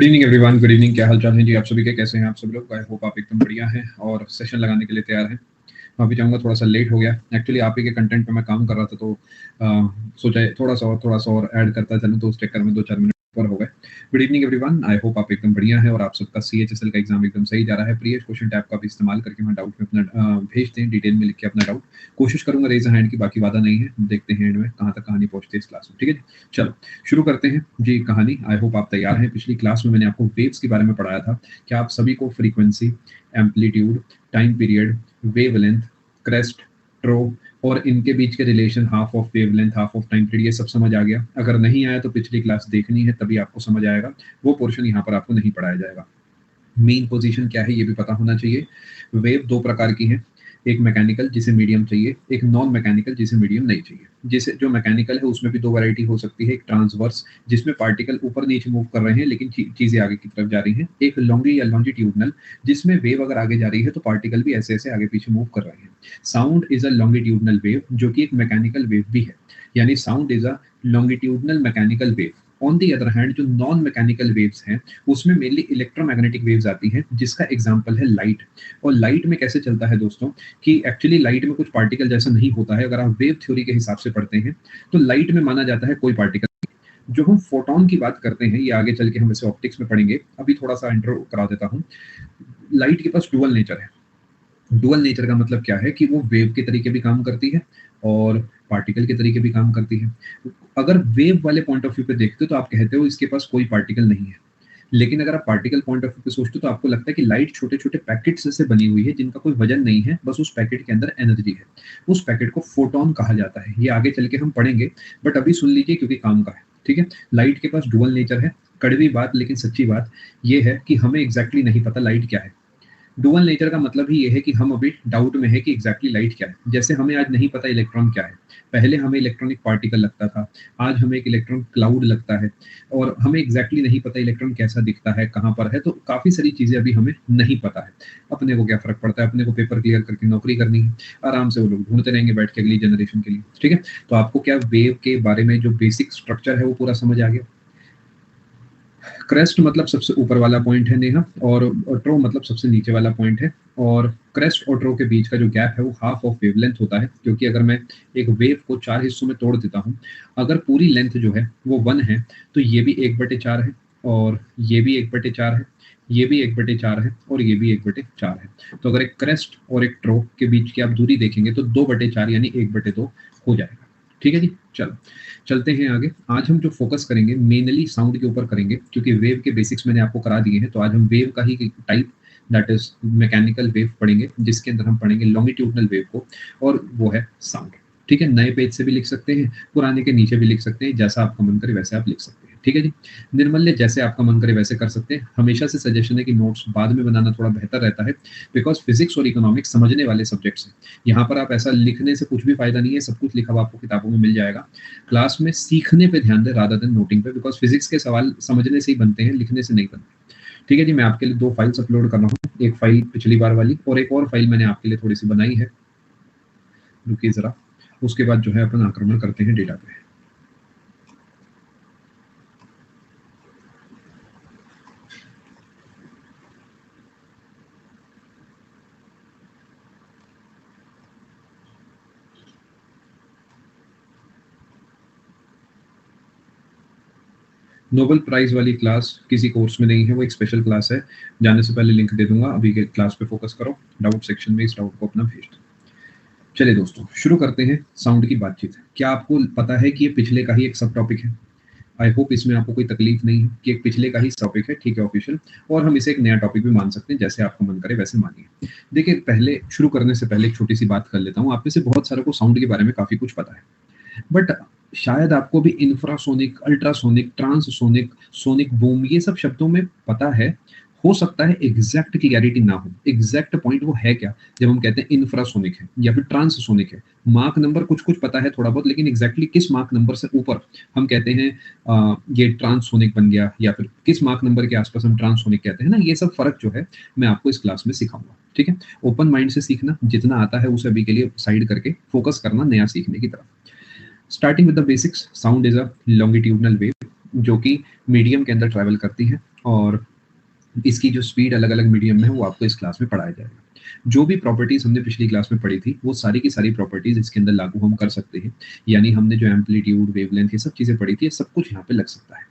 Good evening everyone, good evening. क्या हाल चाल है जी आप सभी के? कैसे हैं आप सभी लोग? आई होप आप एकदम बढ़िया हैं और सेशन लगाने के लिए तैयार हैं। माफी चाहूंगा, थोड़ा सा लेट हो गया। एक्चुअली आप ही के कंटेंट पे मैं काम कर रहा था, तो सोचा थोड़ा सा और ऐड करता चलूं, तो उस चक्कर में 2-4 मिनट ऊपर हो गए। Good evening everyone, I hope आप एकदम बढ़िया है और आप सबका CHSL का एग्जाम एकदम सही जा रहा है। प्रियस क्वेश्चन टैब का भी इस्तेमाल करके वहाँ डाउट में अपना भेजते हैं, डिटेल में लिख के अपना डाउट। कोशिश करूंगा रेज हैंड की, बाकी वादा नहीं है। देखते हैं एंड में कहाँ तक कहानी पहुंचती है इस क्लास में। ठीक है जी, चलो शुरू करते हैं जी कहानी। आई होप आप तैयार हैं। पिछली क्लास में मैंने आपको वेव्स के बारे में पढ़ाया था कि आप सभी को frequency, amplitude, time period, wavelength, crest, trough और इनके बीच के relation, half of wavelength, half of time period, ये सब समझ आ गया। अगर नहीं आया तो पिछली क्लास देखनी है, तभी आपको समझ आएगा। वो पोर्शन यहाँ पर आपको नहीं पढ़ाया जाएगा। मेन पोजीशन क्या है ये भी पता होना चाहिए। वेव दो प्रकार की है, एक मैकेनिकल जिसे मीडियम चाहिए, एक नॉन मैकेनिकल जिसे मीडियम नहीं चाहिए। जिसे जो मैकेनिकल है उसमें भी दो वैरायटी हो सकती है। एक ट्रांसवर्स जिसमें पार्टिकल ऊपर नीचे मूव कर रहे हैं लेकिन चीजें आगे की तरफ जा रही हैं। एक लॉन्गी या लॉन्जिट्यूडनल जिसमें वेव अगर आगे जा रही है तो पार्टिकल भी ऐसे ऐसे आगे पीछे मूव कर रहे हैं। Sound is a longitudinal wave जो कि एक मैकेनिकल वेव भी है, यानी sound is a longitudinal mechanical wave. On the other hand जो नॉन मैकेनिकल वेव्स हैं उसमें मेनली इलेक्ट्रोमैग्नेटिक वेव्स आती हैं, जिसका एग्जांपल है लाइट। और लाइट में कैसे चलता है दोस्तों कि एक्चुअली लाइट में कुछ पार्टिकल जैसा नहीं होता है। अगर आप वेव थ्योरी के हिसाब से पढ़ते हैं तो लाइट में माना जाता है कोई पार्टिकल। जो हम फोटोन की बात करते हैं ये आगे चल के हम इसे ऑप्टिक्स में पढ़ेंगे, अभी थोड़ा सा इंट्रो करा देता हूँ। लाइट के पास डुअल नेचर है। डुअल नेचर का मतलब क्या है कि वो वेव के तरीके भी काम करती है और पार्टिकल के तरीके भी काम करती है। अगर वेव वाले पॉइंट ऑफ व्यू पे देखते हो तो आप कहते हो इसके पास कोई पार्टिकल नहीं है, लेकिन अगर आप पार्टिकल पॉइंट ऑफ व्यू पे सोचते हो तो आपको लगता है कि लाइट छोटे छोटे पैकेट्स से बनी हुई है जिनका कोई वजन नहीं है, बस उस पैकेट के अंदर एनर्जी है। उस पैकेट को फोटोन कहा जाता है। ये आगे चल के हम पढ़ेंगे, बट अभी सुन लीजिए क्योंकि काम का है। ठीक है, लाइट के पास डुअल नेचर है। कड़वी बात लेकिन सच्ची बात ये है कि हमें एग्जैक्टली नहीं पता लाइट क्या है। डुअल नेचर का मतलब ही ये है कि हम अभी डाउट में है कि एग्जैक्टली लाइट क्या है। जैसे हमें आज नहीं पता इलेक्ट्रॉन क्या है, पहले हमें इलेक्ट्रॉनिक पार्टिकल लगता था, आज हमें एक इलेक्ट्रॉन क्लाउड लगता है। और हमें एग्जैक्टली नहीं पता इलेक्ट्रॉन कैसा दिखता है, कहाँ पर है, तो काफी सारी चीजें अभी हमें नहीं पता है। अपने को क्या फर्क पड़ता है, अपने को पेपर क्लियर करके नौकरी करनी है, आराम से वो लोग ढूंढते रहेंगे बैठ के अगली जनरेशन के लिए। ठीक है, तो आपको क्या वेव के बारे में जो बेसिक स्ट्रक्चर है वो पूरा समझ आ गया। क्रेस्ट मतलब सबसे ऊपर वाला पॉइंट है नेहा, और ट्रो मतलब सबसे नीचे वाला पॉइंट है। और क्रेस्ट और ट्रो के बीच का जो गैप है वो हाफ ऑफ वेवलेंथ होता है, क्योंकि अगर मैं एक वेव को 4 हिस्सों में तोड़ देता हूँ, अगर पूरी लेंथ जो है वो 1 है तो ये भी 1/4 है, और ये भी 1/4 है, ये भी 1/4 है, और ये भी 1/4 है। तो अगर एक क्रेस्ट और एक ट्रो के बीच की आप दूरी देखेंगे तो 2/4 यानी 1/2 हो जाएगा। ठीक है जी, चलो चलते हैं आगे। आज हम जो फोकस करेंगे मेनली साउंड के ऊपर करेंगे, क्योंकि वेव के बेसिक्स मैंने आपको करा दिए हैं। तो आज हम वेव का ही type, that is mechanical wave पढ़ेंगे, जिसके अंदर हम पढ़ेंगे लॉन्गिट्यूडनल वेव को, और वो है साउंड। ठीक है, नए पेज से भी लिख सकते हैं, पुराने के नीचे भी लिख सकते हैं, जैसा आपका मन करे वैसे आप लिख सकते हैं। ठीक है जी, निर्मल्य जैसे आपका मन करे वैसे कर सकते हैं। हमेशा से सजेशन है कि नोट्स बाद में बनाना थोड़ा बेहतर रहता है, बिकॉज फिजिक्स और इकोनॉमिक्स समझने वाले सब्जेक्ट्स हैं। यहाँ पर आप ऐसा लिखने से कुछ भी फायदा नहीं है, सब कुछ लिखा हुआ आपको किताबों में मिल जाएगा। क्लास में सीखने पे ध्यान दें रादर देन नोटिंग पे, बिकॉज फिजिक्स के सवाल समझने से ही बनते हैं, लिखने से नहीं बनते। ठीक है जी, मैं आपके लिए 2 फाइल्स अपलोड कर रहा हूँ, एक फाइल पिछली बार वाली और एक और फाइल मैंने आपके लिए थोड़ी सी बनाई है। रुकिए जरा, उसके बाद जो है अपन आक्रमण करते हैं डेटा पे। नोबेल प्राइज वाली क्लास किसी कोर्स में नहीं है, वो एक स्पेशल क्लास है। जाने से पहले लिंक दे दूंगा, अभी के क्लास पे फोकस करो, डाउट सेक्शन में इस डाउट को अपना भेज दो। चलिए दोस्तों शुरू करते हैं साउंड की बातचीत। क्या आपको पता है कि ये पिछले का ही एक सब टॉपिक है? आई होप इसमें आपको कोई तकलीफ नहीं है कि एक पिछले का ही टॉपिक है। ठीक है ऑफिशियल, और हम इसे एक नया टॉपिक भी मान सकते हैं, जैसे आपका मन करे वैसे मानिए। देखिए, पहले शुरू करने से पहले एक छोटी सी बात कर लेता हूँ। आप में से बहुत सारे को साउंड के बारे में काफी कुछ पता है, बट शायद आपको भी infrasonic, ultrasonic, transonic, sonic boom, ये सब शब्दों में पता है। हो सकता है एग्जैक्ट क्लैरिटी ना हो, एग्जैक्ट पॉइंट वो है क्या जब हम कहते हैं इंफ्रासोनिक है या फिर ट्रांससोनिक है। मार्क नंबर कुछ कुछ पता है थोड़ा बहुत, लेकिन एग्जैक्टली किस मार्क नंबर से ऊपर हम कहते हैं ये ट्रांससोनिक बन गया, या फिर किस मार्क नंबर के आसपास हम ट्रांससोनिक कहते हैं ना, ये सब फर्क जो है मैं आपको इस क्लास में सिखाऊंगा। ठीक है, ओपन माइंड से सीखना, जितना आता है उसे अभी के लिए साइड करके फोकस करना नया सीखने की तरफ। Starting with the basics, sound is a longitudinal wave जो कि मीडियम के अंदर ट्रैवल करती है। और इसकी जो स्पीड अलग-अलग मीडियम में है वो आपको इस क्लास में पढ़ाया जाएगा। जो भी प्रॉपर्टीज़ हमने पिछली क्लास में पढ़ी थी, वो सारी की सारी प्रॉपर्टीज़ इसके अंदर लागू हम कर सकते हैं। यानी हमने जो एम्पलीट्यूड, वेवलेंथ ये सब चीज़ें पढ़ी थी, ये सब कुछ यहाँ पे लग सकता है।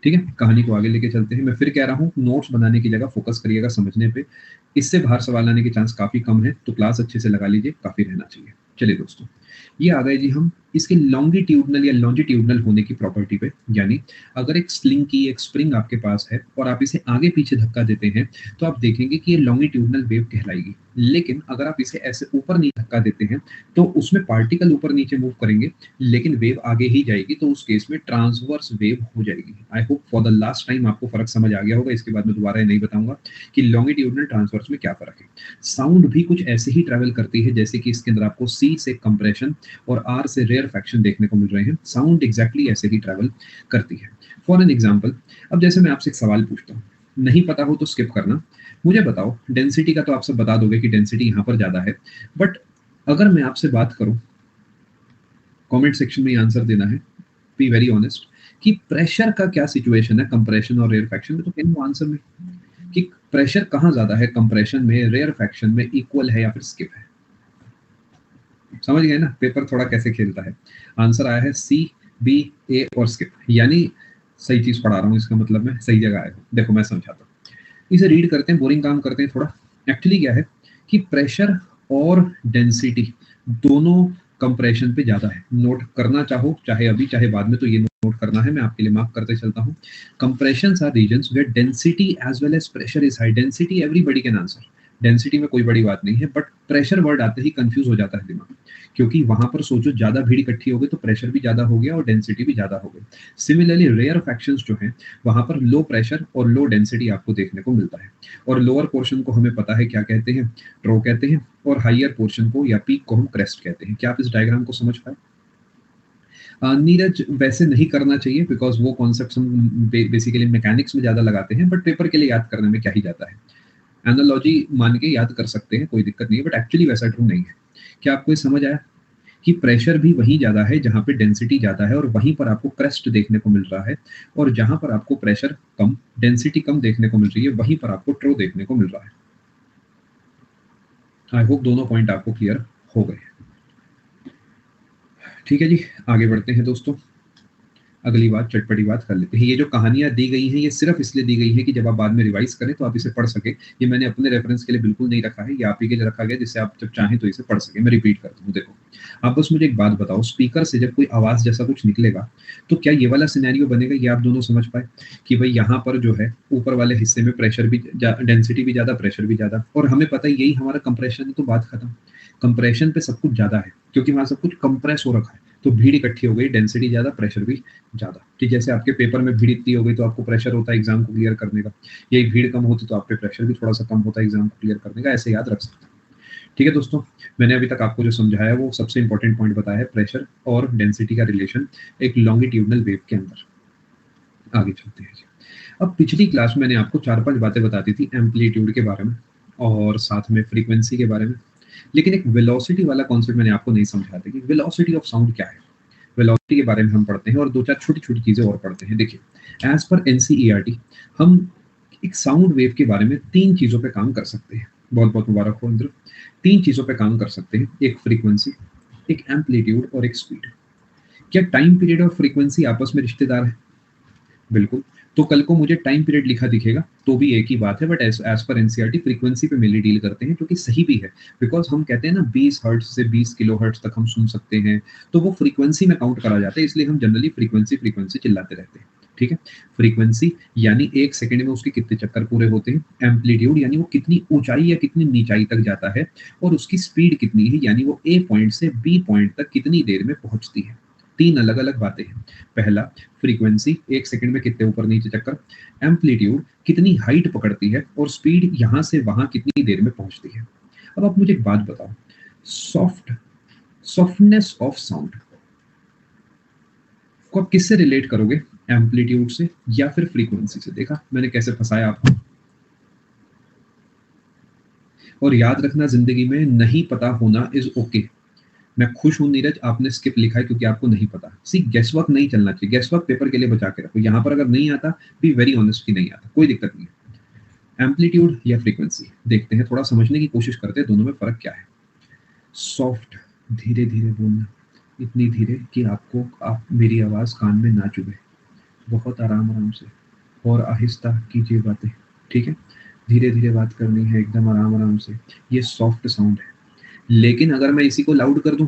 ठीक है? कहानी को आगे लेके चलते हैं। मैं फिर कह रहा हूँ, नोट्स बनाने की जगह फ़ोकस करिएगा समझने पे। इससे बाहर सवाल आने के चांस काफ़ी कम है, तो क्लास अच्छे से लगा लीजिए, काफ़ी रहना चाहिए। चलिए दोस्तों, ये आ गए जी हम इसके लॉन्गिट्यूडनल या लॉन्जिट्यूडनल होने की प्रॉपर्टी पे। यानी अगर एक स्लिंग की एक स्प्रिंग आपके पास है और आप इसे आगे पीछे धक्का देते हैं, तो आप देखेंगे कि ये लॉन्गिट्यूडनल वेव कहलाएगी। लेकिन अगर आप इसे ऐसे ऊपर नीचे धक्का देते हैं, तो उसमें पार्टिकल ऊपर नीचे मूव करेंगे, लेकिन वेव आगे ही जाएगी, तो उस केस में ट्रांसवर्स वेव हो जाएगी। I hope for the last time आपको फर्क समझ आ गया होगा। इसके बाद मैं दोबारा ये नहीं बताऊंगा कि लॉन्गिट्यूडनल ट्रांसवर्स में क्या फर्क है। साउंड भी कुछ ऐसे ही ट्रेवल करती है, जैसे कि इसके अंदर आपको सी से कंप्रेशन और आर से रेयरफैक्शन देखने को मिल रहे हैं। साउंड एग्जैक्टली ऐसे ही ट्रेवल करती है। फॉर एन एग्जाम्पल, अब जैसे मैं आपसे एक सवाल पूछता हूँ, नहीं पता हो तो स्किप करना। मुझे बताओ, डेंसिटी का तो आप सब बता दोगे कि डेंसिटी यहाँ पर ज्यादा है, बट अगर मैं आपसे बात करूं, कमेंट सेक्शन में आंसर देना है, बी वेरी ऑनेस्ट, कि प्रेशर का क्या सिचुएशन है कंप्रेशन और रेयरफैक्शन में, तो कैन यू आंसर में कि प्रेशर कहाँ ज्यादा है, कंप्रेशन में, रेयरफैक्शन में, इक्वल है या फिर स्किप है? समझ गए ना पेपर थोड़ा कैसे खेलता है। आंसर आया है सी, बी, ए और स्किप। यानी सही चीज पढ़ा रहा हूँ, इसका मतलब मैं सही जगह आया हूँ। देखो मैं समझाता हूँ, इसे रीड करते हैं, बोरिंग काम करते हैं थोड़ा। एक्चुअली क्या है कि प्रेशर और डेंसिटी दोनों कंप्रेशन पे ज्यादा है। नोट करना चाहो चाहे अभी चाहे बाद में, तो ये नोट करना है, मैं आपके लिए मार्क करते चलता हूँ। Compressions are regions where density as well as pressure is high. Density everybody can answer, density में कोई बड़ी बात नहीं है, बट प्रेशर वर्ड आते ही कंफ्यूज हो जाता है दिमाग, क्योंकि वहां पर सोचो ज्यादा भीड़ इकट्ठी हो गई तो प्रेशर भी ज्यादा हो गया और डेंसिटी भी ज्यादा हो गई। सिमिलरली रेयर फैक्शंस जो हैं, वहां पर लो प्रेशर और लो डेंसिटी आपको देखने को मिलता है। और लोअर पोर्शन को हमें पता है क्या कहते हैं, ट्रो कहते हैं, और हाइयर पोर्शन को या पीक को हम क्रेस्ट कहते हैं। क्या आप इस डायग्राम को समझ पाए? नीरज, वैसे नहीं करना चाहिए, बिकॉज वो कॉन्सेप्ट हम बेसिकली मैकेनिक्स में ज्यादा लगाते हैं, बट पेपर के लिए याद करने में क्या ही जाता है। एनालॉजी मान के याद कर सकते हैं, कोई दिक्कत नहीं है, बट एक्चुअली वैसा ट्रू नहीं है। क्या आपको ये समझ आया कि प्रेशर भी वहीं ज्यादा है जहां पे डेंसिटी ज्यादा है, और वहीं पर आपको क्रेस्ट देखने को मिल रहा है, और जहां पर आपको प्रेशर कम, डेंसिटी कम देखने को मिल रही है, वहीं पर आपको ट्रो देखने को मिल रहा है। आई होप दोनों पॉइंट आपको क्लियर हो गए। ठीक है जी, आगे बढ़ते हैं दोस्तों। अगली बात, चटपटी बात कर लेते हैं। ये जो कहानियां दी गई हैं, ये सिर्फ इसलिए दी गई है कि जब आप बाद में रिवाइज करें तो आप इसे पढ़ सके। ये मैंने अपने रेफरेंस के लिए बिल्कुल नहीं रखा है, ये आप ही के लिए रखा गया, जिससे आप जब चाहें तो इसे पढ़ सके। मैं रिपीट करता हूँ, देखो आप बस मुझे एक बात बताओ, स्पीकर से जब कोई आवाज जैसा कुछ निकलेगा, तो क्या ये वाला सिनेरियो बनेगा, ये आप दोनों समझ पाए कि भाई यहाँ पर जो है ऊपर वाले हिस्से में प्रेशर भी, डेंसिटी भी ज्यादा, प्रेशर भी ज्यादा, और हमें पता है यही हमारा कंप्रेशन है, तो बात खत्म। कंप्रेशन पे सब कुछ ज्यादा है, क्योंकि वहां सब कुछ कंप्रेस हो रखा है, तो भीड़ इकट्ठी हो गई, डेंसिटी ज्यादा, प्रेशर भी ज्यादा। ठीक, जैसे आपके पेपर में भीड़ इतनी हो गई तो आपको प्रेशर होता है एग्जाम को क्लियर करने का, यही भीड़ कम होती तो आप पे प्रेशर भी थोड़ा सा कम होता है एग्जाम को क्लियर करने का। ऐसे याद रख सकते हैं। ठीक है दोस्तों, मैंने अभी तक आपको जो समझाया वो सबसे इंपॉर्टेंट पॉइंट बताया है, प्रेशर और डेंसिटी का रिलेशन एक लॉन्गिट्यूडनल वेव के अंदर। आगे चलते हैं जी। अब पिछली क्लास में मैंने आपको 4-5 बातें बताती थी एम्पलीट्यूड के बारे में और साथ में फ्रीक्वेंसी के बारे में, लेकिन एक वेलोसिटी वाला कॉन्सेप्ट मैंने आपको नहीं समझाया कि वेलोसिटी ऑफ साउंड क्या है। वेलोसिटी के बारे में हम पढ़ते हैं और 2-4 छोटी-छोटी चीजें और पढ़ते हैं। देखिए, एज पर एनसीईआरटी हम एक साउंड वेव के बारे में 3 चीजों पे काम कर सकते हैं। बहुत-बहुत मुबारक हो इंद्र। 3 चीजों पे काम कर सकते हैं, एक फ्रीक्वेंसी, एक एम्पलीट्यूड और एक स्पीड। क्या टाइम पीरियड और फ्रीक्वेंसी आपस में रिश्तेदार है? बिल्कुल। तो कल को मुझे टाइम पीरियड लिखा दिखेगा तो भी एक ही बात है, but as per NCERT frequency पे मेनली डील करते हैं, जो कि सही भी है, बिकॉज हम कहते हैं ना 20 हर्ट्ज से 20 किलो हर्ट्ज तक हम सुन सकते हैं, तो वो फ्रीक्वेंसी में काउंट करा जाता है, इसलिए हम जनरली फ्रीक्वेंसी फ्रीक्वेंसी चिल्लाते रहते हैं। ठीक है, फ्रीक्वेंसी यानी एक सेकंड में उसके कितने चक्कर पूरे होते हैं, एम्पलीट्यूड यानी वो कितनी ऊंचाई या कितनी नीचाई तक जाता है, और उसकी स्पीड कितनी है, यानी वो ए पॉइंट से बी पॉइंट तक कितनी देर में पहुंचती है। 3 अलग अलग बातें हैं। पहला, फ्रीक्वेंसी, एक सेकंड में कितने ऊपर नीचे चक्कर, एम्पलीट्यूड कितनी हाइट पकड़ती है, और स्पीड यहां से वहां कितनी देर में पहुंचती है। अब आप मुझे एक बात बताओ, सॉफ्टनेस ऑफ साउंड को आप किससे रिलेट करोगे, एम्पलीट्यूड से या फिर फ्रीक्वेंसी से? देखा मैंने कैसे फंसाया आपको। और याद रखना, जिंदगी में नहीं पता होना इज ओके। मैं खुश हूँ नीरज, आपने स्किप लिखा है क्योंकि आपको नहीं पता। सी गेस वर्क नहीं चलना चाहिए, गेस वर्क पेपर के लिए बचा के रखो। यहाँ पर अगर नहीं आता, बी वेरी ऑनेस्ट कि नहीं आता, कोई दिक्कत नहीं है। एम्पलीट्यूड या फ्रीक्वेंसी देखते हैं, थोड़ा समझने की कोशिश करते हैं दोनों में फर्क क्या है। सॉफ्ट, धीरे धीरे बोलना, इतनी धीरे कि आप मेरी आवाज कान में ना चुभे, बहुत आराम आराम से और आहिस्ता कीजिए बातें, ठीक है। धीरे धीरे बात करनी है, एकदम आराम आराम से, ये सॉफ्ट साउंड है। लेकिन अगर मैं इसी को लाउड कर दूं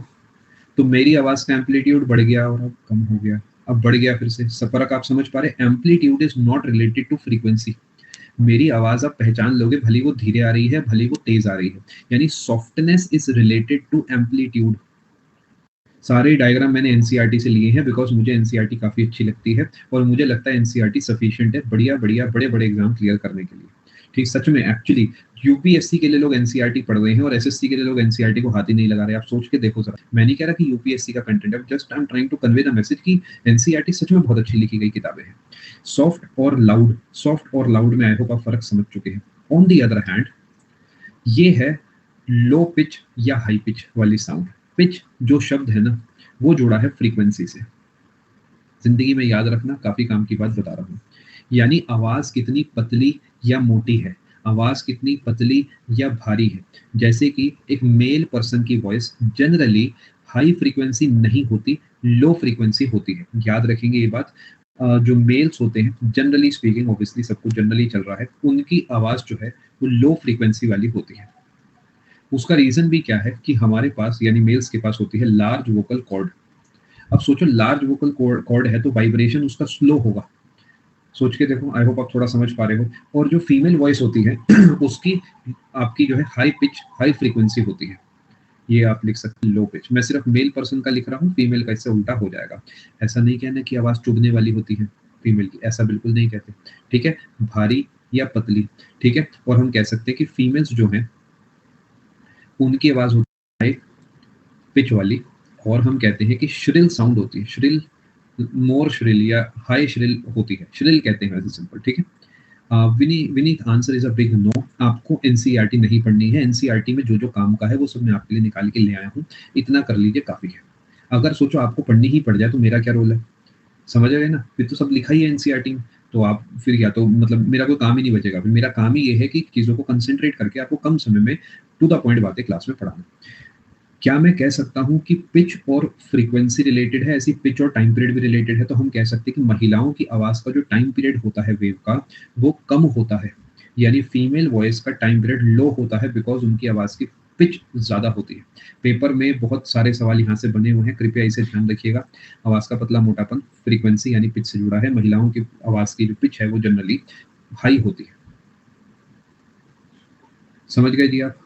तो मेरी आवाज का एम्पलीट्यूड बढ़ गया और अब कम हो गया, अब बढ़ गया फिर से। फर्क आप समझ पा रहे? Amplitude is not related to frequency. मेरी आवाज आप पहचान लोगे, भली वो धीरे आ रही है, भली वो तेज आ रही है। यानी softness is related to amplitude. सारे डायग्राम मैंने एनसीईआरटी से लिए हैं बिकॉज मुझे एनसीईआरटी काफी अच्छी लगती है और मुझे लगता है एनसीईआरटी सफिशिएंट है बढ़िया बढ़िया बड़े बड़े एग्जाम क्लियर करने के लिए। ठीक, सच में एक्चुअली यूपीएससी के लिए लोग एनसीईआरटी पढ़ रहे हैं और एसएससी के लिए लोग एनसीईआरटी को हाथ ही नहीं लगा रहे। आप सोच के देखो जरा, मैं नहीं कह रहा कि यूपीएससी का कंटेंट है, just I am trying to convey the message कि एनसीईआरटी सच में बहुत अच्छी लिखी गई किताबें हैं। सॉफ्ट और लाउड में आई होप आप फर्क समझ चुके हैं। ऑन दी अदर हैंड, ये है लो पिच या हाई पिच वाली साउंड। पिच जो शब्द है ना, वो जुड़ा है फ्रीक्वेंसी से। जिंदगी में याद रखना, काफी काम की बात बता रहा हूँ। यानी आवाज कितनी पतली या मोटी है, आवाज कितनी पतली या भारी है। जैसे कि एक मेल पर्सन की वॉइस जनरली हाई फ्रीक्वेंसी नहीं होती, लो फ्रीक्वेंसी होती है। याद रखेंगे ये बात। जो मेल्स होते हैं जनरली स्पीकिंग, ऑब्वियसली सब कुछ जनरली चल रहा है, उनकी आवाज जो है वो लो फ्रीक्वेंसी वाली होती है। उसका रीजन भी क्या है कि हमारे पास यानी मेल्स के पास होती है लार्ज वोकल कॉर्ड। अब सोचो लार्ज वोकल कॉर्ड है तो वाइब्रेशन उसका स्लो होगा। सोच के देखो, आई होप आप थोड़ा समझ पा रहे हो। और जो फीमेल वॉइस होती है उसकी आपकी जो है हाई पिच हाई फ्रीक्वेंसी होती है। ये आप लिख सकते हैं लो पिच। मैं सिर्फ मेल पर्सन का लिख रहा हूँ, फीमेल का इससे उल्टा हो जाएगा। ऐसा नहीं कहना कि आवाज चुभने वाली होती है फीमेल की, ऐसा बिल्कुल नहीं कहते। ठीक है, भारी या पतली, ठीक है। और हम कह सकते हैं कि फीमेल्स जो हैं उनकी आवाज होती है हाई पिच वाली, और हम कहते हैं कि श्रिल साउंड होती है। श्रिल, मोर श्रिल या हाई श्रिल होती है, श्रिल कहते हैं वैसे सिंपल, ठीक है। Vineet answer is a big no. आपको एनसीईआरटी नहीं पढ़नी है। एनसीईआरटी में जो जो काम का है वो सब मैं आपके लिए निकाल के ले आया हूँ, इतना कर लीजिए काफी है। अगर सोचो आपको पढ़नी ही पड़ जाए तो मेरा क्या रोल है, समझ रहे ना? फिर तो सब लिखा ही है एनसीईआरटी में, तो आप फिर या तो मतलब मेरा कोई काम ही नहीं बचेगा। फिर मेरा काम ही ये है कि चीजों को कंसेंट्रेट करके आपको कम समय में टू द पॉइंट बातें क्लास में पढ़ाना। क्या मैं कह सकता हूँ कि पिच और फ्रीक्वेंसी रिलेटेड है, ऐसी पिच और टाइम पीरियड भी रिलेटेड है। तो हम कह सकते हैं कि महिलाओं की आवाज का जो टाइम पीरियड होता है वेव का, वो कम होता है। यानी फीमेल वॉइस का टाइम पीरियड लो होता है बिकॉज उनकी आवाज की पिच ज्यादा होती है। पेपर में बहुत सारे सवाल यहाँ से बने हुए हैं, कृपया इसे ध्यान रखिएगा। आवाज का पतला मोटापन फ्रीक्वेंसी यानी पिच से जुड़ा है। महिलाओं की आवाज की जो पिच है वो जनरली हाई होती है। समझ गए जी आप?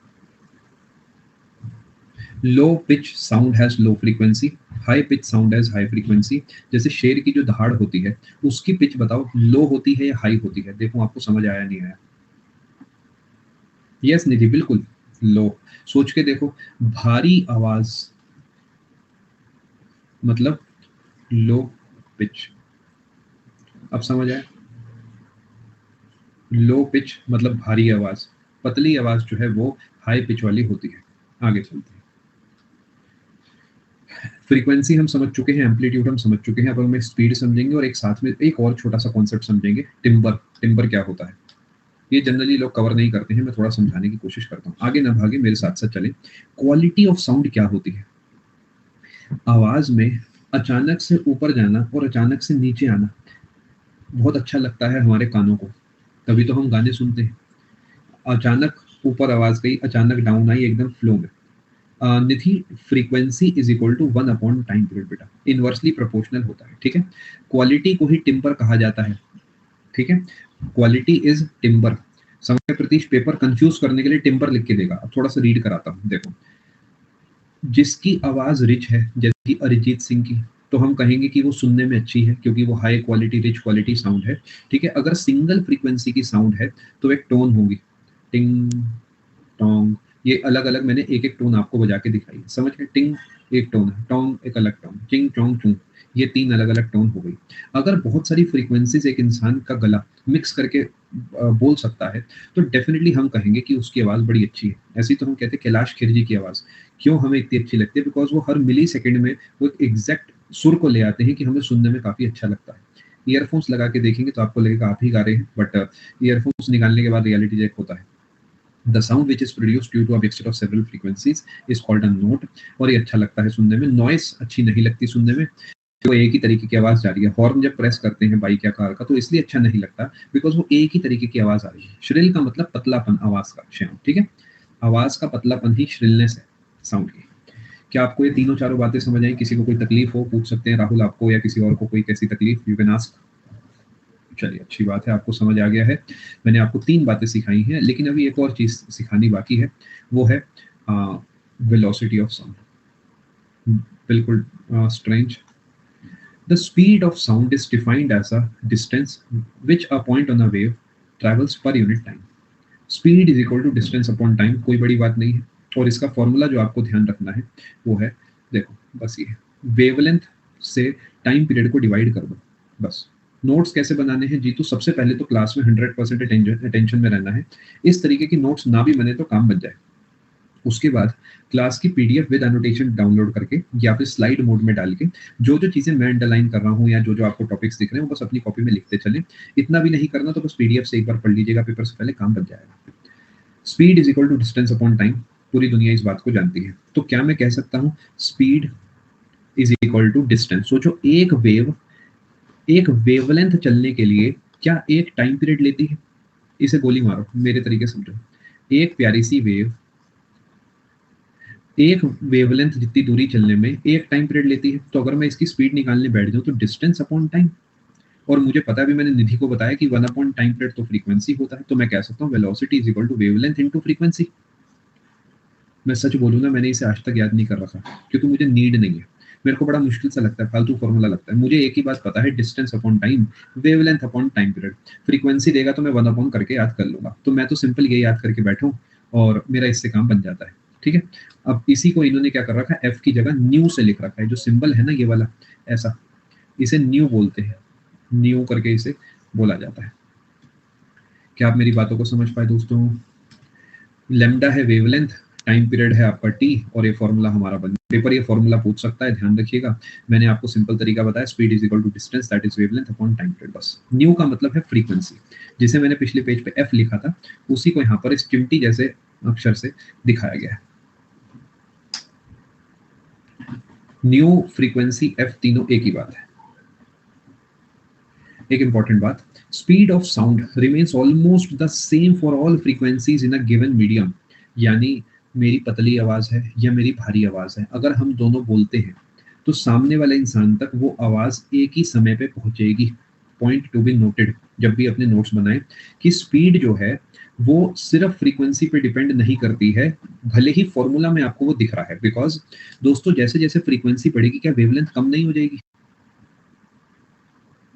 Low pitch sound has low frequency, high pitch sound has high frequency. जैसे शेर की जो दहाड़ होती है उसकी पिच बताओ लो होती है या हाई होती है? देखो आपको समझ आया नहीं आया? यस निधि, बिल्कुल लो। सोच के देखो, भारी आवाज मतलब लो पिच। अब समझ आया? लो पिच मतलब भारी आवाज, पतली आवाज जो है वो हाई पिच वाली होती है। आगे चलते हैं। फ्रीक्वेंसी हम समझ चुके हैं, एम्पलीट्यूड हम समझ चुके हैं। अब हम स्पीड समझेंगे और एक साथ में एक और छोटा सा कॉन्सेप्ट समझेंगे, टिम्बर। टिम्बर क्या होता है? ये जनरली लोग कवर नहीं करते हैं, मैं थोड़ा समझाने की कोशिश करता हूँ। आगे ना भागे, मेरे साथ साथ चले। क्वालिटी ऑफ साउंड क्या होती है? आवाज में अचानक से ऊपर जाना और अचानक से नीचे आना बहुत अच्छा लगता है हमारे कानों को, तभी तो हम गाने सुनते हैं। अचानक ऊपर आवाज गई, अचानक डाउन आई, एकदम फ्लो में। Nidhi, frequency is equal to 1 upon time period बेटा, इनवर्सली प्रोपोर्शनल होता है, ठीक है। क्वालिटी को ही टिम्बर कहा जाता है, ठीक है। Quality is timber. समय प्रतीश पेपर कंफ्यूज करने के लिए टिम्बर लिख के देगा। अब थोड़ा सा रीड कराता हूँ, देखो। जिसकी आवाज रिच है, जैसे कि अरिजीत सिंह की, तो हम कहेंगे कि वो सुनने में अच्छी है क्योंकि वो high quality rich quality sound है, ठीक है। अगर सिंगल फ्रीक्वेंसी की साउंड है तो एक टोन होगी, टिंग टोंग। ये अलग अलग मैंने एक एक टोन आपको बजा के दिखाई, समझ गए? टिंग एक टोन है, टोंग एक अलग टोन, चिंग चोंग चुंग, ये 3 अलग अलग टोन हो गई। अगर बहुत सारी फ्रीक्वेंसीज एक इंसान का गला मिक्स करके बोल सकता है तो डेफिनेटली हम कहेंगे कि उसकी आवाज बड़ी अच्छी है। ऐसी तो हम कहते हैं कैलाश खेर जी की आवाज। क्यों हमें इतनी अच्छी लगती है? बिकॉज़ वो हर मिली सेकंड में वो एक एग्ज़ैक्ट सुर को ले आते हैं कि हमें सुनने में काफ़ी अच्छा लगता है। ईयरफ़ोन्स लगा के देखेंगे तो आपको लगेगा आप ही गा रहे हैं, बट ईयरफ़ोन्स निकालने के बाद रियलिटी चेक होता है। The sound which is produced due to a mixture of several frequencies is called a note, और ये अच्छा लगता है सुनने में। नॉइज़ अच्छी नहीं लगती सुनने में, वो एक ही तरीके की आवाज़ जा रही है। हॉर्न जब प्रेस करते हैं बाइक या कार का तो इसलिए अच्छा नहीं लगता बिकॉज़ वो एक ही तरीके की आवाज़ आ रही है। श्रिल का मतलब पतलापन आवाज़ का, श्याम, ठीक है? आवाज़ का पतलापन ही श्रिलनेस है साउंड की। क्या आपको ये तीनों चारों बातें समझ आई? किसी को कोई तकलीफ हो पूछ सकते हैं, राहुल आपको या किसी और को कोई कैसी तकलीफ, यू कैन आस्क। चलिए अच्छी बात है, आपको समझ आ गया है। मैंने आपको 3 बातें सिखाई हैं, लेकिन अभी एक और चीज़ सिखानी बाकी है, वो है वेलोसिटी ऑफ साउंड। बिल्कुल strange. The speed of sound is defined as a distance which a point on a wave travels per unit time. Speed is equal to distance upon time, कोई बड़ी बात नहीं है। और इसका फॉर्मूला जो आपको ध्यान रखना है वो है, देखो बस ये वेवलेंथ से टाइम पीरियड को डिवाइड कर दो, बस। नोट्स कैसे बनाने हैं जी? तो सबसे पहले तो क्लास में 100% अटेंशन में रहना है। इस तरीके की नोट्स ना भी बने तो काम बन जाए। उसके बाद क्लास की पीडीएफ विद एनोटेशन डाउनलोड करके या फिर स्लाइड मोड में डाल के जो चीजें मैं अंडरलाइन कर रहा हूँ या जो आपको टॉपिक्स दिख रहे हैं वो बस अपनी कॉपी में लिखते चलें। इतना भी नहीं करना तो बस पीडीएफ से एक बार पढ़ लीजिएगा, पेपर से पहले काम बन जाएगा। Speed is equal to distance upon time, पूरी दुनिया इस बात को जानती है। तो क्या मैं कह सकता हूँ speed is equal to distance? सोचो एक वेवलेंथ चलने के लिए क्या एक टाइम पीरियड लेती है? इसे गोली मारो, मेरे तरीके समझो। एक प्यारी सी वेव एक वेवलेंथ जितनी दूरी चलने में एक टाइम पीरियड लेती है। तो अगर मैं इसकी स्पीड निकालने बैठ जाऊं तो डिस्टेंस अपॉन टाइम, और मुझे पता भी, मैंने निधि को बताया कि 1 अपॉन टाइम पीरियड तो फ्रीक्वेंसी होता है, तो मैं कह सकता हूं velocity is equal to wavelength into frequency. मैं सच बोलूं ना, मैंने इसे आज तक याद नहीं कर रखा क्योंकि मुझे नीड नहीं है। मेरे को बड़ा मुश्किल सा लगता है, फालतू फॉर्मूला लगता है। मुझे एक ही बात पता है, distance upon time, wavelength upon time period. Frequency देगा तो मैं 1 अपॉन करके याद कर लूंगा, तो मैं तो सिंपल ये याद करके बैठूं और मेरा इससे काम बन जाता है। ठीक है, अब इसी को इन्होंने क्या कर रखा है, एफ की जगह न्यू से लिख रखा है। जो सिंबल है ना ये वाला, ऐसा, इसे न्यू बोलते हैं, न्यू करके इसे बोला जाता है। क्या आप मेरी बातों को समझ पाए दोस्तों? लेमडा है वेवलेंथ, टाइम पीरियड है आपका टी, और ये फॉर्मूला हमारा बन, पेपर ये फॉर्मूला पूछ सकता है, ध्यान रखिएगा। मैंने आपको सिंपल तरीका बताया, speed is equal to distance that is wavelength upon time period, बस। न्यू का मतलब है फ्रीक्वेंसी, जिसे मैंने पिछले पेज पे एफ लिखा था, उसी को यहाँ पर इस चिमटी जैसे अक्षर से दिखाया गया है। न्यू, फ्रीक्वेंसी, एफ, तीनों एक ही बात है। एक इंपॉर्टेंट बात, speed of sound remains almost the same for all frequencies in a given medium. यानी मेरी पतली आवाज है या मेरी भारी आवाज है, अगर हम दोनों बोलते हैं तो सामने वाले इंसान तक वो आवाज एक ही समय पे पहुंचेगी। पॉइंट टू बी नोटेड जब भी अपने नोट्स बनाएं, कि स्पीड जो है वो सिर्फ फ्रीक्वेंसी पे डिपेंड नहीं करती है, भले ही फॉर्मूला में आपको वो दिख रहा है। बिकॉज दोस्तों जैसे जैसे फ्रीक्वेंसी बढ़ेगी क्या वेवलेंथ कम नहीं हो जाएगी?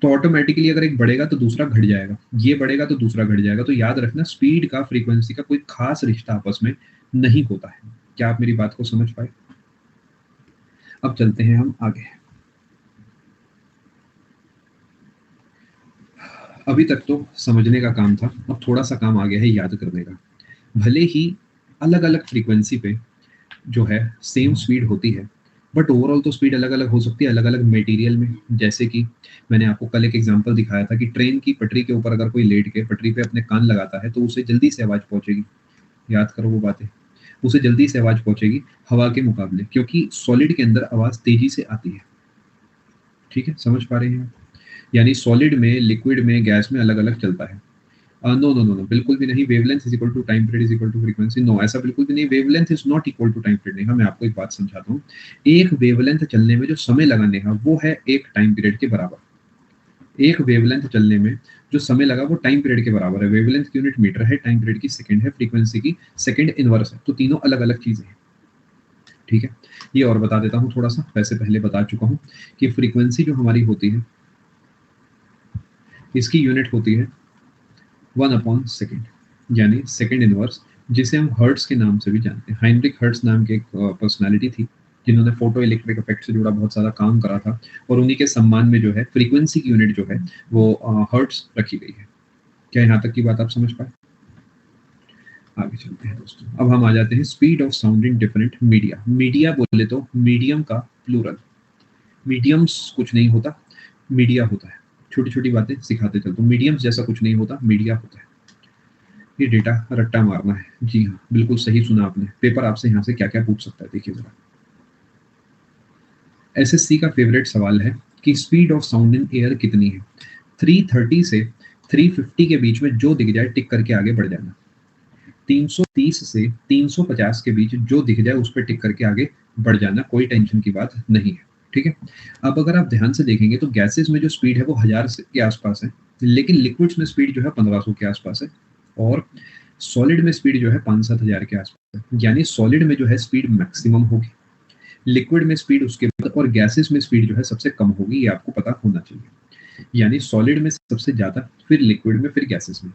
तो ऑटोमेटिकली अगर एक बढ़ेगा तो दूसरा घट जाएगा, ये बढ़ेगा तो दूसरा घट जाएगा। तो याद रखना, स्पीड का फ्रीक्वेंसी का कोई खास रिश्ता आपस में नहीं होता है। क्या आप मेरी बात को समझ पाए? अब चलते हैं हम आगे। अभी तक तो समझने का काम था, अब थोड़ा सा काम आ गया है याद करने का। भले ही अलग अलग फ्रीक्वेंसी पे जो है सेम स्पीड होती है, बट ओवरऑल तो स्पीड अलग अलग हो सकती है अलग अलग मटेरियल में। जैसे कि मैंने आपको कल एक एग्जांपल दिखाया था कि ट्रेन की पटरी के ऊपर अगर कोई लेट के पटरी पे अपने कान लगाता है तो उसे जल्दी से आवाज पहुंचेगी। याद करो वो बातें, उसे जल्दी से आवाज पहुंचेगी हवा के मुकाबले, क्योंकि सॉलिड के अंदर आवाज तेजी से आती है। ठीक है, समझ पा रहे हैं आप? यानी सॉलिड में, लिक्विड में, गैस में अलग अलग चलता है। नो नो नो नो, बिल्कुल भी नहीं। Wavelength is equal to time period is equal to frequency, no, ऐसा बिल्कुल भी नहीं। Wavelength is not equal to time period. नहीं, हाँ, मैं आपको एक बात समझाता हूँ। एक वेवलेंथ चलने में जो समय लगाने का वो है एक टाइम पीरियड के बराबर। एक वेवलेंथ चलने में जो समय लगा वो टाइम पीरियड के बराबर है। वेवलेंथ की यूनिट मीटर है, टाइम पीरियड की सेकंड है, फ्रीक्वेंसी की सेकंड इनवर्स है। तो तीनों अलग अलग चीजें हैं। ठीक है, ये और बता देता हूँ थोड़ा सा, वैसे पहले बता चुका हूँ कि फ्रीक्वेंसी जो हमारी होती है इसकी यूनिट होती है 1/सेकंड, यानी सेकंड इनवर्स, जिसे हम हर्ट्स के नाम से भी जानते हैं। हाइनरिक हर्ट्स नाम के एक पर्सनालिटी थी जिन्होंने फोटो इलेक्ट्रिक इफेक्ट से जुड़ा बहुत सारा काम करा था, और उन्हीं के सम्मान में जो है फ्रीक्वेंसी की यूनिट जो है वो हर्ट्स रखी गई है। क्या यहाँ तक की बात आप समझ पाए? आगे चलते हैं दोस्तों। अब हम आ जाते हैं speed of sound in different media. Media बोले तो मीडियम का प्लूरल, मीडियम्स कुछ नहीं होता, मीडिया होता है। छोटी छोटी बातें सिखाते चलता हूँ, मीडियम्स जैसा कुछ नहीं होता, मीडिया होता है। ये डेटा रट्टा मारना है, जी हाँ बिल्कुल सही सुना आपने। पेपर आपसे यहाँ से क्या क्या पूछ सकता है, देखिए जरा। एसएससी का फेवरेट सवाल है कि speed of sound in air कितनी है। 330 से 350 के बीच में जो दिख जाए टिक करके आगे बढ़ जाना। 330 से 350 के बीच जो दिख जाए उस पर टिक करके आगे बढ़ जाना, कोई टेंशन की बात नहीं है, ठीक है। अब अगर आप ध्यान से देखेंगे तो गैसेस में जो स्पीड है वो 1000 के आसपास है, लेकिन लिक्विड्स में स्पीड जो है 1500 के आसपास है, और सॉलिड में स्पीड जो है 5-7 हजार के आसपास है। यानी सॉलिड में जो है स्पीड मैक्सिमम होगी, लिक्विड में स्पीड उसके बाद, और गैसेस में स्पीड जो है सबसे कम होगी, ये आपको पता होना चाहिए। यानी सॉलिड में सबसे ज्यादा, फिर लिक्विड में, फिर गैसेस में।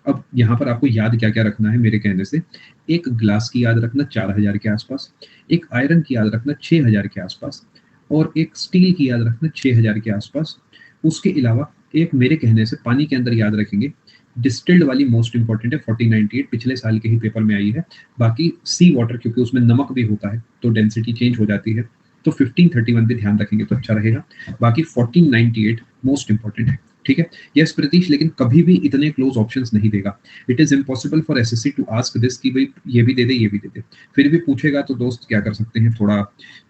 अब यहाँ पर आपको याद क्या क्या रखना है मेरे कहने से। एक ग्लास की याद रखना 4000 के आसपास, एक आयरन की याद रखना 6000 के आसपास, और एक स्टील की याद रखना 6000 के आसपास। उसके अलावा एक मेरे कहने से पानी के अंदर याद रखेंगे, डिस्टिल्ड वाली मोस्ट इंपॉर्टेंट है 1498, पिछले साल के ही पेपर में आई है। बाकी सी वाटर, क्योंकि उसमें नमक भी होता है तो डेंसिटी चेंज हो जाती है, तो 1531 भी ध्यान रखेंगे तो अच्छा रहेगा। बाकी 1498 मोस्ट इंपॉर्टेंट है, ठीक है। यस प्रतीश, लेकिन कभी भी इतने क्लोज ऑप्शंस नहीं देगा। It is impossible for SSC to ask this कि भाई ये भी दे दे ये भी दे दे। फिर भी पूछेगा तो दोस्त क्या कर सकते हैं, थोड़ा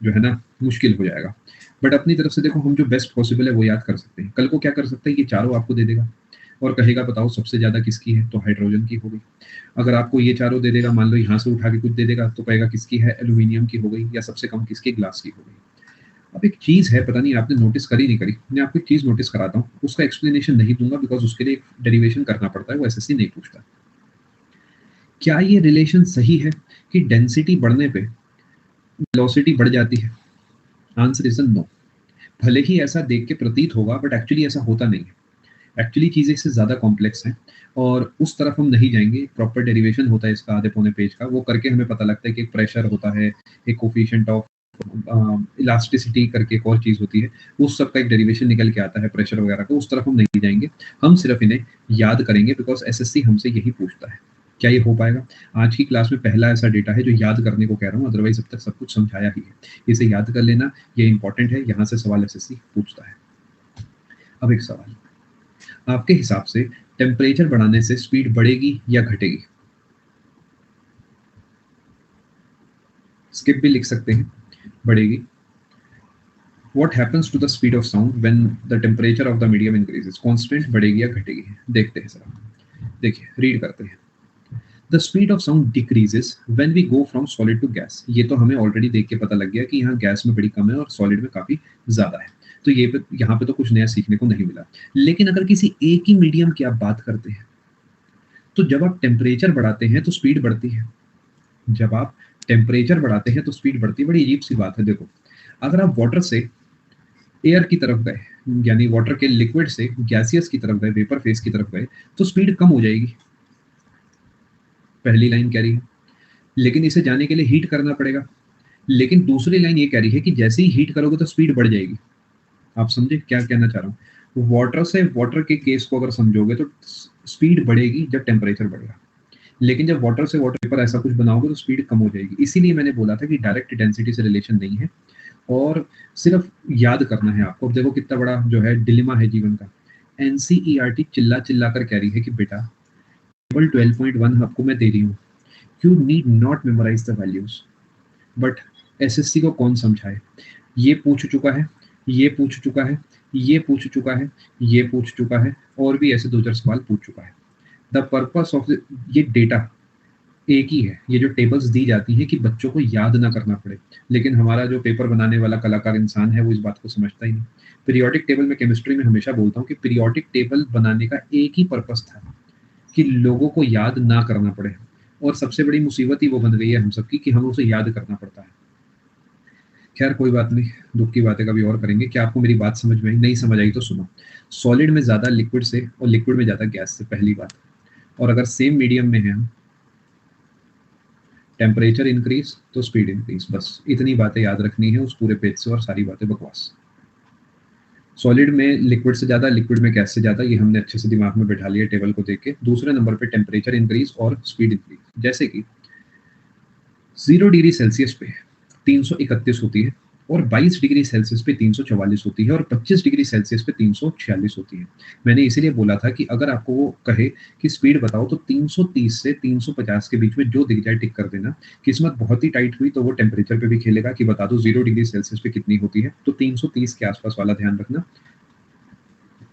जो है ना मुश्किल हो जाएगा। बट अपनी तरफ से देखो, हम जो बेस्ट पॉसिबल है वो याद कर सकते हैं। कल को क्या कर सकते हैं, ये चारों आपको दे देगा और कहेगा बताओ सबसे ज्यादा किसकी है, तो हाइड्रोजन की हो गई। अगर आपको ये चारों दे देगा, मान लो यहाँ से उठा के कुछ दे देगा, तो कहेगा किसकी है, एल्यूमिनियम की हो गई, या सबसे कम किसकी, ग्लास की हो गई। अब एक चीज है, पता नहीं आपने नोटिस करी नहीं करी, मैं आपको एक चीज नोटिस कराता हूँ, उसका एक्सप्लेनेशन नहीं दूंगा बिकॉज उसके लिए डेरिवेशन करना पड़ता है, वो एसएससी नहीं पूछता। क्या ये रिलेशन सही है कि डेंसिटी बढ़ने पे वेलोसिटी बढ़ जाती है? Answer is no. भले ही ऐसा देख के प्रतीत होगा, बट एक्चुअली ऐसा होता नहीं है। एक्चुअली चीजें इससे ज्यादा कॉम्प्लेक्स हैं, और उस तरफ हम नहीं जाएंगे। प्रॉपर डेरिवेशन होता है इसका आधे पौने पेज का, वो करके हमें पता लगता है कि एक प्रेशर होता है, एक कोफिशिएंट ऑफ इलास्टिसिटी करके एक और चीज होती है, उस सब का एक डेरिवेशन निकल के आता है प्रेशर वगैरह का। उस तरफ हम नहीं जाएंगे, हम सिर्फ इन्हें याद करेंगे बिकॉज एसएससी हमसे यही पूछता है। क्या ये हो पाएगा? आज की क्लास में पहला ऐसा डेटा है जो याद करने को कह रहा हूँ, अदरवाइज अब तक सब कुछ समझाया ही है। इसे याद कर लेना, ये इंपॉर्टेंट है, यहाँ से सवाल एसएससी पूछता है। अब एक सवाल, आपके हिसाब से टेम्परेचर बढ़ाने से स्पीड बढ़ेगी या घटेगी? स्किप भी लिख सकते हैं, बढ़ेगी। What happens to the speed of sound when the temperature of the medium increases? Constant, बढ़ेगी या घटेगी? देखते हैं जरा, देखिए रीड करते हैं। The speed of sound decreases when we go from solid to gas। ये तो हमें ऑलरेडी देख के पता लग गया कि यहाँ गैस में बड़ी कम है और सॉलिड में काफी ज्यादा है, तो ये यहाँ पे तो कुछ नया सीखने को नहीं मिला। लेकिन अगर किसी एक ही मीडियम की आप बात करते हैं, तो जब आप टेम्परेचर बढ़ाते हैं तो स्पीड बढ़ती है। जब आप टेम्परेचर बढ़ाते हैं तो स्पीड बढ़ती है। बड़ी अजीब सी बात है, देखो अगर आप वाटर से एयर की तरफ गए, यानी वाटर के लिक्विड से गैसियस की तरफ गए, वेपर फेज की तरफ गए, तो स्पीड कम हो जाएगी, पहली लाइन कह रही है। लेकिन इसे जाने के लिए हीट करना पड़ेगा। लेकिन दूसरी लाइन ये कह रही है कि जैसे ही हीट करोगे तो स्पीड बढ़ जाएगी। आप समझे क्या कहना चाह रहा हूँ? वाटर से वाटर के केस को अगर समझोगे तो स्पीड बढ़ेगी जब टेम्परेचर बढ़ेगा, लेकिन जब वाटर से वाटर पेपर ऐसा कुछ बनाओगे तो स्पीड कम हो जाएगी। इसीलिए मैंने बोला था कि डायरेक्ट डेंसिटी से रिलेशन नहीं है, और सिर्फ याद करना है आपको। अब देखो कितना बड़ा जो है डिलेमा है जीवन का। एनसीईआरटी चिल्ला चिल्ला कर कह रही है कि बेटा टेबल 12.1 आपको मैं दे रही हूँ, you need not memorise the values. But SSC को कौन समझाए? ये पूछ चुका है, ये पूछ चुका है, ये पूछ चुका है, ये पूछ चुका है, और भी ऐसे 2-4 सवाल पूछ चुका है। द पर्पस ऑफ ये डेटा एक ही है, ये जो टेबल्स दी जाती हैं कि बच्चों को याद ना करना पड़े। लेकिन हमारा जो पेपर बनाने वाला कलाकार इंसान है वो इस बात को समझता ही नहीं। पीरियोडिक टेबल में केमिस्ट्री में हमेशा बोलता हूँ कि पीरियोडिक टेबल बनाने का एक ही पर्पस था कि लोगों को याद ना करना पड़े, और सबसे बड़ी मुसीबत ही वो बन गई है हम सबकी कि हमें उसे याद करना पड़ता है। खैर कोई बात नहीं, दुख की बातें कभी और करेंगे। क्या आपको मेरी बात समझ में आई? नहीं समझ आई तो सुनो। सॉलिड में ज्यादा लिक्विड से और लिक्विड में ज्यादा गैस से, पहली बात। और अगर सेम मीडियम में है हम, टेम्परेचर इंक्रीज तो स्पीड इंक्रीज, बस इतनी बातें याद रखनी है उस पूरे पेज से, और सारी बातें बकवास। सॉलिड में लिक्विड से ज़्यादा, लिक्विड में गैस से ज़्यादा, ये हमने अच्छे से दिमाग में बैठा लिया टेबल को देख के। दूसरे नंबर पे टेम्परेचर इंक्रीज और स्पीड इंक्रीज। जैसे कि 0 डिग्री सेल्सियस पे 331 होती है और 22 डिग्री सेल्सियस पे 344 होती है और 25 डिग्री सेल्सियस पे 346 होती है। मैंने इसीलिए बोला था कि अगर आपको वो कहे कि स्पीड बताओ तो 330 से 350 के बीच में जो दिख जाए टिक कर देना। किस्मत बहुत ही टाइट हुई तो वो टेम्परेचर पे भी खेलेगा कि बता दो 0 डिग्री सेल्सियस पे कितनी होती है, तो 330 के आसपास वाला ध्यान रखना।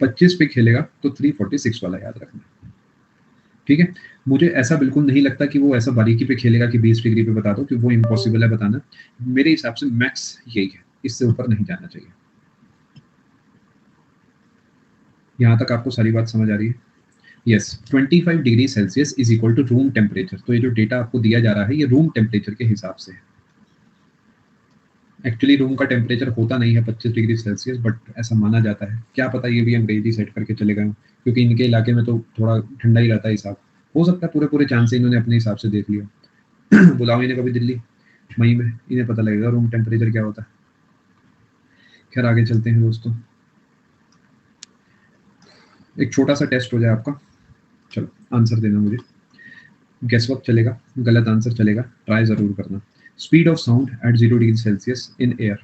25 पे खेलेगा तो 346 वाला याद रखना। ठीक है, मुझे ऐसा बिल्कुल नहीं लगता कि वो ऐसा बारीकी पे खेलेगा कि 20 डिग्री पे बता दो, कि वो इम्पॉसिबल है बताना। मेरे हिसाब से मैक्स यही है, इससे ऊपर नहीं जाना चाहिए। यहाँ तक आपको सारी बात समझ आ रही है? Yes, 25 degree Celsius is equal to room temperature. तो ये जो डेटा आपको दिया जा रहा है ये रूम टेम्परेचर के हिसाब से है। एक्चुअली रूम का टेम्परेचर होता नहीं है 25 डिग्री सेल्सियस, बट ऐसा माना जाता है। क्या पता ये भी अंग्रेजी सेट करके चले गए, क्योंकि इनके इलाके में तो थोड़ा ठंडा ही रहता है हिसाब। हो सकता है पूरे पूरे चांस से इन्होंने अपने हिसाब से देख लिया। बुलाओ इन्हें कभी दिल्ली मई में, इन्हें पता लगेगा रूम टेम्परेचर क्या होता है। खैर आगे चलते हैं दोस्तों, एक छोटा सा टेस्ट हो जाए आपका। चलो आंसर देना मुझे, गेस वर्क चलेगा, गलत आंसर चलेगा, ट्राई जरूर करना। Speed of sound eight 0 degree Celsius in air,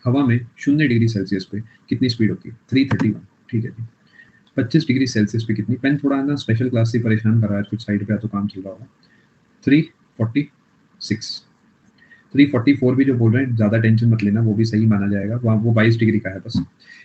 हवा में 0 डिग्री सेल्सियस पे कितनी स्पीड होती है? 331। ठीक है जी। 25 डिग्री सेल्सियस पे कितनी? पेन थोड़ा ना स्पेशल क्लास से परेशान कर रहा है, कुछ साइड पे तो काम चल रहा होगा। 346। 344 भी जो बोल रहे हैं, ज़्यादा टेंशन मत लेना, वो भी सही माना जाएगा। वहाँ वो 22 डिग्री का है बस।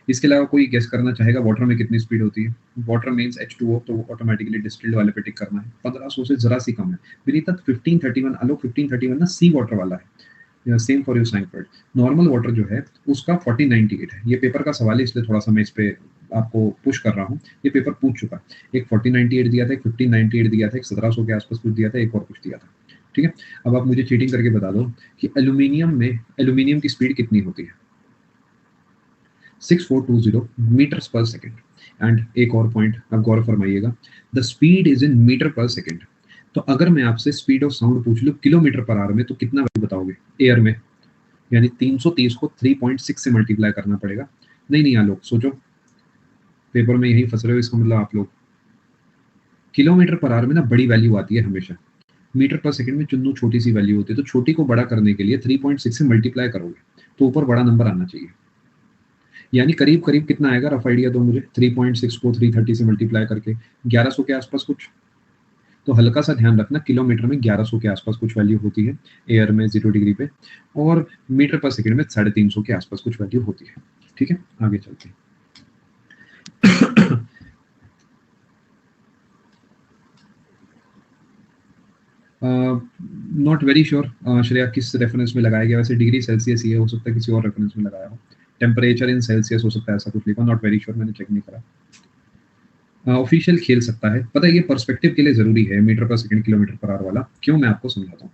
इसके अलावा कोई गेस करना चाहेगा वाटर में कितनी स्पीड होती है? वाटर मीन्स H2O, तो वो ऑटोमेटिकली डिस्टिल्ड वाले पे टिक करना है। 1500 से जरा सी कम है। विनीता 1531 आलोक 1531 ना सी वाटर वाला है। सेम फॉर यू सैंक्फर्ड। नॉर्मल वाटर जो है उसका 1498 है। ये पेपर का सवाल है इसलिए थोड़ा सा मैं इस पे आपको पुश कर रहा हूँ। ये पेपर पूछ चुका, एक 1498 दिया था, एक 1598 दिया था, एक 1700 के आसपास कुछ दिया था, एक और कुछ दिया था। ठीक है, अब आप मुझे चीटिंग करके बता दो कि एल्यूमिनियम की स्पीड कितनी होती है? 6420 मीटर्स पर सेकेंड। एंड एक और पॉइंट आप गौर फरमाइएगा, the speed is in metre per second. तो अगर मैं आपसे स्पीड ऑफ साउंड पूछ लूँ किलोमीटर पर आवर में, तो कितना वैल्यू बताओगे एयर में? यानी 330 को 3.6 से मल्टीप्लाई करना पड़ेगा। नहीं नहीं आलोक सोचो, पेपर में यही फंस रहे हो, इसका मतलब आप लोग किलोमीटर पर आवर में ना बड़ी वैल्यू आती है हमेशा, मीटर पर सेकंड में चुन्नू छोटी सी वैल्यू होती है। तो छोटी को बड़ा करने के लिए 3.6 से मल्टीप्लाई करोगे तो ऊपर बड़ा नंबर आना चाहिए। यानी करीब करीब कितना आएगा, रफ आइडिया दो मुझे। 3.6 को 330 से मल्टीप्लाई करके 1100 के आसपास कुछ। तो हल्का सा ध्यान रखना, किलोमीटर में 1100 के आसपास कुछ वैल्यू होती है एयर में 0 डिग्री पे, और मीटर पर सेकंड में 350 के आसपास कुछ वैल्यू होती है। ठीक है, आगे चलते हैं। नॉट वेरी श्योर श्रेया किस रेफरेंस में लगाया गया, वैसे डिग्री सेल्सियस ही है, हो सकता है किसी और रेफरेंस में लगाया हो। टेम्परेचर इन सेल्सियस हो सकता है, ऐसा कुछ लिखा, नॉट वेरी श्योर, मैंने चेक नहीं करा। ऑफिशियल खेल सकता है, पता है ये पर्सपेक्टिव के लिए जरूरी है metre per second kilometre per hour वाला। क्यों, मैं आपको समझाता हूँ।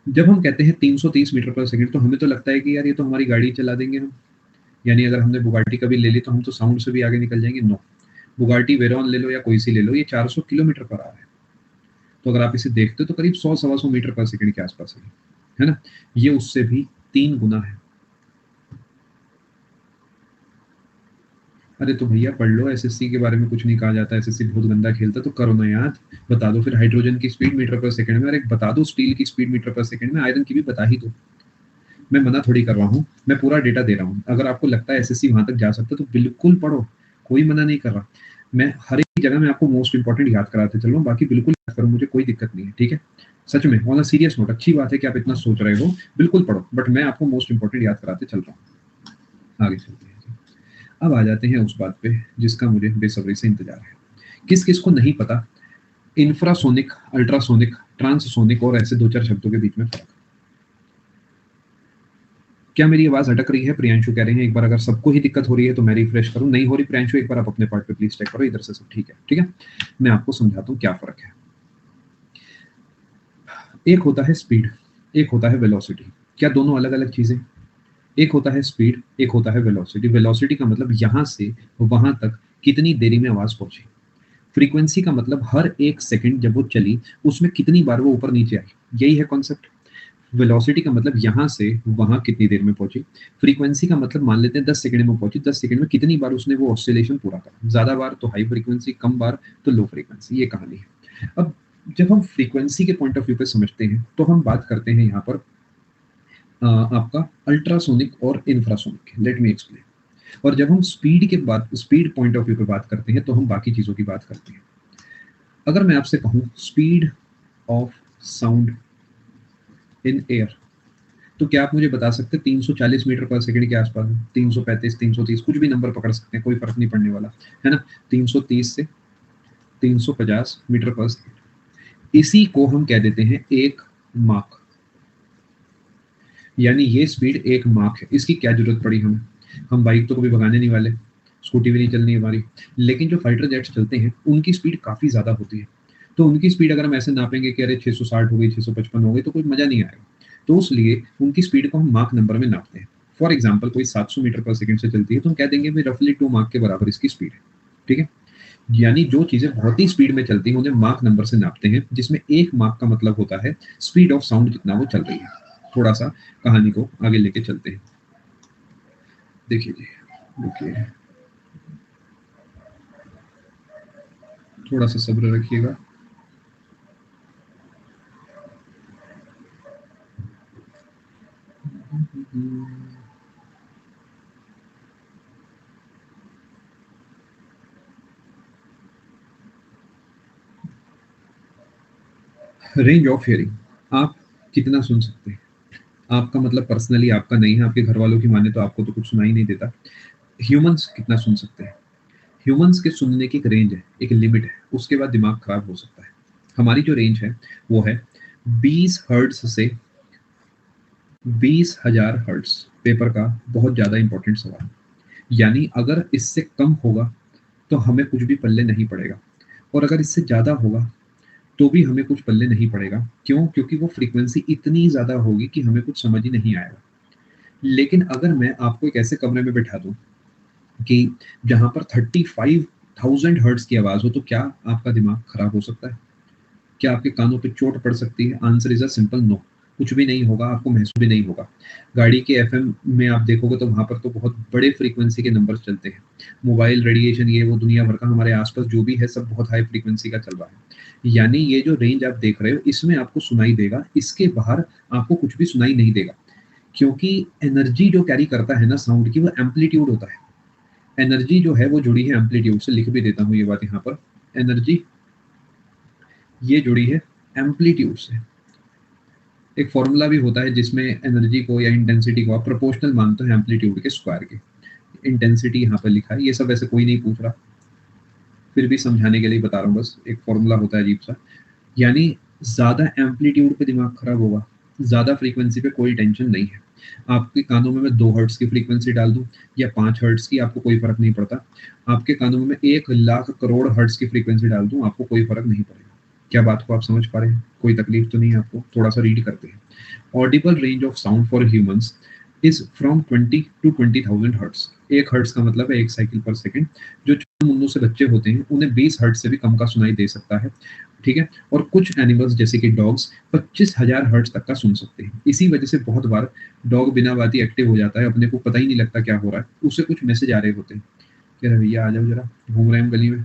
जब हम कहते हैं 330 मीटर पर सेकंड तो हमें तो लगता है कि यार ये तो हमारी गाड़ी चला देंगे हम, यानी अगर हमने बुगाटी कभी ले ली तो हम तो साउंड से भी आगे निकल जाएंगे। नो, बुगाटी वेरॉन ले लो या कोई सी ले लो, ये 400 किलोमीटर पर आवर है। तो अगर आप इसे देखते हो तो करीब 100-125 मीटर पर सेकंड के आसपास है ना। ये उससे भी 3 गुना है। अरे तो भैया पढ़ लो, एसएससी के बारे में कुछ नहीं कहा जाता, एसएससी बहुत गंदा खेलता, तो करो ना याद। बता दो फिर हाइड्रोजन की स्पीड मीटर पर सेकंड में, अरे बता दो स्टील की स्पीड मीटर पर सेकंड में, आयरन की भी बता ही दो। मैं मना थोड़ी कर रहा हूँ, मैं पूरा डेटा दे रहा हूँ। अगर आपको लगता है एसएससी वहां तक जा सकता है तो बिल्कुल पढ़ो, कोई मना नहीं कर रहा। मैं हर एक जगह में आपको मोस्ट इंपॉर्टेंट याद कराते चल रहा हूँ, बाकी बिल्कुल याद करो, मुझे कोई दिक्कत नहीं है। ठीक है, सच में ऑन अ सीरियस नोट, अच्छी बात है कि आप इतना सोच रहे हो, बिल्कुल पढ़ो, बट मैं आपको मोस्ट इंपॉर्टेंट याद कराते चल रहा हूँ। आगे चलते हैं। अब आ जाते हैं उस बात पे जिसका मुझे बेसब्री से इंतजार है। किस किस को नहीं पता इंफ्रासोनिक, अल्ट्रासोनिक, ट्रांससोनिक और ऐसे 2-4 शब्दों के बीच में फर्क? क्या मेरी आवाज अटक रही है? प्रियांशु कह रहे हैं एक बार अगर सबको ही दिक्कत हो रही है तो मैं रिफ्रेश करूं। नहीं हो रही प्रियांशु, एक बार आप अपने पार्ट पे प्लीज चेक करो, इधर से सब ठीक है। ठीक है, मैं आपको समझाता हूं क्या फर्क है। एक होता है स्पीड, एक होता है वेलोसिटी। क्या दोनों अलग अलग चीजें? एक होता है स्पीड, एक होता है वेलोसिटी। वेलोसिटी का मतलब यहां से वहां तक कितनी देरी में आवाज पहुंची। फ्रीक्वेंसी का मतलब हर एक सेकंड जब वो चली उसमें कितनी बार वो ऊपर नीचे आई, यही है कॉन्सेप्ट। वेलोसिटी का मतलब यहाँ से वहाँ कितनी देर में पहुँची। फ्रीक्वेंसी का मतलब मान लेते हैं 10 सेकंड में पहुँची, 10 सेकंड में कितनी बार उसने वो ऑसिलेशन पूरा करा। ज़्यादा बार तो हाई फ्रीक्वेंसी, कम बार तो लो फ्रीक्वेंसी, ये कहानी है। अब जब हम फ्रीक्वेंसी के पॉइंट ऑफ व्यू पे समझते हैं, तो हम बात करते हैं यहाँ पर आपका अल्ट्रासोनिक और इंफ्रासोनिक। Let me explain. और जब हम स्पीड पॉइंट ऑफ व्यू पे बात करते हैं, तो हम बाकी चीज़ों की बात करते हैं। अगर मैं आपसे कहूँ speed of sound in air, तो क्या आप मुझे बता सकते हैं 340 मीटर पर सेकंड के आसपास, 335, 330, कुछ भी नंबर पकड़ सकते हैं, कोई फर्क नहीं पड़ने वाला है ना। 330 से 350 मीटर पर सेकंड, इसी को हम कह देते हैं एक माक। यानी ये स्पीड एक माक है। इसकी क्या जरूरत पड़ी हमें? हम बाइक तो कभी भगाने नहीं वाले, स्कूटी भी नहीं चलनी हमारी, लेकिन जो फाइटर जेट्स चलते हैं उनकी स्पीड काफी ज्यादा होती है। तो उनकी स्पीड अगर हम ऐसे नापेंगे कि अरे 660 हो गई, 655 हो गई, तो कोई मजा नहीं आएगा। तो इसलिए उनकी स्पीड को हम मार्क नंबर में नापते हैं। फॉर एग्जाम्पल कोई 700 मीटर पर सेकंड से चलती है, तो हम कह देंगे भाई रफली 2 मार्क के बराबर इसकी स्पीड है। ठीक है। यानी जो चीजें बहुत ही स्पीड में चलती हैं उन्हें मार्क नंबर से नापते हैं, जिसमें एक मार्क का मतलब होता है स्पीड ऑफ साउंड कितना वो चल रही है। थोड़ा सा कहानी को आगे लेके चलते हैं। देखिए जी, देखिए, थोड़ा सा सब्र रखिएगा। रेंज ऑफ हियरिंग, आप कितना सुन सकते हैं? आपका मतलब पर्सनली आपका नहीं है, आपके घर वालों की माने तो आपको तो कुछ सुनाई नहीं देता। ह्यूमंस कितना सुन सकते हैं? ह्यूमंस के सुनने की एक रेंज है, एक लिमिट है, उसके बाद दिमाग खराब हो सकता है। हमारी जो रेंज है वो है 20 हर्ट्ज से 20,000 हर्ट्ज। पेपर का बहुत ज्यादा इंपॉर्टेंट सवाल। यानी अगर इससे कम होगा तो हमें कुछ भी पल्ले नहीं पड़ेगा, और अगर इससे ज्यादा होगा तो भी हमें कुछ पल्ले नहीं पड़ेगा। क्यों? क्योंकि वो फ्रीक्वेंसी इतनी ज्यादा होगी कि हमें कुछ समझ ही नहीं आएगा। लेकिन अगर मैं आपको एक ऐसे कमरे में बिठा दूं कि जहां पर 35,000 हर्ट्ज की आवाज हो, तो क्या आपका दिमाग खराब हो सकता है? क्या आपके कानों पे चोट पड़ सकती है? Answer is a simple no. कुछ भी नहीं होगा, आपको महसूस भी नहीं होगा। गाड़ी के एफएम में आप देखोगे तो वहां पर तो बहुत बड़े फ्रीक्वेंसी के नंबर चलते हैं। मोबाइल रेडिएशन, ये वो दुनिया भर का हमारे आसपास जो भी है सब बहुत हाई फ्रीक्वेंसी का चल रहा है। यानी ये जो रेंज आप देख रहे हो इसमें आपको सुनाई देगा, इसके बाहर आपको कुछ भी सुनाई नहीं देगा। क्योंकि एनर्जी जो कैरी करता है ना साउंड की, वो एम्पलीट्यूड होता है। एनर्जी जो है वो जुड़ी है एम्पलीट्यूड से। लिख भी देता हूँ ये बात यहाँ पर। एनर्जी ये जुड़ी है एम्पलीट्यूड से। एक फॉर्मूला भी होता है जिसमें एनर्जी को या इंटेंसिटी को आप प्रोपोर्शनल मानते हो एम्पलीट्यूड के स्क्वायर के। इंटेंसिटी यहाँ पर लिखा है, ये सब ऐसे कोई नहीं पूछ रहा, फिर भी समझाने के लिए बता रहा हूँ। बस एक फॉर्मूला होता है अजीब सा। यानी ज्यादा एम्पलीट्यूड पे दिमाग खराब होगा, ज्यादा फ्रीक्वेंसी पे कोई टेंशन नहीं है। आपके कानों में मैं 2 हर्ट्ज की फ्रीक्वेंसी डाल दूं या 5 हर्ट्ज की, आपको कोई फर्क नहीं पड़ता। आपके कानों में मैं 1,00,000 करोड़ हर्ट्ज की फ्रीक्वेंसी डाल दूं, आपको कोई फर्क नहीं पड़ेगा। क्या बात को आप समझ पा रहे हैं? कोई तकलीफ तो नहीं है आपको? थोड़ा सा रीड करते हैं। Audible range of sound for humans is from 20 to 20,000 hertz. 1 hertz का मतलब है 1 साइकिल पर सेकंड। जो मुन्नू से बच्चे होते हैं उन्हें 20 हर्ट्ज से भी कम का सुनाई दे सकता है। ठीक है। और कुछ एनिमल्स जैसे कि डॉग्स 25,000 हर्ट्ज तक का सुन सकते हैं। इसी वजह से बहुत बार डॉग बिना बात ही एक्टिव हो जाता है, अपने को पता ही नहीं लगता क्या हो रहा है, उसे कुछ मैसेज आ रहे होते हैं कि अरे भैया आ जाओ जरा, घूम रहे हैं हम गली में,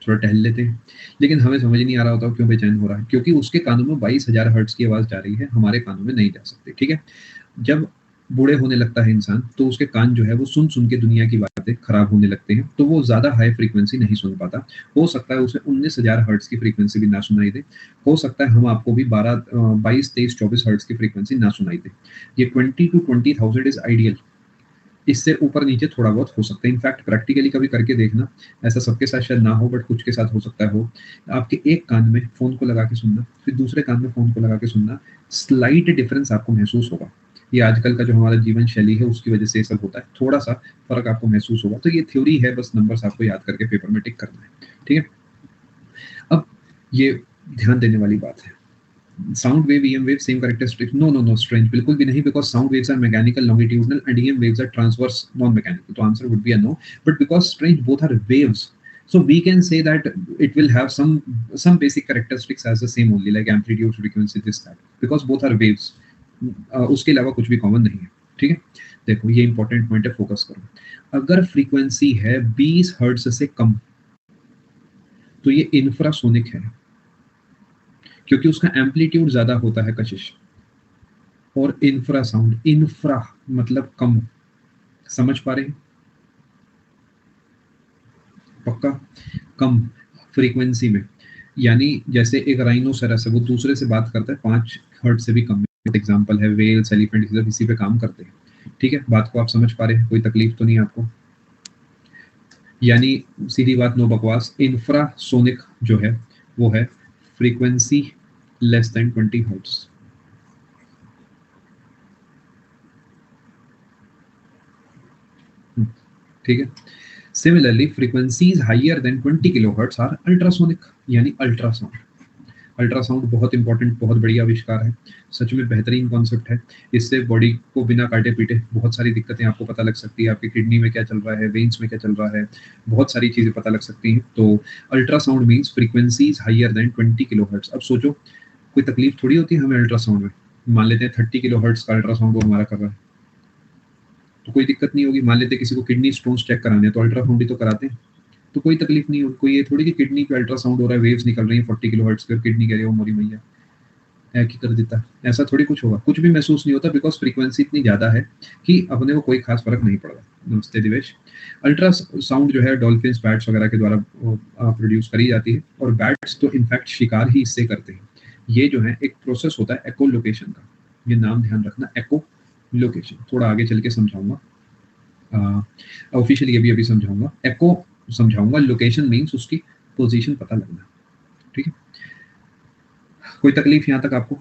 थोड़ा टहल लेते हैं। लेकिन हमें समझ नहीं आ रहा होता क्यों बेचैन हो रहा है, क्योंकि उसके कानों में 22,000 हर्ट्ज की आवाज जा रही है, हमारे कानों में नहीं जा सकती। ठीक है। जब बूढ़े होने लगता है इंसान, तो उसके कान जो है वो सुन सुन के दुनिया की बातें खराब होने लगते हैं, तो वो ज्यादा हाई फ्रीक्वेंसी नहीं सुन पाता। हो सकता है उसे 19,000 हर्ट्ज की फ्रीक्वेंसी भी ना सुनाई दे। हो सकता है हम आपको भी 22, 23, 24 हर्ट्ज की फ्रीक्वेंसी ना सुनाई दे। ये 20 to 20,000 इज आइडियल। इससे ऊपर नीचे थोड़ा बहुत हो सकता है। इनफैक्ट प्रैक्टिकली कभी करके देखना, ऐसा सबके साथ शायद ना हो बट कुछ के साथ हो सकता है हो। आपके एक कान में फोन को लगा के सुनना, फिर दूसरे कान में फोन को लगा के सुनना, स्लाइट डिफरेंस आपको महसूस होगा। ये आजकल का जो हमारा जीवन शैली है उसकी वजह से ये सब होता है, थोड़ा सा फर्क आपको महसूस होगा। तो ये थ्योरी है, बस नंबर्स आपको याद करके पेपर में टिक करना है। ठीक है। अब ये ध्यान देने वाली बात है, sound wave, EM wave, same characteristics? No, no, no, strange, बिल्कुल भी नहीं, because sound waves are mechanical, longitudinal, and EM waves are transverse, non-mechanical. तो answer would be a no. But because strange, both are waves, So we can say that it will have some basic characteristics as the same only, like amplitude, frequency, this that, because both are waves. उसके अलावा कुछ भी common नहीं है, ठीक है। देखो ये इंपॉर्टेंट पॉइंट है, फोकस करो। अगर फ्रीक्वेंसी है 20 हर्ट्ज से कम तो ये इंफ्रासोनिक है, क्योंकि उसका एम्पलीट्यूड ज्यादा होता है कशिश। और इंफ्रा साउंड, इंफ्रा मतलब कम, समझ पा रहे हैं? पक्का कम फ्रीक्वेंसी में, यानी जैसे एक राइनोसेरस है वो दूसरे से बात करता है 5 हर्ट्ज से भी कम। एग्जांपल है वेल्स, एलिफेंट, इसी पे काम करते हैं, ठीक है। बात को आप समझ पा रहे हैं? कोई तकलीफ तो नहीं आपको? यानी सीधी बात, नो बकवास, इंफ्रासोनिक जो है वो है फ्रीक्वेंसी लेस देन 20 हर्ट्ज। ठीक है। Similarly frequencies higher than 20 kilohertz are ultrasonic, यानी अल्ट्रासाउंड। अल्ट्रासाउंड बहुत इंपॉर्टेंट, बहुत बढ़िया आविष्कार है, सच में बेहतरीन कॉन्सेप्ट है। इससे बॉडी को बिना काटे पीटे बहुत सारी दिक्कतें आपको पता लग सकती है, आपकी किडनी में क्या चल रहा है, वेन्स में क्या चल रहा है, बहुत सारी चीजें पता लग सकती हैं। तो ultrasound means frequencies higher than 20 kilohertz. अब सोचो कोई तकलीफ थोड़ी होती है हमें अल्ट्रासाउंड में। मान लेते हैं 30 किलोहर्ट्ज का अल्ट्रासाउंड वो हमारा कर रहा है, तो कोई दिक्कत नहीं होगी। मान लेते हैं किसी को किडनी स्टोन्स चेक कराने हैं तो अल्ट्रासाउंड ही तो कराते हैं, तो कोई तकलीफ नहीं होगी। कोई ये थोड़ी कि किडनी पे अल्ट्रासाउंड हो रहा है, वेव्स निकल रही हैं 40 किलोहर्ट्ज की और किडनी कह रही है मोरी मैया है कि कर देता, ऐसा थोड़ी कुछ होगा, कुछ भी महसूस नहीं होता, बिकॉज फ्रीक्वेंसी इतनी ज्यादा है कि अपने को कोई खास फर्क नहीं पड़ रहा। नमस्ते दिवेश। अल्ट्रासाउंड जो है डॉल्फिन्स, बैट्स वगैरह के द्वारा प्रोड्यूस करी जाती है, और बैट्स तो इनफैक्ट शिकार ही इससे करते हैं। ये जो है एक प्रोसेस होता है एको लोकेशन का, ये नाम ध्यान रखना, एको लोकेशन। थोड़ा आगे चल के समझाऊंगा, ऑफिशियली अभी समझाऊंगा। एको समझाऊंगा, लोकेशन मीन्स उसकी पोजीशन पता लगना, ठीक है। कोई तकलीफ यहाँ तक आपको?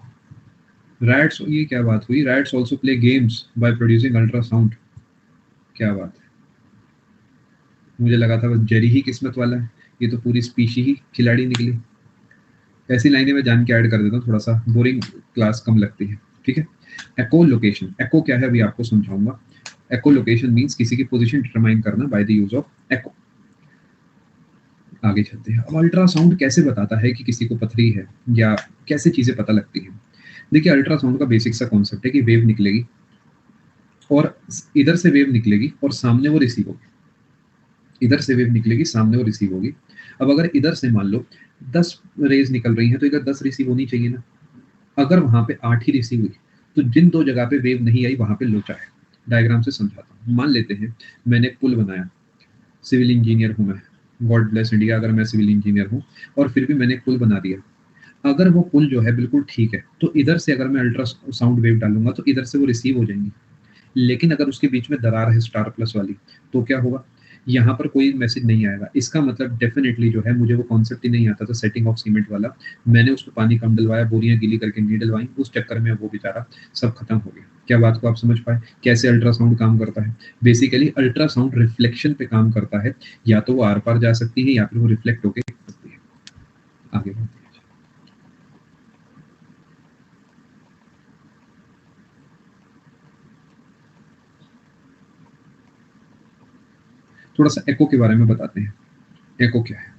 रैट्स, ये क्या बात हुई? Rats also play games by producing ultrasound. क्या बात है, मुझे लगा था बस जेरी ही किस्मत वाला है, ये तो पूरी स्पीशी ही खिलाड़ी निकली। ऐसी लाइनें मैं जान के ऐड कर देता हूँ, थोड़ा सा बोरिंग क्लास कम लगती है, ठीक है। एको लोकेशन, एको क्या है अभी आपको समझाऊंगा। एको लोकेशन मीन्स किसी की पोजीशन डिटरमाइन करना बाय द यूज ऑफ एको। आगे चलते हैं। अब अल्ट्रासाउंड कैसे बताता है कि किसी को पथरी है, या कैसे चीजें पता लगती हैं? देखिए अल्ट्रासाउंड का बेसिक सा कॉन्सेप्ट है कि वेव निकलेगी, और इधर से वेव निकलेगी और सामने वो रिसीव होगी। इधर से वेव निकलेगी, सामने वो रिसीव होगी। अब अगर इधर से मान लो 10 रेज निकल रही हैं तो इधर 10 रिसीव होनी चाहिए ना। अगर वहां पे 8 ही रिसीव हुई तो जिन 2 जगह पे वेव नहीं आई वहां पे लोचा है। डायग्राम से समझाता हूँ। मान लेते हैं मैंने पुल बनाया, सिविल इंजीनियर हूं मैं, गॉड ब्लेस इंडिया, अगर मैं सिविल इंजीनियर हूँ और फिर भी मैंने एक पुल बना दिया। अगर वो पुल जो है बिल्कुल ठीक है तो इधर से अगर मैं अल्ट्रा साउंड वेव डालूंगा तो इधर से वो रिसीव हो जाएंगी। लेकिन अगर उसके बीच में दरार है स्टार प्लस वाली, तो क्या होगा? यहाँ पर कोई मैसेज नहीं आएगा। इसका मतलब डेफिनेटली जो है, मुझे वो कॉन्सेप्ट ही नहीं आता था सेटिंग ऑफ सीमेंट वाला, मैंने उसको पानी कम डलवाया, बोरियां गीली करके नहीं डलवाई, उस चक्कर में वो बेचारा सब खत्म हो गया। क्या बात को आप समझ पाए कैसे अल्ट्रासाउंड काम करता है? बेसिकली अल्ट्रासाउंड रिफ्लेक्शन पे काम करता है, या तो वो आर पार जा सकती है या फिर वो रिफ्लेक्ट होकर सकती है। आगे बढ़ते हैं। थोड़ा सा एको के बारे में बताते हैं। एको क्या है?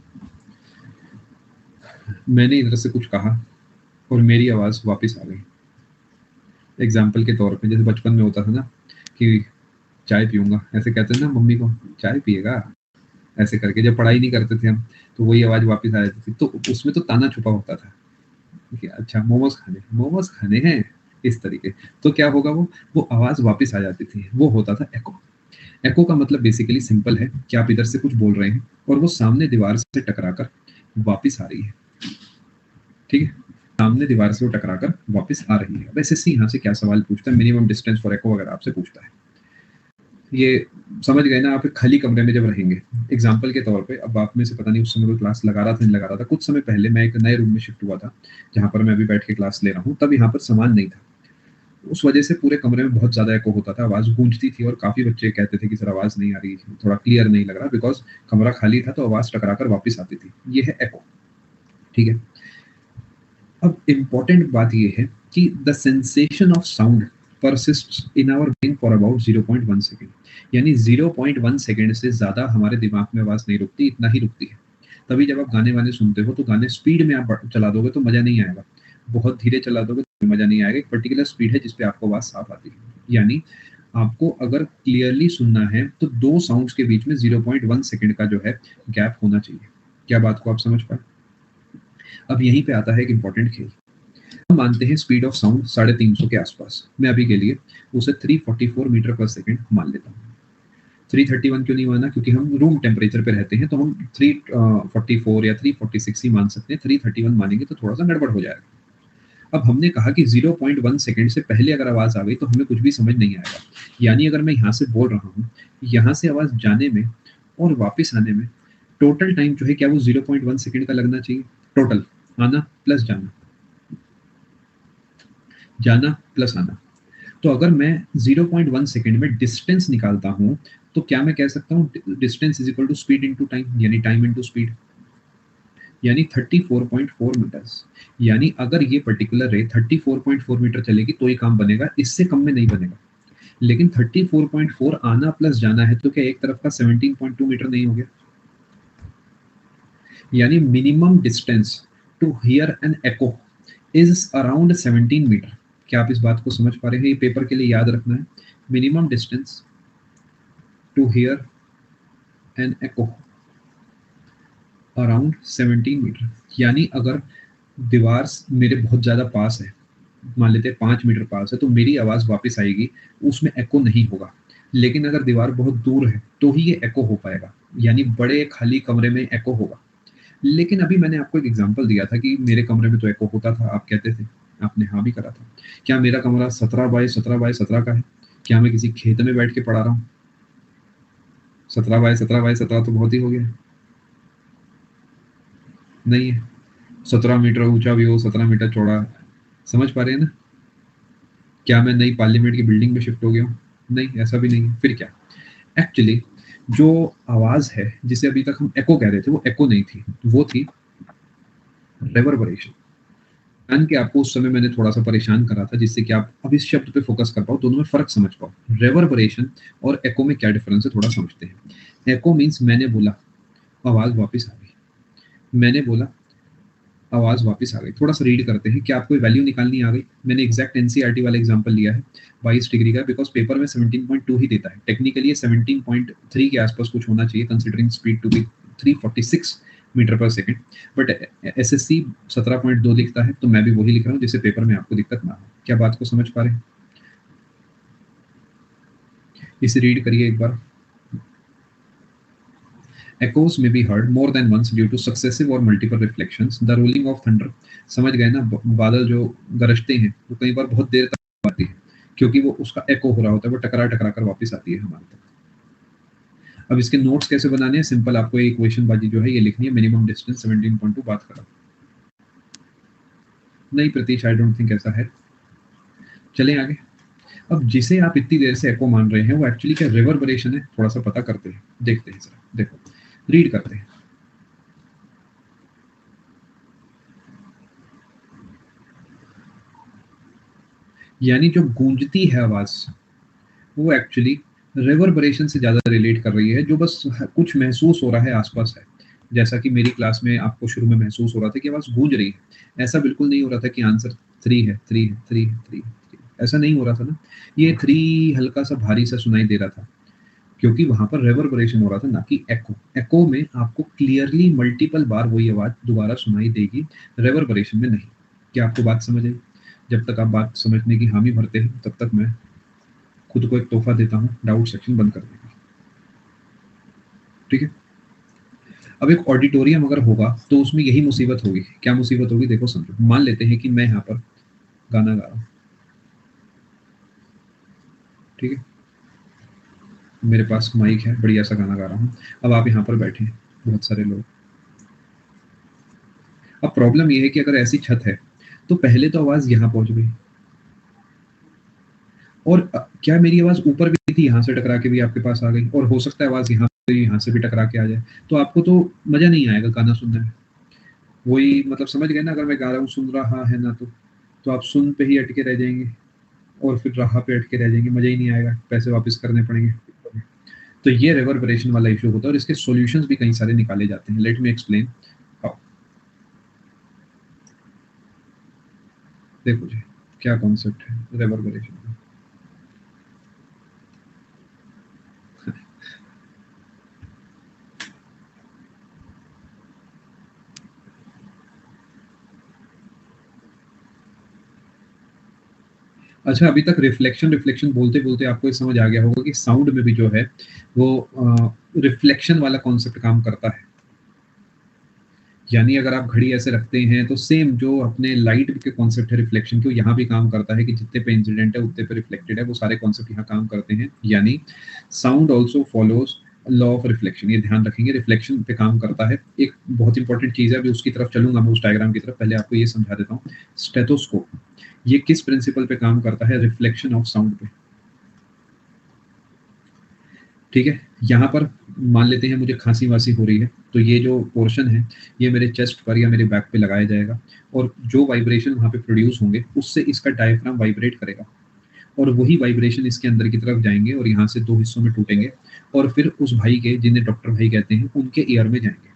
मैंने इधर से कुछ कहा और मेरी आवाज वापस आ गई। एग्जाम्पल के तौर पे जैसे बचपन में होता था ना कि चाय पीऊंगा, ऐसे कहते हैं ना मम्मी को, चाय पिएगा, ऐसे करके जब पढ़ाई नहीं करते थे हम, तो वही आवाज वापस आ जाती थी। तो उसमें तो ताना छुपा होता था कि अच्छा मोमोज खाने हैं, इस तरीके। तो क्या होगा, वो आवाज वापस आ जाती थी, वो होता था एको। एको का मतलब बेसिकली सिंपल है कि आप इधर से कुछ बोल रहे हैं और वो सामने दीवार से टकराकर वापस आ रही है, ठीक है। सामने दीवार से वो टकराकर वापस आ रही है। अब एसएससी यहाँ से क्या सवाल पूछता है? मिनिमम डिस्टेंस फॉर एको अगर आपसे पूछता है, ये समझ गए ना? आप एक खाली कमरे में जब रहेंगे, एग्जाम्पल के तौर पे, अब आप में से पता नहीं उस समय कोई क्लास लगा रहा था नहीं लगा रहा था, कुछ समय पहले मैं एक नए रूम में शिफ्ट हुआ था जहाँ पर मैं अभी बैठ के क्लास ले रहा हूँ। तब यहाँ पर सामान नहीं था, उस वजह से पूरे कमरे में बहुत ज्यादा एको होता था, आवाज गूंजती थी और काफी बच्चे कहते थे कि सर आवाज नहीं आ रही, थोड़ा क्लियर नहीं लग रहा, बिकॉज कमरा खाली था तो आवाज टकराकर वापस आती थी। ये है एको, ठीक है। अब इम्पोर्टेंट बात यह है कि the sensation of sound persists in our brain for about 0.1 second, यानी 0.1 सेकंड से ज़्यादा हमारे दिमाग में आवाज़ नहीं रुकती, इतना ही रुकती है। तभी जब आप गाने-वाने सुनते हो तो गाने स्पीड में आप चला दोगे तो मज़ा नहीं आएगा, बहुत धीरे चला दोगे तो मज़ा नहीं आएगा। एक पर्टिकुलर स्पीड है जिस पे आपको आवाज़ साफ आती है। यानी आपको अगर क्लियरली सुनना है तो 2 साउंड्स के बीच में 0.1 सेकंड का जो है गैप होना चाहिए। क्या बात को आप समझ पाए? अब यहीं पे आता है एक इम्पोर्टेंट खेल। हम मानते हैं स्पीड ऑफ साउंड 350 के आसपास। मैं अभी के लिए उसे 344 मीटर पर सेकंड मान लेता हूँ। 331 क्यों नहीं माना? क्योंकि हम रूम टेम्परेचर पे रहते हैं तो हम 344 या 346 ही मान सकते हैं। 331 मानेंगे तो थोड़ा सा गड़बड़ हो जाएगा। अब हमने कहा कि 0.1 सेकंड से पहले अगर आवाज़ आ गई तो हमें कुछ भी समझ नहीं आएगा। यानी अगर मैं यहाँ से बोल रहा हूँ, यहाँ से आवाज़ जाने में और वापस आने में टोटल टाइम जो है क्या वो 0.1 सेकंड का लगना चाहिए? टोटल आना प्लस जाना, जाना प्लस आना। तो अगर मैं 0.1 सेकंड में डिस्टेंस निकालता हूं तो क्या मैं कह सकता हूं distance is equal to speed into time, यानी टाइम इनटू स्पीड, यानी 34.4 मीटर्स। यानी अगर ये पर्टिकुलर रे 34.4 मीटर चलेगी तो ये काम बनेगा, इससे कम में नहीं बनेगा। लेकिन 34.4 आना प्लस जाना है तो क्या एक तरफ का 17.2 मीटर नहीं हो गया? यानी minimum distance to hear an echo is around 17 meter. क्या आप इस बात को समझ पा रहे हैं? ये पेपर के लिए याद रखना है। Minimum distance to hear an echo around 17 meter. यानी अगर दीवार मेरे बहुत ज़्यादा पास है, मान लेते हैं 5 मीटर पास है, तो मेरी आवाज़ वापस आएगी, उसमें एको नहीं होगा। लेकिन अगर दीवार बहुत दूर है तो ही ये एको हो पाएगा, यानी बड़े खाली कमरे में एको होगा। लेकिन अभी मैंने आपको एक एग्जांपल दिया था कि मेरे कमरे में तो एको होता था, आप कहते थे, आपने हाँ भी करा था। क्या मेरा कमरा 17 बाय 17 बाय 17 का है? क्या मैं किसी खेत में बैठ के पढ़ा रहा हूँ? 17 बाय 17 बाय 17 तो बहुत ही हो गया, नहीं है। 17 मीटर ऊंचा भी हो, 17 मीटर चौड़ा, समझ पा रहे हैं ना? क्या मैं नई पार्लियामेंट की बिल्डिंग में शिफ्ट हो गया हूँ? नहीं, ऐसा भी नहीं है। फिर क्या? एक्चुअली जो आवाज है जिसे अभी तक हम एको कह रहे थे वो एको नहीं थी, वो थी रेवर्बरेशन। जान के आपको उस समय मैंने थोड़ा सा परेशान करा था जिससे कि आप अब इस शब्द पे फोकस कर पाओ, दोनों में फर्क समझ पाओ। रेवर्बरेशन और एको में क्या डिफरेंस है थोड़ा समझते हैं। एको मीन्स मैंने बोला, आवाज वापस आ गई। मैंने बोला, आवाज वापस आ गई। थोड़ा सा रीड करते हैं। क्या आपको वैल्यू निकालनी आ गई? मैंने एग्जैक्ट एनसीईआरटी वाला एग्जांपल लिया है 22 डिग्री का, बिकॉज पेपर में 17.2 ही देता है। टेक्निकली 17.3 के आसपास कुछ होना चाहिए considering speed to be 346 meter per second, but SSC 17.2 लिखता है तो मैं भी वही लिख रहा हूँ जिससे पेपर में आपको दिक्कत ना हो। क्या बात को समझ पा रहे हैं? इसे रीड करिए एक बार। Echoes may be heard more than once due to successive or multiple reflections. The rolling of thunder, समझ गए ना? बादल जो गरजते हैं वो कई बार बहुत देर तक आती है क्योंकि वो उसका एको हो रहा होता है, वो टकरा टकरा कर वापस आती है हमारे तक। अब इसके नोट्स कैसे बनाने हैं? सिंपल, आपको एक इक्वेशन बाजी जो है ये लिखनी है। मिनिमम डिस्टेंस 17.2 बात करा। नहीं प्रतीश, आई डोंट थिंक ऐसा है। चलें आगे। अब जिसे आप इतनी देर से एको मान रहे हैं वो एक्चुअली क्या रिवर्बरेशन है? थोड़ा सा पता करते हैं, देखते हैं जरा। देखो, रीड करते हैं। यानी जो गूंजती है आवाज वो एक्चुअली रिवर्बरेशन से ज़्यादा रिलेट कर रही है, जो बस कुछ महसूस हो रहा है आसपास है। जैसा कि मेरी क्लास में आपको शुरू में महसूस हो रहा था कि आवाज़ गूंज रही है। ऐसा बिल्कुल नहीं हो रहा था कि आंसर 3 है, 3 है, 3 है, 3 है, 3 है। ऐसा नहीं हो रहा था ना। ये 3 हल्का सा भारी सा सुनाई दे रहा था क्योंकि वहाँ पर रिवर्बरेशन हो रहा था, ना कि एको। एको में आपको क्लियरली मल्टीपल बार वही आवाज़ दोबारा सुनाई देगी, रिवर्बरेशन में नहीं। क्या आपको बात समझ आई? जब तक आप बात समझने की हामी भरते हैं तब तक मैं खुद को एक तोहफा देता हूँ, डाउट सेक्शन बंद कर देगा। ठीक है? अब एक ऑडिटोरियम अगर होगा तो उसमें यही मुसीबत होगी। क्या मुसीबत होगी? देखो समझो। मान लेते हैं कि मैं यहाँ पर गाना गा रहा हूँ, ठीक है? मेरे पास माइक है, बढ़िया सा गाना गा रहा हूँ। अब आप यहाँ पर बैठे हैं, बहुत सारे लोग। अब प्रॉब्लम ये है कि अगर ऐसी छत है तो पहले तो आवाज़ यहाँ पहुँच गई, और क्या मेरी आवाज़ ऊपर भी थी, यहाँ से टकरा के भी आपके पास आ गई, और हो सकता है आवाज़ यहाँ से भी टकरा के आ जाए, तो आपको तो मज़ा नहीं आएगा गाना सुनने में। वही मतलब समझ गए ना? अगर मैं गा रहा हूँ सुन रहा है ना तो आप सुन पे ही अटके रह जाएंगे। और फिर राह पे अटके रह जाएंगे, मजा ही नहीं आएगा, पैसे वापस करने पड़ेंगे। तो ये रिवर्बरेशन वाला इशू होता है और इसके सॉल्यूशंस भी कई सारे निकाले जाते हैं। Let me explain how. देखो जी, क्या कॉन्सेप्ट है रिवर्बरेशन का। अच्छा, अभी तक रिफ्लेक्शन रिफ्लेक्शन बोलते बोलते आपको ये समझ आ गया होगा कि साउंड में भी जो है वो रिफ्लेक्शन वाला कॉन्सेप्ट काम करता है। यानी अगर आप घड़ी ऐसे रखते हैं तो सेम जो अपने लाइट के कॉन्सेप्ट है रिफ्लेक्शन के, वो यहाँ भी काम करता है कि जितने पे इंसिडेंट है उतने पे रिफ्लेक्टेड है, वो सारे कॉन्सेप्ट यहाँ काम करते हैं। यानी sound also follows law of reflection, ये ध्यान रखेंगे, रिफ्लेक्शन पे काम करता है। एक बहुत इंपॉर्टेंट चीज है, अभी उसकी तरफ चलूंगा मैं, उस डायग्राम की तरफ, पहले आपको ये समझा देता हूँ। स्टेथोस्कोप ये किस प्रिंसिपल पे काम करता है? रिफ्लेक्शन ऑफ साउंड पे। ठीक है, यहाँ पर मान लेते हैं मुझे खांसी वासी हो रही है, तो ये जो पोर्शन है ये मेरे चेस्ट पर या मेरे बैक पे लगाया जाएगा, और जो वाइब्रेशन वहाँ पे प्रोड्यूस होंगे उससे इसका डायफ्राम वाइब्रेट करेगा, और वही वाइब्रेशन इसके अंदर की तरफ जाएंगे और यहाँ से दो हिस्सों में टूटेंगे, और फिर उस भाई के, जिन्हें डॉक्टर भाई कहते हैं, उनके ईयर में जाएंगे,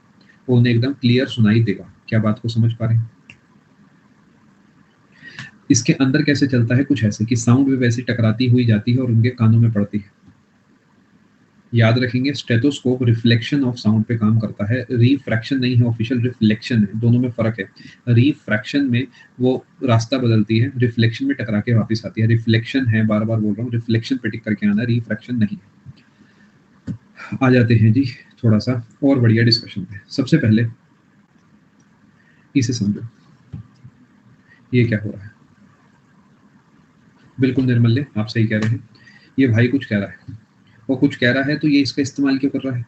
और उन्हें एकदम क्लियर सुनाई देगा। क्या बात को समझ पा रहे हैं? इसके अंदर कैसे चलता है? कुछ ऐसे कि साउंड वेव वैसे टकराती हुई जाती है और उनके कानों में पड़ती है। याद रखेंगे, स्टेथोस्कोप रिफ्लेक्शन ऑफ साउंड पे काम करता है, रिफ्रैक्शन नहीं है, ऑफिशियल रिफ्लेक्शन है, दोनों में फर्क है। रिफ्रैक्शन में वो रास्ता बदलती है, रिफ्लेक्शन में टकरा के वापस आती है। रिफ्लेक्शन है, बार बार बोल रहा हूँ, रिफ्लेक्शन पे टिक करके आना, रिफ्रैक्शन नहीं। आ जाते हैं जी थोड़ा सा और बढ़िया डिस्कशन पे। सबसे पहले इसे समझो, ये क्या हो रहा है। बिल्कुल निर्मल्य, आप सही कह रहे हैं, ये भाई कुछ कह रहा है, वो कुछ कह रहा है, तो ये इसका इस्तेमाल क्यों कर रहा है?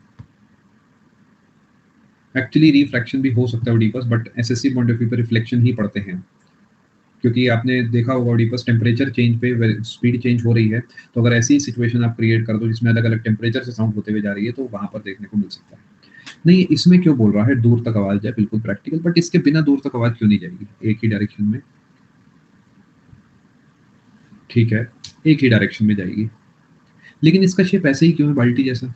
एक्चुअली रिफ्रैक्शन भी हो सकता है Oedipus, but SSC point of view पर रिफ्लेक्शन ही पढ़ते हैं, क्योंकि आपने देखा होगा ओडिपस टेम्परेचर चेंज पे स्पीड चेंज हो रही है, तो अगर ऐसी सिचुएशन आप क्रिएट कर दो जिसमें अलग अलग टेम्परेचर से साउंड होते हुए जा रही है, तो वहां पर देखने को मिल सकता है। नहीं, इसमें क्यों बोल रहा है दूर तक आवाज जाए, बिल्कुल प्रैक्टिकल, बट इसके बिना दूर तक आवाज क्यों नहीं जाएगी एक ही डायरेक्शन में? ठीक है, एक ही डायरेक्शन में जाएगी, लेकिन इसका शेप ऐसे ही क्यों है, बाल्टी जैसा?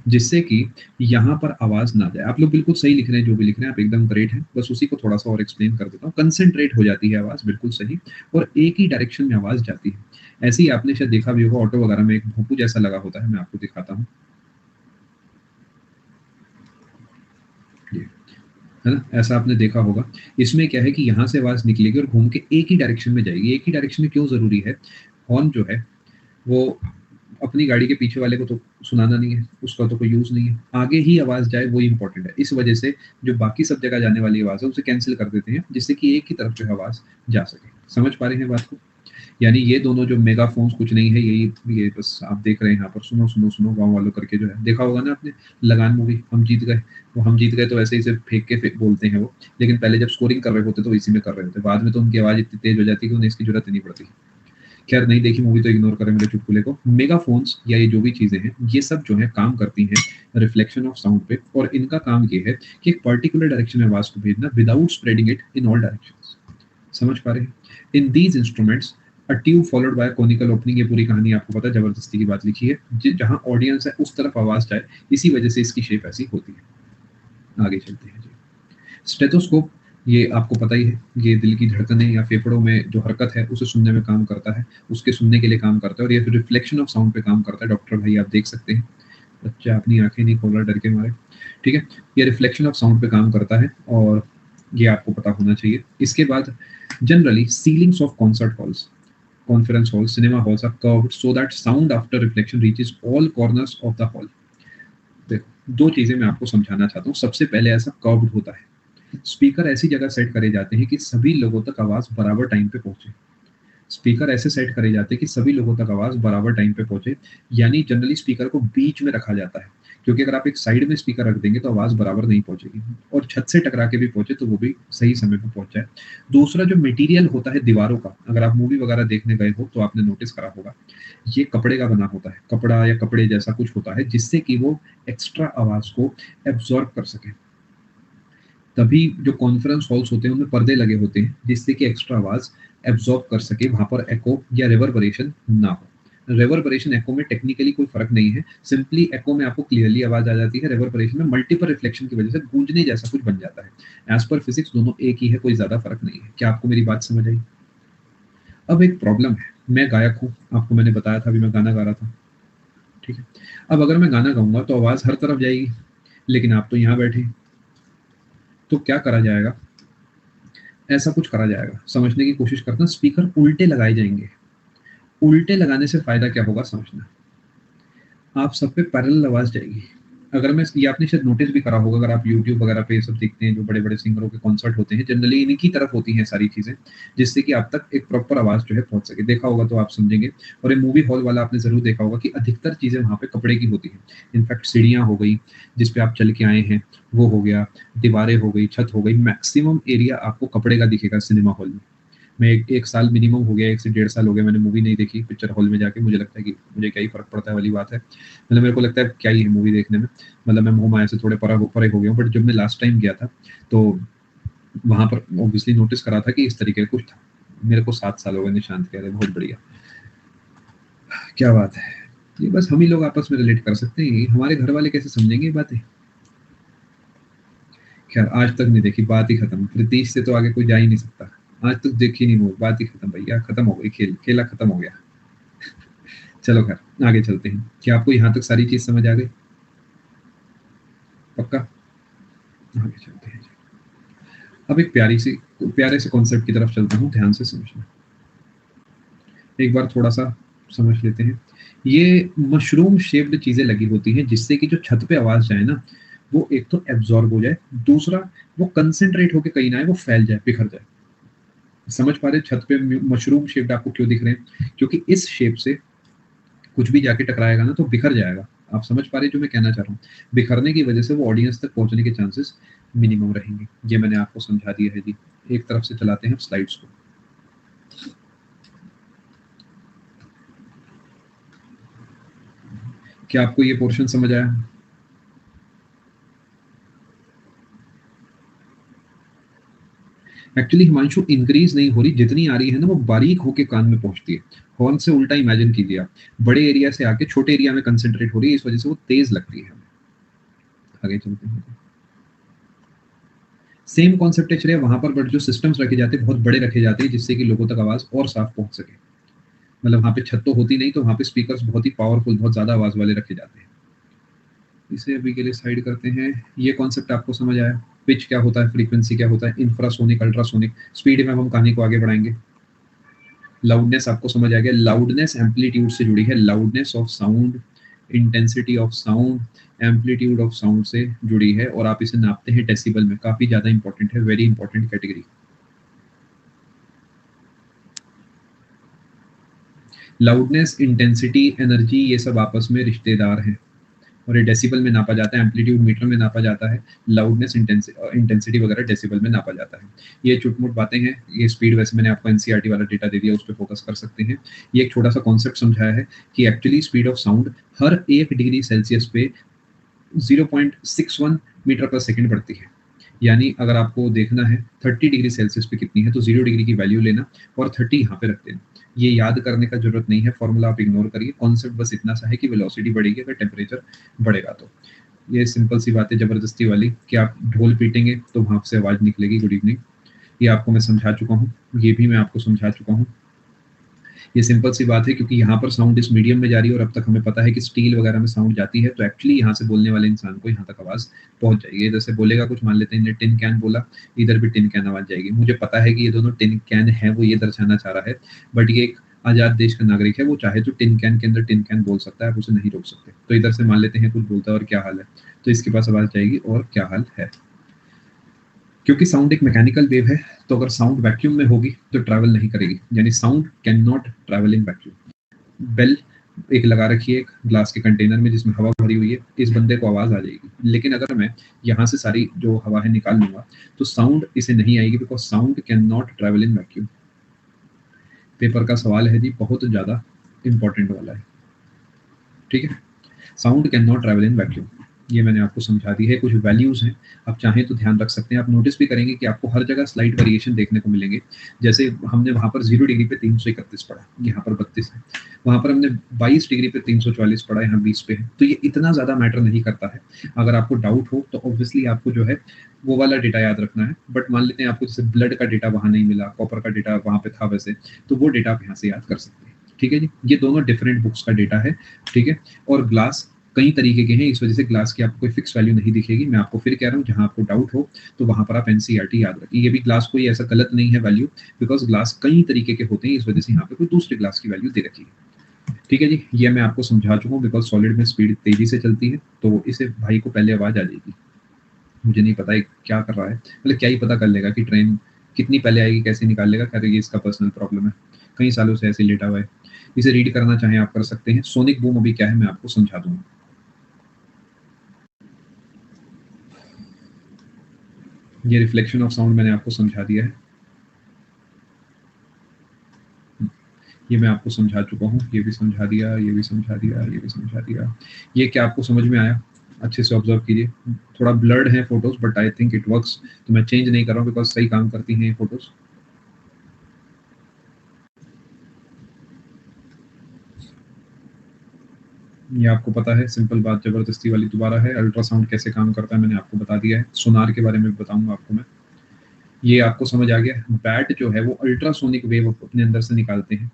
जिससे कि यहाँ पर आवाज ना जाए। आप लोग बिल्कुल सही लिख रहे हैं, जो भी लिख रहे हैं आप एकदम ग्रेट हैं, बस उसी को थोड़ा सा और एक्सप्लेन कर देता हूँ। कंसंट्रेट हो जाती है आवाज, बिल्कुल सही, और एक ही डायरेक्शन में आवाज जाती है। ऐसे ही आपने शायद देखा भी होगा, ऑटो वगैरह में एक भोंपू जैसा लगा होता है, मैं आपको दिखाता हूँ, ये है ना, ऐसा आपने देखा होगा। इसमें क्या है कि यहाँ से आवाज निकलेगी और घूम के एक ही डायरेक्शन में जाएगी। एक ही डायरेक्शन में क्यों जरूरी है? हॉर्न जो है वो अपनी गाड़ी के पीछे वाले को तो सुनाना नहीं है, उसका तो कोई यूज नहीं है, आगे ही आवाज जाए वो इंपॉर्टेंट है। इस वजह से जो बाकी सब जगह जाने वाली आवाज है उसे कैंसिल कर देते हैं, जिससे कि एक ही तरफ जो है आवाज जा सके। समझ पा रहे हैं बात को? यानी ये दोनों जो मेगाफोन्स कुछ नहीं है, यही ये बस आप देख रहे हैं यहाँ पर, सुनो सुनो सुनो गाँव वालों करके जो है, देखा होगा ना आपने लगान मूवी, हम जीत गए। वो हम जीत गए तो वैसे ही से फेंक के बोलते हैं वो, लेकिन पहले जब स्कोरिंग कर रहे होते तो इसी में कर रहे होते, बाद में तो उनकी आवाज इतनी तेज हो जाती है कि उन्हें इसकी जरूरत ही नहीं पड़ती। खैर, नहीं देखी मूवी तो इग्नोर करें मेरे चुटकुले को। मेगाफोन्स या ये जो भी चीजें हैं, ये सब जो है काम करती हैं रिफ्लेक्शन ऑफ साउंड पे, और इनका काम ये है कि एक पर्टिकुलर डायरेक्शन में आवाज को भेजना without spreading it in all directions. समझ पा रहे हैं? In these instruments a tube followed by conical opening, ये पूरी कहानी आपको पता है, जबरदस्ती की बात लिखी है, जहां ऑडियंस है उस तरफ आवाज जाए, इसी वजह से इसकी शेप ऐसी होती है। आगे चलते हैं जी। स्टेथोस्कोप, ये आपको पता ही है, ये दिल की धड़कनें या फेफड़ों में जो हरकत है उसे सुनने में काम करता है, उसके सुनने के लिए काम करता है, और ये फिर रिफ्लेक्शन ऑफ साउंड पे काम करता है। डॉक्टर भाई आप देख सकते हैं, बच्चा अपनी आंखें नहीं खोल रहा डर के मारे। ठीक है, ये रिफ्लेक्शन ऑफ साउंड पे काम करता है, और ये आपको पता होना चाहिए। इसके बाद generally ceilings of concert halls, conference hall, cinema halls are curved so that sound after reflection reaches all corners of the hall. देखो, दो चीजें मैं आपको समझाना चाहता हूँ। सबसे पहले ऐसा कर्व्ड होता है, स्पीकर ऐसी जगह सेट करे जाते हैं कि सभी लोगों तक आवाज बराबर टाइम पे पहुंचे। स्पीकर ऐसे सेट करे जाते हैं कि सभी लोगों तक आवाज बराबर टाइम पे पहुंचे, यानी जनरली स्पीकर को बीच में रखा जाता है, क्योंकि अगर आप एक साइड में स्पीकर रख देंगे तो आवाज बराबर नहीं पहुंचेगी, और छत से टकरा के भी पहुंचे तो वो भी सही समय पर पहुंच जाए। दूसरा जो मटेरियल होता है दीवारों का, अगर आप मूवी वगैरह देखने गए हो तो आपने नोटिस करा होगा, ये कपड़े का बना होता है, कपड़ा या कपड़े जैसा कुछ होता है, जिससे कि वो एक्स्ट्रा आवाज को एब्जॉर्ब कर सके। तभी जो कॉन्फ्रेंस हॉल्स होते हैं उनमें पर्दे लगे होते हैं जिससे कि एक्स्ट्रा आवाज एब्जॉर्ब कर सके, वहां पर एको या रिवर्बरेशन ना हो। रिवर्बरेशन एको में टेक्निकली कोई फर्क नहीं है, सिंपली एको में आपको क्लियरली आवाज आ जाती है, रिवर्बरेशन में मल्टीपल रिफ्लेक्शन की वजह से गूंजने जैसा कुछ बन जाता है। एज पर फिजिक्स दोनों एक ही है, कोई ज्यादा फर्क नहीं है। क्या आपको मेरी बात समझ आई? अब एक प्रॉब्लम है, मैं गायक हूँ, आपको मैंने बताया था, अभी मैं गाना गा रहा था, ठीक है। अब अगर मैं गाना गाऊंगा तो आवाज हर तरफ जाएगी, लेकिन आप तो यहाँ बैठे, तो क्या करा जाएगा? ऐसा कुछ करा जाएगा, समझने की कोशिश करते हैं। स्पीकर उल्टे लगाए जाएंगे। उल्टे लगाने से फायदा क्या होगा समझना, आप सब पे पैरेलल आवाज जाएगी। अगर मैं ये आपने शायद नोटिस भी करा होगा, अगर आप यूट्यूब वगैरह पे सब देखते हैं, जो बड़े बड़े सिंगरों के कॉन्सर्ट होते हैं, जनरली इन्हीं की तरफ होती हैं सारी चीजें, जिससे कि आप तक एक प्रॉपर आवाज जो है पहुंच सके। देखा होगा तो आप समझेंगे। और ये मूवी हॉल वाला आपने जरूर देखा होगा कि अधिकतर चीजें वहां पे कपड़े की होती हैं। इनफैक्ट सीढ़ियां हो गई जिसपे आप चल के आए हैं, वो हो गया, दीवारें हो गई, छत हो गई, मैक्सिमम एरिया आपको कपड़े का दिखेगा सिनेमा हॉल में। मैं एक साल मिनिमम हो गया, 1 से डेढ़ साल हो गया मैंने मूवी नहीं देखी पिक्चर हॉल में जाके। मुझे लगता है कि मुझे क्या ही फ़र्क पड़ता है वाली बात है। मतलब मेरे को लगता है क्या ही है मूवी देखने में। मतलब मैं मोह-माया से थोड़े परे हो गया हूँ। बट जब मैं लास्ट टाइम गया था, तो वहाँ पर ऑब्वियसली नोटिस करा था कि इस तरीके का कुछ था। मेरे को 7 साल हो गए निशांत कह रहे हैं, बहुत बढ़िया। क्या बात है! ये बस हम ही लोग आपस में रिलेट कर सकते हैं, हमारे घर वाले कैसे समझेंगे ये बातें? खैर आज तक नहीं देखी, बात ही खत्म। प्रीतीश से तो आगे कोई जा ही नहीं सकता। आज तक देखी नहीं मूवी, बात ही खत्म भैया, खत्म हो गई खेल, खेला खत्म हो गया। चलो खैर आगे चलते हैं। क्या आपको यहाँ तक सारी चीज़ समझ आ गई? पक्का? आगे चलते हैं। अब एक प्यारे से कॉन्सेप्ट की तरफ चलता हूँ, ध्यान से समझना। एक बार थोड़ा-सा समझ लेते हैं। ये मशरूम शेप्ड चीज़ें लगी होती हैं जिससे कि जो छत पे आवाज़ जाए ना, वो एक तो एब्ज़ॉर्ब हो जाए, दूसरा वो कंसंट्रेट होके कहीं ना आए, वो फैल जाए, बिखर जाए। समझ पा रहे हैं छत पे मशरूम शेप्ड आपको क्यों दिख रहे हैं? क्योंकि इस शेप से कुछ भी जाके टकराएगा ना तो बिखर जाएगा। आप समझ पा रहे हैं जो मैं कहना चाह रहा हूँ? बिखरने की वजह से वो ऑडियंस तक पहुँचने के चांसेस मिनिमम रहेंगे। ये मैंने आपको समझा दिया है जी। एक तरफ से चलाते हैं स्लाइड्स को। क्या आपको ये पोर्शन समझ आया? एक्चुअली हिमांशु इंक्रीज नहीं हो रही, जितनी आ रही है ना वो बारीक होके कान में पहुंचती है। हॉर्न से उल्टा इमेजिन कीजिए आप, बड़े एरिया से आके छोटे एरिया में कंसंट्रेट हो रही है, इस वजह से वो तेज लगती है। आगे चलते हैं। सेम कॉन्सेप्ट है वहां पर, बट जो सिस्टम्स रखे जाते हैं बहुत बड़े रखे जाते हैं जिससे कि लोगों तक आवाज और साफ पहुंच सके। मतलब वहां पे छत तो होती नहीं, तो वहां पे स्पीकर्स बहुत ही पावरफुल, बहुत ज्यादा आवाज वाले रखे जाते हैं। इसे अभी के लिए साइड करते हैं। ये कॉन्सेप्ट आपको समझ आया? पिच क्या होता है, फ्रीक्वेंसी क्या होता है, इंफ्रासोनिक, अल्ट्रासोनिक। स्पीड में हम कहानी को आगे बढ़ाएंगे। लाउडनेस आपको समझ आ गया? लाउडनेस एम्पलीट्यूड से जुड़ी है, loudness of sound, intensity of sound, amplitude of sound से जुड़ी है, और आप इसे नापते हैं डेसिबल में। काफी ज्यादा इंपॉर्टेंट है, very important category. Loudness, intensity, energy, ये सब आपस में रिश्तेदार हैं, और ये डेसिबल में नापा जाता है, एम्पलीट्यूड मीटर में नापा जाता है, लाउडनेस इंटेंसिटी वगैरह डेसिबल में नापा जाता है। ये चुटमुट बातें हैं। ये स्पीड वैसे मैंने आपको एनसीईआरटी वाला डेटा दे दिया, उस पर फोकस कर सकते हैं। ये एक छोटा सा कॉन्सेप्ट समझाया है कि actually speed of sound her 1 degree Celsius पे 0.61 मीटर पर सेकंड बढ़ती है। यानी अगर आपको देखना है 30 डिग्री सेल्सियस पे कितनी है, तो 0 डिग्री की वैल्यू लेना और 30 यहाँ पे रख देना। ये याद करने का जरूरत नहीं है, फॉर्मूला आप इग्नोर करिए। कॉन्सेप्ट बस इतना सा है कि वेलोसिटी बढ़ेगी अगर टेम्परेचर बढ़ेगा तो। ये सिंपल सी बात है, जबरदस्ती वाली, कि आप ढोल पीटेंगे तो वहां से आवाज निकलेगी। Good evening. ये आपको मैं समझा चुका हूँ, ये भी मैं आपको समझा चुका हूँ। ये सिंपल सी बात है, क्योंकि यहाँ पर साउंड इस मीडियम में जा रही है, और अब तक हमें पता है कि स्टील वगैरह में साउंड जाती है, तो एक्चुअली यहाँ से बोलने वाले इंसान को यहाँ तक आवाज पहुंच जाएगी। इधर से बोलेगा कुछ, मान लेते हैं इन्हें टिन कैन बोला, इधर भी टिन कैन आवाज जाएगी। मुझे पता है कि ये दोनों टिन कैन है, वो ये दर्शाना चाह रहा है, बट ये एक आजाद देश का नागरिक है, वो चाहे तो टिन कैन के अंदर टिन कैन बोल सकता है, आप उसे नहीं रोक सकते। तो इधर से मान लेते हैं कुछ बोलता है, और क्या हाल है, तो इसके पास आवाज जाएगी, और क्या हाल है। क्योंकि साउंड एक मैकेनिकल वेव है, तो अगर साउंड वैक्यूम में होगी तो ट्रैवल नहीं करेगी, यानी sound can not travel in vacuum. Bell एक लगा रखी है एक ग्लास के कंटेनर में जिसमें हवा भरी हुई है, इस बंदे को आवाज आ जाएगी। लेकिन अगर मैं यहाँ से सारी जो हवा है निकाल लूंगा तो साउंड इसे नहीं आएगी, because sound can not travel in vacuum. Paper का सवाल है जी, बहुत ज्यादा इंपॉर्टेंट वाला है, ठीक है। Sound can not travel in vacuum. ये मैंने आपको समझा दी है। कुछ वैल्यूज़ हैं, आप चाहें तो ध्यान रख सकते हैं। आप नोटिस भी करेंगे कि आपको हर जगह स्लाइट वेरिएशन देखने को मिलेंगे। जैसे हमने वहाँ पर 0 डिग्री पे 331 पढ़ा, यहाँ पर 32 है। वहाँ पर हमने 22 डिग्री पे 344 पढ़ा, यहाँ 20 पे है। तो ये इतना ज़्यादा मैटर नहीं करता है। अगर आपको डाउट हो तो ऑब्वियसली आपको जो है वो वाला डेटा याद रखना है। बट मान लेते हैं आपको जैसे ब्लड का डेटा वहाँ नहीं मिला, कॉपर का डेटा वहाँ पे था वैसे, तो वो डेटा आप यहाँ से याद कर सकते हैं। ठीक है जी, ये दोनों डिफरेंट बुक्स का डेटा है। ठीक है, और ग्लास कई तरीके के हैं, इस वजह से ग्लास की आपको कोई फिक्स वैल्यू नहीं दिखेगी। मैं आपको फिर कह रहा हूँ, जहाँ आपको डाउट हो तो वहाँ पर आप एनसीईआरटी याद रखिए। ये भी ग्लास कोई ऐसा गलत नहीं है वैल्यू, बिकॉज ग्लास कई तरीके के होते हैं, इस वजह से यहाँ पे कोई दूसरी ग्लास की वैल्यू दे रखी है। ठीक है जी, ये मैं आपको समझा चुका हूँ। बिकॉज सॉलिड में स्पीड तेजी से चलती है, तो इसे भाई को पहले आवाज आ जाएगी, मुझे नहीं पता है क्या कर रहा है, मतलब क्या ही पता कर लेगा कि ट्रेन कितनी पहले आएगी, कैसे निकाल लेगा, कह रही है इसका पर्सनल प्रॉब्लम है, कई सालों से ऐसे लेटा हुआ है। इसे रीड करना चाहें आप कर सकते हैं। सोनिक बूम अभी क्या है मैं आपको समझा दूंगा। ये रिफ्लेक्शन ऑफ साउंड मैंने आपको समझा दिया है, ये मैं आपको समझा चुका हूँ। ये भी समझा दिया, ये भी समझा दिया, ये भी समझा दिया। ये क्या आपको समझ में आया? अच्छे से ऑब्जर्व कीजिए। थोड़ा ब्लर्ड है photos, but I think it works, तो मैं चेंज नहीं कर रहा हूँ बिकॉज सही काम करती हैं ये फोटोज। ये आपको पता है, सिंपल बात जबरदस्ती वाली दोबारा है। अल्ट्रासाउंड कैसे काम करता है मैंने आपको बता दिया है। सोनार के बारे में भी बताऊंगा आपको मैं। ये आपको समझ आ गया। बैट जो है वो अल्ट्रासोनिक वेव अपने अंदर से निकालते हैं,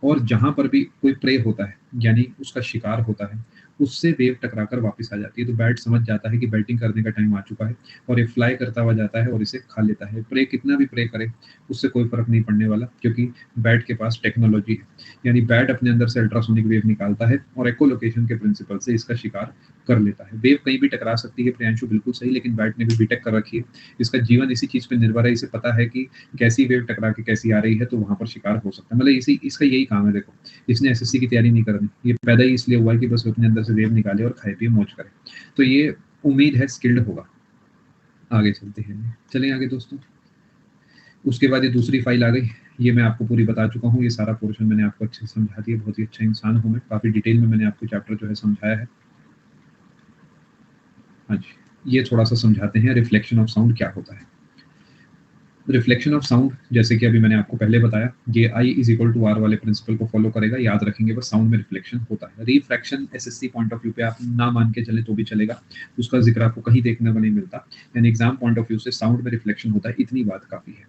और जहां पर भी कोई प्रे होता है यानी उसका शिकार होता है, उससे वेव टकराकर वापस आ जाती है। तो बैट समझ जाता है कि बैटिंग करने का टाइम आ चुका है, और ये फ्लाई करता हुआ जाता है और इसे खा लेता है। प्रे कितना भी प्रे करे उससे कोई फर्क नहीं पड़ने वाला, क्योंकि बैट के पास टेक्नोलॉजी है। यानी बैट अपने अंदर से अल्ट्रासोनिक वेव निकालता है और इकोलोकेशन के प्रिंसिपल से इसका शिकार कर लेता है। वेव कहीं भी टकरा सकती है, प्रियांशु बिल्कुल सही, लेकिन बैट ने भी बीटेक कर रखी है। इसका जीवन इसी चीज पे निर्भर है। इसे पता है कि कैसी वेव टकरा के कैसी आ रही है, तो वहां पर शिकार हो सकता है। मतलब इसी इसका यही काम है। देखो, इसने एसएससी की तैयारी नहीं करनी, ये पैदा ही इसलिए हुआ है कि बस वो अपने अंदर से वेव निकाले और खाए पिए मौज करे। तो ये उम्मीद है स्किल्ड होगा। आगे चलते हैं, चलें आगे दोस्तों। उसके बाद ये दूसरी फाइल आ गई। ये मैं आपको पूरी बता चुका हूँ, ये सारा पोर्शन मैंने आपको अच्छे से समझा दिया। बहुत ही अच्छा इंसान हूँ मैं, काफी डिटेल में मैंने आपको चैप्टर जो है समझाया है। हाँ जी, ये थोड़ा सा समझाते हैं रिफ्लेक्शन ऑफ साउंड क्या होता है। रिफ्लेक्शन ऑफ साउंड, जैसे कि अभी मैंने आपको पहले बताया, ये I is equal to are वाले प्रिंसिपल को फॉलो करेगा। याद रखेंगे बस, साउंड में रिफ्लेक्शन होता है। Refraction SSC point of view पे आप ना मान के चले तो भी चलेगा, उसका जिक्र आपको कहीं देखने को नहीं मिलता। यानी एग्जाम पॉइंट ऑफ व्यू से साउंड में रिफ्लेक्शन होता है, इतनी बात काफी है।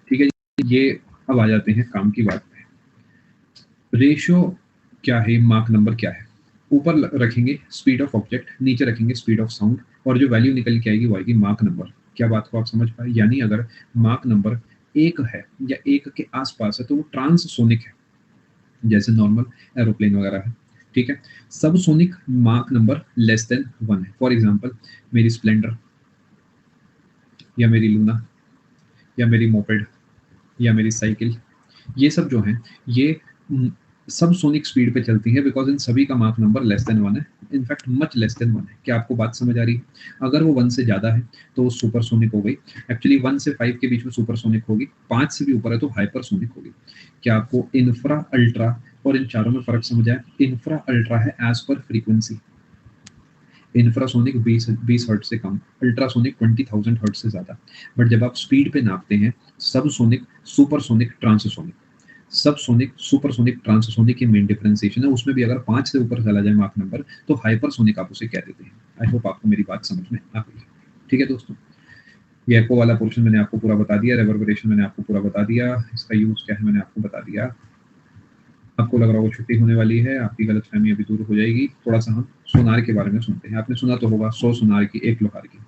ठीक है, ये अब आ जाते हैं काम की बात पे। रेशियो क्या है, मार्क नंबर क्या है? ऊपर रखेंगे स्पीड ऑफ ऑब्जेक्ट, नीचे रखेंगे स्पीड ऑफ साउंड, और जो वैल्यू निकल के आएगी वो आएगी मार्क नंबर। क्या बात को आप समझ पाए? यानी अगर मार्क नंबर 1 है या 1 के आसपास है तो वो ट्रांससोनिक है, जैसे नॉर्मल एरोप्लेन वगैरह है। ठीक है, सब sonic mark number less than 1 है। फॉर एग्जांपल, मेरी स्प्लेंडर या मेरी लूना या मेरी मोपेड या मेरी साइकिल, ये सब जो हैं ये सब सोनिक स्पीड पे चलती है, बिकॉज इन सभी का मार्क नंबर लेस देन 1 है। इनफैक्ट मच लेस देन 1 है। क्या आपको बात समझ आ रही है? अगर वो 1 से ज्यादा है तो वो सुपरसोनिक हो गई। एक्चुअली 1 से 5 के बीच में सुपरसोनिक होगी, 5 से भी ऊपर है तो हाइपरसोनिक होगी। क्या आपको इंफ्रा, अल्ट्रा और इन चारों में फर्क समझ आया? इंफ्रा अल्ट्रा है एज पर फ्रीक्वेंसी। इंफ्रासोनिक 20 हर्ट्ज से कम, अल्ट्रासोनिक 20,000 हर्ट्ज से ज्यादा। बट जब आप स्पीड पे नापते हैं, subsonic, supersonic, transonic, subsonic, supersonic, transonic की मेन डिफरेंशिएशन है। उसमें भी अगर 5 से ऊपर चला जाए मार्क नंबर तो हाइपरसोनिक आप उसे कह देते हैं। आई होप आपको मेरी बात समझ में आ गई। ठीक है दोस्तों, ये एको वाला पोर्शन मैंने आपको पूरा बता दिया, रेवर्बरेशन मैंने आपको पूरा बता दिया, इसका यूज क्या है मैंने आपको बता दिया। आपको लग रहा होगा छुट्टी होने वाली है, आपकी गलतफहमी अभी दूर हो जाएगी। थोड़ा सा हम सोनार के बारे में सुनते हैं। आपने सुना तो होगा 100 सोनार की 1 लोहार की।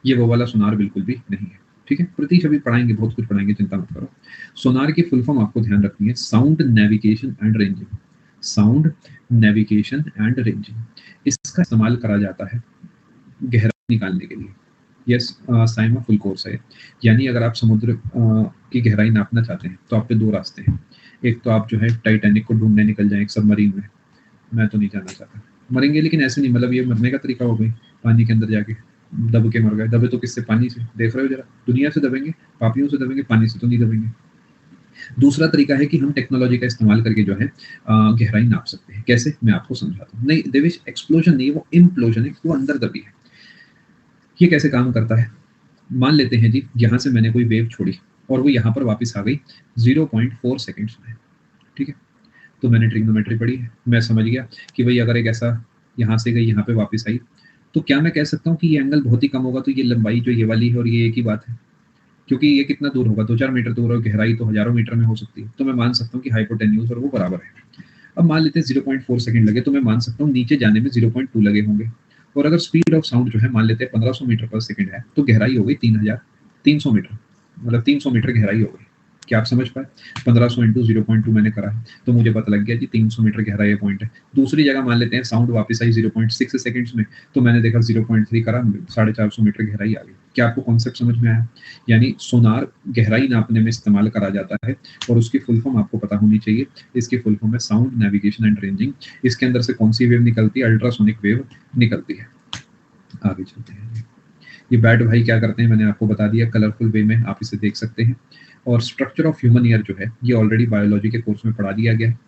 ये वो वाला सोनार बिल्कुल भी नहीं है। ठीक है, प्रतीक अभी पढ़ाएंगे, बहुत कुछ पढ़ाएंगे, चिंता मत करो। सोनार की फुल फॉर्म आपको ध्यान रखनी है, sound navigation and ranging. Sound navigation and ranging, इसका इस्तेमाल करा जाता है गहराई निकालने के लिए। यस, साइमा फुल कोर्स है। यानी अगर आप समुद्र की गहराई नापना चाहते हैं तो आप पे 2 रास्ते हैं। एक तो आप जो है टाइटैनिक को ढूंढने निकल जाएं एक सबमरीन में। मैं तो नहीं जाना चाहता, मरेंगे लेकिन ऐसे नहीं, मतलब ये मरने का तरीका हो गई, पानी के अंदर जाके दब के मर गए। दबे तो किससे? पानी से। देख रहे हो जरा, दुनिया से दबेंगे, पापियों से दबेंगे, पानी से तो नहीं दबेंगे। दूसरा तरीका है कि हम टेक्नोलॉजी का इस्तेमाल करके जो है गहराई नाप सकते हैं। कैसे? मैं आपको समझाता हूँ। नहीं देवेश, एक्सप्लोजन नहीं, वो इम्प्लोजन है, वो अंदर दबी है। ये कैसे काम करता है? मान लेते हैं जी, यहाँ से मैंने कोई वेव छोड़ी और वो यहाँ पर वापस आ गई 0.4 सेकंड्स में, ठीक है? तो मैंने ट्रिग्नोमेट्री पढ़ी है, मैं समझ गया कि भई अगर एक ऐसा यहाँ से गई, यहाँ पे वापस आई, तो क्या मैं कह सकता हूँ कि ये एंगल बहुत ही कम होगा, तो ये लंबाई जो ये वाली है और ये एक ही बात है? क्योंकि ये कितना दूर होगा, 2-4 मीटर दूर और गहराई तो हज़ारों मीटर में हो सकती है, तो मैं मान सकता हूँ कि हाइपोटेन्यूज और वो बराबर है। अब मान लेते हैं 0.4 सेकंड लगे, तो मैं मान सकता हूँ नीचे जाने में 0.2 लगे होंगे, और अगर स्पीड ऑफ साउंड जो है मान लेते हैं 1500 मीटर पर सेकंड है, तो गहराई हो गई 300 मीटर, मतलब 300 मीटर गहराई हो गई। क्या आप समझ पाए? 1500 इंटू 0.2 मैंने करा है, तो मुझे पता लग गया कि 300 मीटर गहरा ये पॉइंट है। दूसरी जगह मान लेते हैं साउंड वापस आई 0.6 सेकंड्स में, तो मैंने देखा 0.3 करा, 450 मीटर गहराई आ गई। क्या आपको कॉन्सेप्ट समझ में आया? यानी सोनार गहराई नापने में इस्तेमाल करा जाता है, और उसकी फुल फॉर्म आपको पता होनी चाहिए। इसकी फुल फॉर्म है साउंड नेविगेशन एंड रेंजिंग। इसके अंदर से कौन सी वेव निकलती है? अल्ट्रासोनिक वेव निकलती है। आगे चलते हैं। ये बैट भाई क्या करते हैं मैंने आपको बता दिया, कलरफुल वे में आप इसे देख सकते हैं। और स्ट्रक्चर ऑफ ह्यूमन ईयर जो है, ये ऑलरेडी बायोलॉजी के कोर्स में पढ़ा दिया गया है,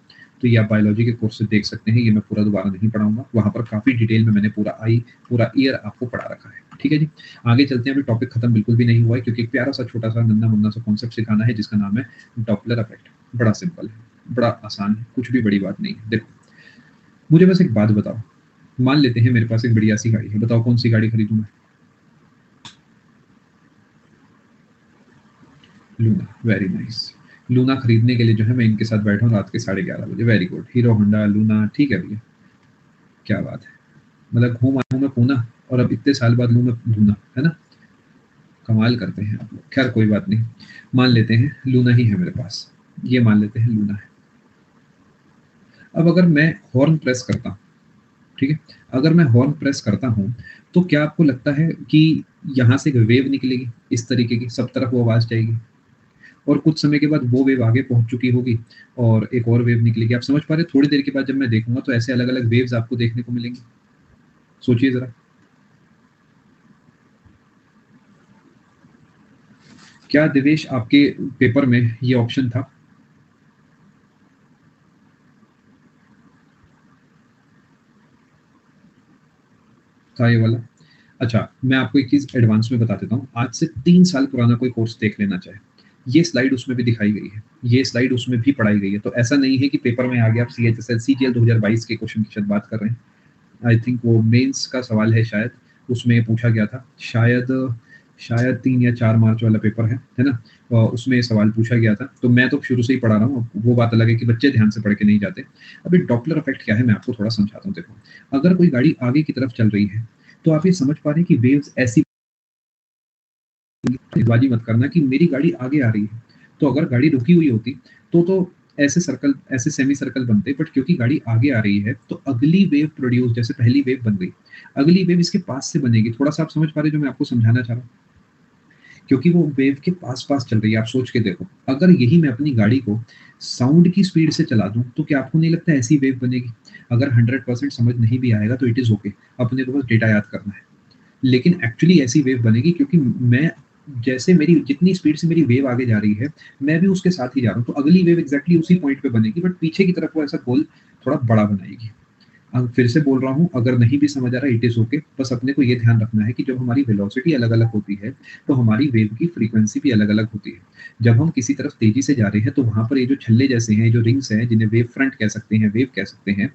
तो ये आप बायोलॉजी के कोर्स से देख सकते हैं। ये मैं पूरा दोबारा नहीं पढ़ाऊंगा, वहाँ पर काफ़ी डिटेल में मैंने पूरा ईयर आपको पढ़ा रखा है। ठीक है जी, आगे चलते हैं। अभी टॉपिक खत्म बिल्कुल भी नहीं हुआ है, क्योंकि एक प्यारा सा छोटा सा नन्ना मुन्ना सा कॉन्सेप्ट सिखाना है, जिसका नाम है डॉपलर इफेक्ट। बड़ा सिंपल है, बड़ा आसान है, कुछ भी बड़ी बात नहीं है। देखो, मुझे बस एक बात बताओ, मान लेते हैं मेरे पास एक बढ़िया सी गाड़ी है, बताओ कौन सी गाड़ी खरीदूं मैं? Luna, very nice. लूना खरीदने के लिए जो है मैं इनके साथ बैठा हूँ रात के 11:30 बजे। Very good, hero Honda Luna, ठीक है भैया, क्या बात है। मतलब घूम आया हूँ मैं पूना, और अब इतने साल बाद लूँ मैं लूना, है ना? कमाल करते हैं आप लोग। खैर कोई बात नहीं, मान लेते हैं लूना ही है मेरे पास, ये मान लेते हैं लूना है। अब अगर मैं हॉर्न प्रेस करता हूँ, ठीक है, अगर मैं हॉर्न प्रेस करता हूँ, तो क्या आपको लगता है कि यहाँ से एक वेव निकलेगी इस तरीके की, सब तरफ वो आवाज जाएगी, और कुछ समय के बाद वो वेव आगे पहुंच चुकी होगी और एक और वेव निकलेगी? आप समझ पा रहे हैं? थोड़ी देर के बाद जब मैं देखूंगा तो ऐसे अलग अलग वेव्स आपको देखने को मिलेंगी। सोचिए जरा, क्या दिवेश आपके पेपर में ये ऑप्शन था? था ये वाला? अच्छा, मैं आपको एक चीज एडवांस में बता देता हूँ। आज से 3 साल पुराना कोई कोर्स देख लेना चाहे, ये स्लाइड उसमें भी दिखाई गई है, ये स्लाइड उसमें भी पढ़ाई गई है। तो ऐसा नहीं है कि पेपर में आ गया। आप CHSL CGL 2022 के क्वेश्चन की शायद बात कर रहे हैं। आई थिंक वो मेंस का सवाल है शायद, उसमें पूछा गया था शायद, शायद 3 या 4 मार्च वाला पेपर है ना? उसमें ये सवाल पूछा गया था। तो मैं तो शुरू से ही पढ़ा रहा हूँ, वो बात अलग है कि बच्चे ध्यान से पढ़ के नहीं जाते। अभी डॉपलर इफेक्ट क्या है मैं आपको थोड़ा समझाता हूँ। देखो, अगर कोई गाड़ी आगे की तरफ चल रही है, तो आप ये समझ पा रहे हैं कि वेव्स ऐसी, बाजी मत करना कि मेरी गाड़ी आगे आ रही है। तो अगर गाड़ी रुकी हुई होती तो ऐसे सर्कल, ऐसे सेमी सर्कल बनते, बट क्योंकि गाड़ी आगे आ रही है तो अगली वेव प्रोड्यूस, जैसे पहली वेव बन गई, अगली वेव इसके पास से बनेगी। थोड़ा सा आप समझ पा रहे हैं जो मैं आपको समझाना चाह रहा हूँ? क्योंकि वो वेव के पास पास चल रही है। आप सोच के देखो, अगर यही मैं अपनी गाड़ी को साउंड की स्पीड से चला दूं, तो क्या आपको नहीं लगता ऐसी वेव बनेगी? अगर 100% समझ नहीं भी आएगा तो इट इज ओके, अपने को बस डेटा याद करना है। लेकिन एक्चुअली ऐसी वेव बनेगी, क्योंकि मैं, जैसे मेरी जितनी स्पीड से मेरी वेव आगे जा रही है, मैं भी उसके साथ ही जा रहा हूँ, तो अगली वेव एग्जैक्टली उसी पॉइंट पे बनेगी, बट पीछे की तरफ वो ऐसा गोल थोड़ा बड़ा बनाएगी। अब फिर से बोल रहा हूँ, अगर नहीं भी समझ आ रहा, इट इज ओके। बस अपने को ये ध्यान रखना है कि जब हमारी वेलोसिटी अलग अलग होती है, तो हमारी वेव की फ्रीक्वेंसी भी अलग अलग होती है। जब हम किसी तरफ तेजी से जा रहे हैं, तो वहां पर ये जो छल्ले जैसे हैं, जो रिंग्स हैं, जिन्हें वेव फ्रंट कह सकते हैं, वेव कह सकते हैं,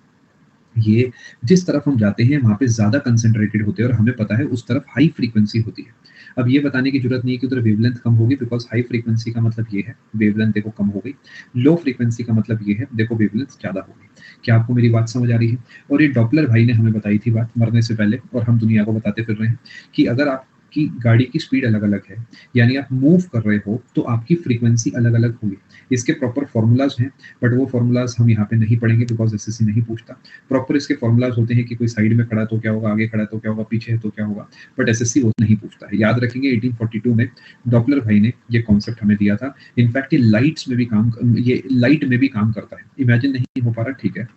ये जिस तरफ हम जाते हैं वहाँ पे ज़्यादा कंसंट्रेटेड होते हैं, और हमें पता है उस तरफ हाई फ्रीक्वेंसी होती है। अब ये बताने की ज़रूरत नहीं है कि उधर वेवलेंथ कम होगी, बिकॉज़ हाई फ्रीक्वेंसी का मतलब ये है वेवलेंथ देखो कम हो गई। लो फ्रीक्वेंसी का मतलब ये है देखो वेवलेंथ ज़्यादा हो गई। क्या आपको मेरी बात समझ आ रही है? और ये डॉपलर भाई ने हमें बताई थी बात मरने से पहले, और हम दुनिया को बताते फिर रहे हैं कि अगर आपकी गाड़ी की स्पीड अलग-अलग है, यानी आप मूव कर रहे हो, तो आपकी फ्रीक्वेंसी अलग-अलग होगी। इसके प्रॉपर फ़ॉर्मूलाज़ हैं, बट वो फ़ॉर्मूलाज़ हम यहाँ पे नहीं पढ़ेंगे, बिकॉज़ एसएससी नहीं पूछता। प्रॉपर इसके फॉर्मूलाज होते हैं कि कोई साइड में खड़ा है तो क्या होगा, आगे खड़ा है तो क्या होगा, पीछे है तो क्या होगा, बट एसएससी वो नहीं पूछता है। याद रखेंगे 1842 में डॉपलर भाई ने ये कॉन्सेप्ट हमें दिया था। इनफैक्ट ये लाइट्स में भी काम, ये लाइट में भी काम करता है। इमेजिन नहीं हो पा रहा? ठीक है,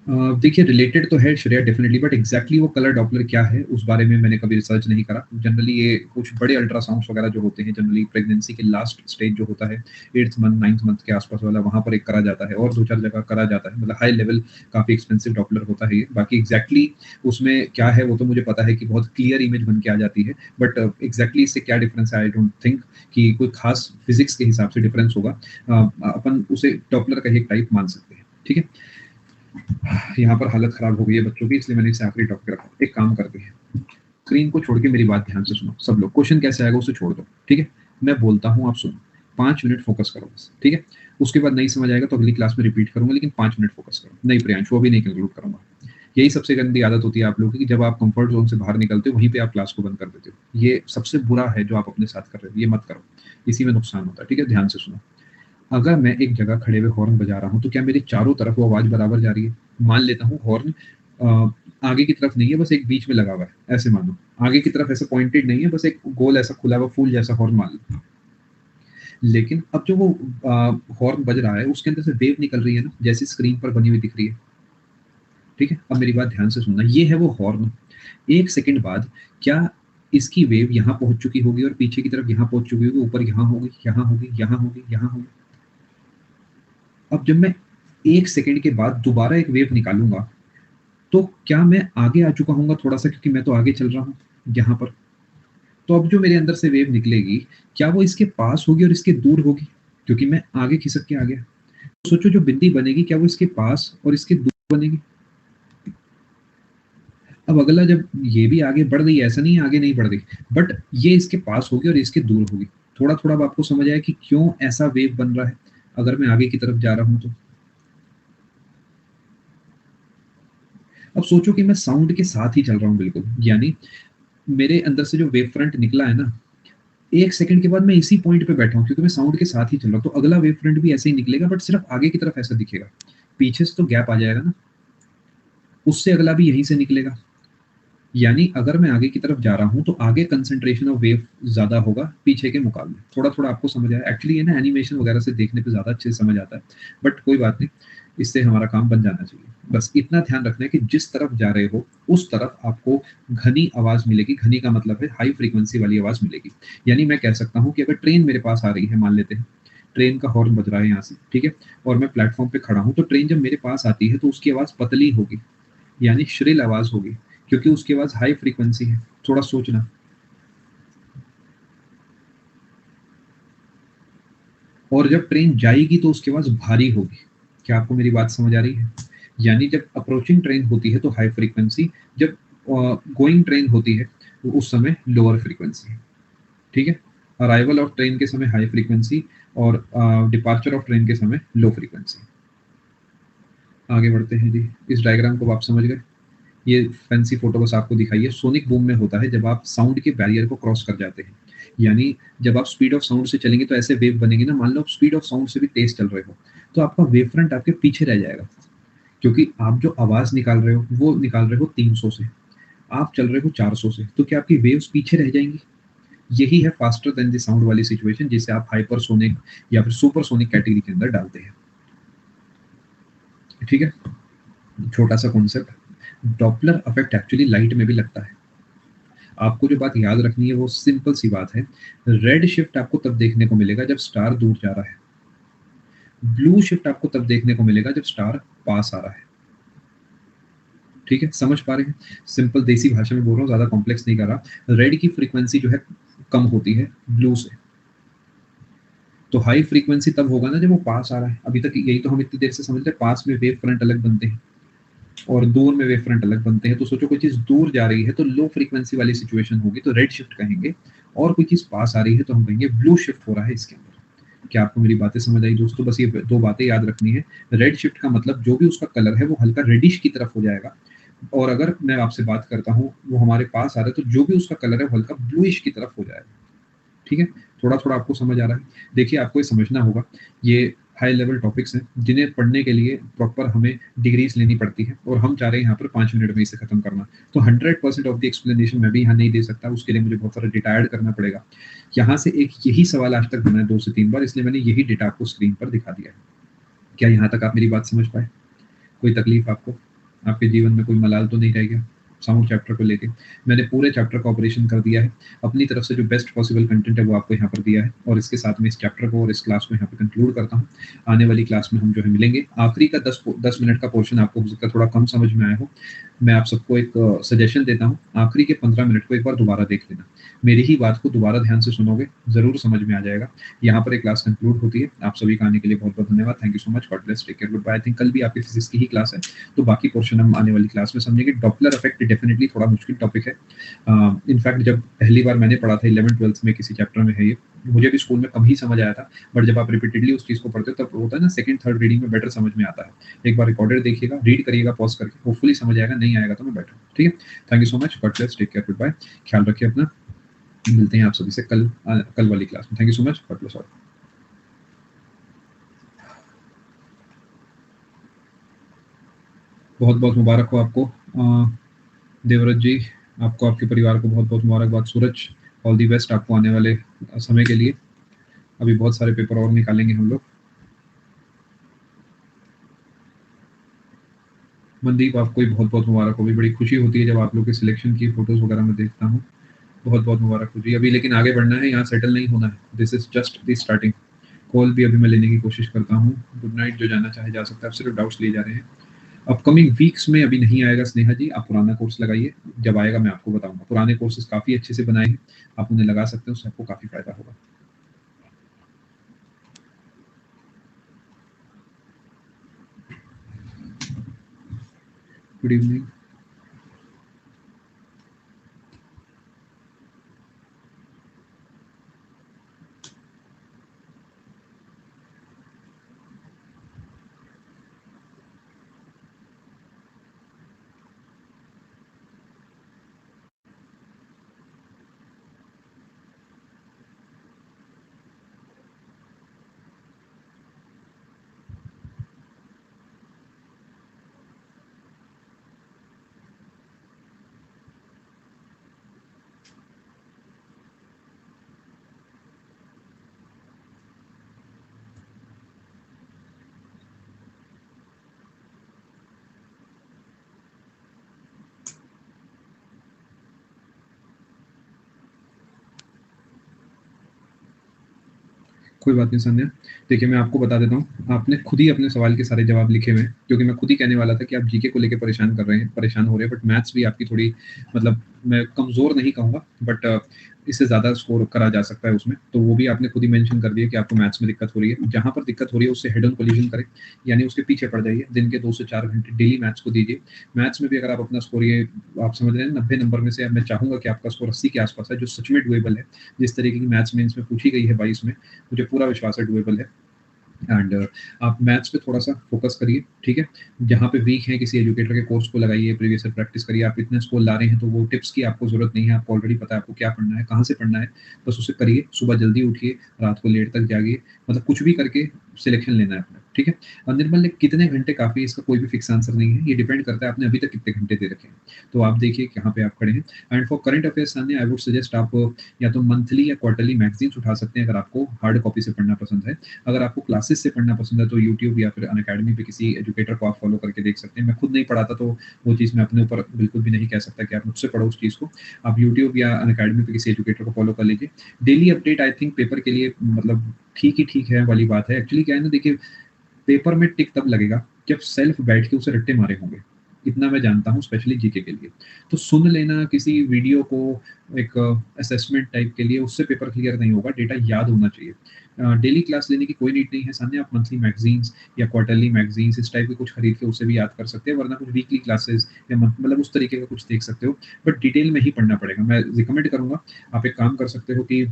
देखिए रिलेटेड तो है श्रेया डेफिनेटली, बट एग्जैक्टली वो कलर डॉपलर क्या है उस बारे में मैंने कभी रिसर्च नहीं करा। जनरली ये कुछ बड़े अल्ट्रासाउंड्स वगैरह जो होते हैं, जनरली प्रेगनेंसी के लास्ट स्टेज जो होता है 8th मंथ 9th मंथ के आसपास वाला, वहाँ पर एक करा जाता है और 2-4 जगह करा जाता है, मतलब हाई लेवल काफ़ी एक्सपेंसिव डॉपलर होता है ये। बाकी एग्जैक्टली उसमें क्या है वो तो मुझे पता है कि बहुत क्लियर इमेज बन के आ जाती है, बट एग्जैक्टली इससे क्या डिफरेंस है आई डोंट थिंक कि कोई खास फिजिक्स के हिसाब से डिफरेंस होगा। अपन उसे डॉपलर का ही एक टाइप मान सकते हैं, ठीक है। यहाँ पर हालत खराब हो गई है बच्चों की, इसलिए मैंने इसे आखिरी टॉपिक रखा। एक काम करते हैं, स्क्रीन को छोड़ के मेरी बात ध्यान से सुनो सब लोग। क्वेश्चन कैसे आएगा उसे छोड़ दो, ठीक है। मैं बोलता हूँ आप सुनो, 5 मिनट फोकस करो बस, ठीक है। उसके बाद नहीं समझ आएगा तो अगली क्लास में रिपीट करूंगा, लेकिन 5 मिनट फोकस करो। नहीं प्रियांशु, अभी नहीं कंक्लूड करूंगा। यही सबसे गंदी आदत होती है आप लोगों की कि जब आप कंफर्ट जोन से बाहर निकलते हो वहीं पे आप क्लास को बंद कर देते हो। ये सबसे बुरा है जो आप अपने साथ कर रहे हो, ये मत करो, इसी में नुकसान होता है, ठीक है। ध्यान से सुनो, अगर मैं एक जगह खड़े हुए हॉर्न बजा रहा हूँ तो क्या मेरे चारों तरफ वो आवाज बराबर जा रही है? मान लेता हूँ हॉर्न आगे की तरफ नहीं है, बस एक बीच में लगा हुआ है, ऐसे मानो। आगे की तरफ ऐसा पॉइंटेड नहीं है, बस एक गोल ऐसा खुला हुआ फूल जैसा हॉर्न मान लो। लेकिन अब जो वो हॉर्न बज रहा है उसके अंदर से वेव निकल रही है ना, जैसी स्क्रीन पर बनी हुई दिख रही है, ठीक है। अब मेरी बात ध्यान से सुनना, ये है वो हॉर्न। 1 सेकंड बाद क्या इसकी वेव यहाँ पहुंच चुकी होगी और पीछे की तरफ यहाँ पहुंच चुकी होगी, ऊपर यहाँ होगी, यहाँ होगी, यहाँ होगी, यहाँ होगी। अब जब मैं 1 सेकंड के बाद दोबारा एक वेव निकालूंगा तो क्या मैं आगे आ चुका हूँगा थोड़ा सा, क्योंकि मैं तो आगे चल रहा हूँ यहाँ पर। तो अब जो मेरे अंदर से वेव निकलेगी, क्या वो इसके पास होगी और इसके दूर होगी, क्योंकि मैं आगे खिसक के आ गया। तो सोचो जो बिंदी बनेगी, क्या वो इसके पास और इसके दूर बनेगी? अब अगला, जब ये भी आगे बढ़ गई, ऐसा नहीं है आगे नहीं बढ़ गई, बट ये इसके पास होगी और इसके दूर होगी। थोड़ा थोड़ा अब आपको समझ आया कि क्यों ऐसा वेव बन रहा है अगर मैं आगे की तरफ जा रहा हूं तो। अब सोचो कि मैं साउंड के साथ ही चल रहा हूँ बिल्कुल, यानी मेरे अंदर से जो वेव फ्रंट निकला है ना, 1 सेकंड के बाद मैं इसी पॉइंट पे बैठा हूँ क्योंकि मैं साउंड के साथ ही चल रहा हूँ। तो अगला वेव फ्रंट भी ऐसे ही निकलेगा, बट सिर्फ आगे की तरफ ऐसा दिखेगा, पीछे से तो गैप आ जाएगा ना। उससे अगला भी यहीं से निकलेगा, यानी अगर मैं आगे की तरफ जा रहा हूँ तो आगे कंसंट्रेशन ऑफ वेव ज्यादा होगा पीछे के मुकाबले। थोड़ा थोड़ा आपको समझ आया? एक्चुअली ये ना एनिमेशन वगैरह से देखने पे ज्यादा अच्छे से समझ आता है, बट कोई बात नहीं, इससे हमारा काम बन जाना चाहिए। बस इतना ध्यान रखना है कि जिस तरफ जा रहे हो उस तरफ आपको घनी आवाज मिलेगी। घनी का मतलब है हाई फ्रीक्वेंसी वाली आवाज मिलेगी। यानी मैं कह सकता हूँ कि अगर ट्रेन मेरे पास आ रही है, मान लेते हैं ट्रेन का हॉर्न बज रहा है यहाँ से, ठीक है, और मैं प्लेटफॉर्म पे खड़ा हूँ, तो ट्रेन जब मेरे पास आती है तो उसकी आवाज पतली होगी, यानी श्रिल आवाज होगी, क्योंकि उसकी आवाज हाई फ्रीक्वेंसी है। थोड़ा सोचना। और जब ट्रेन जाएगी तो उसके आवाज भारी होगी। क्या आपको मेरी बात समझ आ रही है? यानी जब अप्रोचिंग ट्रेन होती है तो हाई फ्रीक्वेंसी, जब गोइंग ट्रेन होती है तो उस समय लोअर फ्रीक्वेंसी, ठीक है। अराइवल ऑफ ट्रेन के समय हाई फ्रीक्वेंसी और डिपार्चर ऑफ ट्रेन के समय लो फ्रीक्वेंसी। आगे बढ़ते हैं जी, इस डायग्राम को आप समझ गए? ये फैंसी फोटो बस आपको दिखाई है। सोनिक बूम में होता है जब आप साउंड के बैरियर को क्रॉस कर जाते हैं, यानी जब आप स्पीड ऑफ साउंड से चलेंगे तो ऐसे वेव बनेगी ना। मान लो आप स्पीड ऑफ साउंड से भी तेज चल रहे हो तो आपका वेव फ्रंट आपके पीछे रह जाएगा, क्योंकि आप जो आवाज निकाल रहे हो वो निकाल रहे हो 300 से, आप चल रहे हो 400 से, तो क्या आपकी वेव्स पीछे रह जाएंगी? यही है फास्टर देन द साउंड वाली सिचुएशन, जिसे आप हाइपरसोनिक या फिर सुपरसोनिक कैटेगरी के अंदर डालते हैं, ठीक है। छोटा सा concept, Doppler effect actually light में भी लगता है। आपको जो बात याद रखनी है वो सिंपल सी बात है। रेड शिफ्ट आपको तब देखने को मिलेगा जब स्टार दूर जा रहा है, ब्लू शिफ्ट आपको तब देखने को मिलेगा जब स्टार पास आ रहा है, ठीक है। समझ पा रहे हैं? सिंपल देसी भाषा में बोल रहा हूँ, ज्यादा कॉम्प्लेक्स नहीं कर रहा। रेड की फ्रीक्वेंसी जो है कम होती है ब्लू से, तो हाई फ्रीक्वेंसी तब होगा ना जब वो पास आ रहा है। अभी तक यही तो हम इतनी देर से समझते हैं, पास में वेव फ्रंट अलग बनते हैं और दूर में वेव फ्रंट अलग बनते हैं। तो सोचो कोई चीज दूर जा रही है तो लो फ्रीक्वेंसी वाली सिचुएशन होगी तो रेड शिफ्ट कहेंगे, और कोई चीज पास आ रही है तो हम कहेंगे ब्लू शिफ्ट हो रहा है इसके अंदर। क्या आपको मेरी बातें समझ आई दोस्तों? बस ये दो बातें याद रखनी है। रेड शिफ्ट का मतलब जो भी उसका कलर है वो हल्का रेडिश की तरफ हो जाएगा, और अगर मैं आपसे बात करता हूँ वो हमारे पास आ रहा है तो जो भी उसका कलर है वो हल्का ब्लूइश की तरफ हो जाएगा, ठीक है। थोड़ा थोड़ा आपको समझ आ रहा है? देखिए आपको ये समझना होगा, ये हाई लेवल टॉपिक्स हैं जिन्हें पढ़ने के लिए प्रॉपर हमें डिग्रीज लेनी पड़ती है, और हम चाह रहे हैं यहाँ पर 5 मिनट में इसे खत्म करना। तो 100% ऑफ द एक्सप्लेनेशन मैं भी यहाँ नहीं दे सकता, उसके लिए मुझे बहुत सारा डेटा ऐड करना पड़ेगा। यहाँ से एक यही सवाल आज तक बना है 2 से 3 बार, इसलिए मैंने यही डेटा आपको स्क्रीन पर दिखा दिया है। क्या यहाँ तक आप मेरी बात समझ पाए? कोई तकलीफ आपको? आपके जीवन में कोई मलाल तो नहीं रह गया साउंड चैप्टर को लेके। मैंने पूरे चैप्टर का ऑपरेशन कर दिया है। अपनी तरफ से जो बेस्ट पॉसिबल कंटेंट है वो आपको यहाँ पर दिया है और इसके साथ में इस चैप्टर को और इस क्लास को यहाँ पे कंक्लूड करता हूँ। आने वाली क्लास में हम जो है मिलेंगे। आखिरी का 10 मिनट का पोर्शन आपको हो सकता है थोड़ा कम समझ में आया हो। मैं आप सबको एक सजेशन देता हूँ, आखिरी के 15 मिनट को एक बार दोबारा देख लेना। मेरी ही बात को दोबारा ध्यान से सुनोगे, ज़रूर समझ में आ जाएगा। यहाँ पर एक क्लास कंक्लूड होती है। आप सभी का आने के लिए बहुत-बहुत धन्यवाद। Thank you so much. God bless. Take care. Good bye. I think कल भी आपकी फिज़िक्स की ही क्लास है, तो बाकी पोर्शन हम आने वाली क्लास में समझेंगे। डॉपलर इफेक्ट डेफिनिटली थोड़ा मुश्किल टॉपिक है। इनफैक्ट जब पहली बार मैंने पढ़ा था 11th-12th में किसी चैप्टर में है ये, मुझे भी स्कूल में कम ही समझ आया था, बट जब आप रिपीटेडली उस चीज़ को पढ़ते हो तब होता है ना, सेकंड थर्ड रीडिंग में बेटर समझ में आता है। एक बार रिकॉर्डेड देखिएगा, रीड करिएगा पॉज़ करके, होपफुली समझ आएगा, नहीं आएगा तो मैं बैठा हूँ। ठीक है? Thank you so much. God bless. Take care. Good bye. ख्याल रखिए अपना। मिलते हैं आप सभी से कल वाली क्लास में। Thank you so much. God bless all. बहुत-बहुत मुबारक हो आपको देवव्रत जी, आपको आपके परिवार को बहुत-बहुत मुबारकबाद। सूरज, ऑल द बेस्ट आपको आने वाले समय के लिए। अभी बहुत सारे पेपर और निकालेंगे हम लोग। मनदीप, आपको भी बहुत-बहुत मुबारक हो। भी बड़ी खुशी होती है जब आप लोग के सिलेक्शन की फ़ोटोज़ वगैरह मैं देखता हूँ। बहुत-बहुत मुबारक हो जी। अभी लेकिन आगे बढ़ना है, यहाँ सेटल नहीं होना है। This is just the starting. Call भी अभी मैं लेने की कोशिश करता हूँ। गुड नाइट, जो जाना चाहे जा सकता है। अब सिर्फ डाउट्स लिए जा रहे हैं। अपकमिंग वीक्स में अभी नहीं आएगा स्नेहा जी, आप पुराना कोर्स लगाइए। जब आएगा मैं आपको बताऊँगा। पुराने कोर्सेज़ काफ़ी अच्छे से बनाए हैं। आप उन्हें लगा सकते हो, उससे आपको काफ़ी फ़ायदा होगा। Good evening. कोई बात नहीं संध्या। देखिए मैं आपको बता देता हूँ, आपने खुद ही अपने सवाल के सारे जवाब लिखे हुए हैं, क्योंकि मैं खुद ही कहने वाला था कि आप जीके को लेके परेशान कर रहे हैं, परेशान हो रहे हैं, बट मैथ्स भी आपकी थोड़ी मतलब मैं कमज़ोर नहीं कहूँगा, बट इससे ज़्यादा स्कोर करा जा सकता है उसमें। तो वो भी आपने खुद ही मेंशन कर दिया कि आपको मैथ्स में दिक्कत हो रही है। जहाँ पर दिक्कत हो रही है उससे हेड ऑन कोलिजन करें, यानी उसके पीछे पड़ जाइए। दिन के 2 से 4 घंटे डेली मैथ्स को दीजिए। मैथ्स में भी अगर आप अपना स्कोर ये आप समझ रहे हैं 90 नंबर में से अब मैं चाहूँगा कि आपका स्कोर 80 के आस-पास है, जो सच में डुएबल है। जिस तरीके की मैथ्स मेंस में पूछी गई है 22 में, मुझे पूरा विश्वास है डुएबल है। एंड आप मैथ्स पे थोड़ा-सा फ़ोकस करिए, ठीक है? जहाँ पे वीक हैं किसी एजुकेटर के कोर्स को लगाइए, प्रीवियस ईयर प्रैक्टिस करिए। आप इतने स्कोर ला रहे हैं तो वो टिप्स की आपको ज़रूरत नहीं है, आपको ऑलरेडी पता है आपको क्या पढ़ना है, कहाँ से पढ़ना है, बस उसे करिए। सुबह जल्दी उठिए, रात को लेट तक जागिए, मतलब कुछ भी करके सिलेक्शन लेना है अपना, ठीक है? निर्मल ने कितने घंटे काफ़ी है, इसका कोई भी फिक्स आंसर नहीं है, ये डिपेंड करता है आपने अभी तक कितने घंटे दे रखे हैं। तो आप देखिए कहाँ पे आप खड़े हैं। And for current affairs Sanya, I would suggest आप या तो मंथली या क्वार्टरली मैगज़ीन्स उठा सकते हैं अगर आपको हार्ड कॉपी से पढ़ना पसंद है। अगर आपको क्लासेस से पढ़ना पसंद है तो यूट्यूब या फिर अनअकैडमी पे किसी एजुकेटर को आप फॉलो करके देख सकते हैं। मैं खुद नहीं पढ़ाता तो वो चीज़ मैं अपने ऊपर बिल्कुल भी नहीं कह सकता कि आप मुझसे पढ़ो उस चीज़ को। आप यूट्यूब या अनअकैडमी पे किसी एजुकेटर को फॉलो कर लीजिए। Daily update I think paper के लिए मतलब ठीक ही ठीक है वाली बात है। एक्चुअली क्या है ना, देखिए पेपर में टिक तब लगेगा जब सेल्फ बैठ के उसे रट्टे मारे होंगे। इतना मैं जानता हूँ स्पेशली जीके के लिए। तो सुन लेना किसी वीडियो को एक असेसमेंट टाइप के लिए, उससे पेपर क्लियर नहीं होगा, डेटा याद होना चाहिए। डेली क्लास लेने की कोई नीड नहीं है सामने, आप मंथली मैगज़ीन्स या क्वार्टरली मैगज़ीन्स इस टाइप के कुछ खरीद के उससे भी याद कर सकते हैं, वरना कुछ वीकली क्लासेस या मतलब उस तरीके का कुछ देख सकते हो। बट डिटेल में ही पढ़ना पड़ेगा। मैं रिकमेंड करूँगा, आप एक काम कर सकते हो कि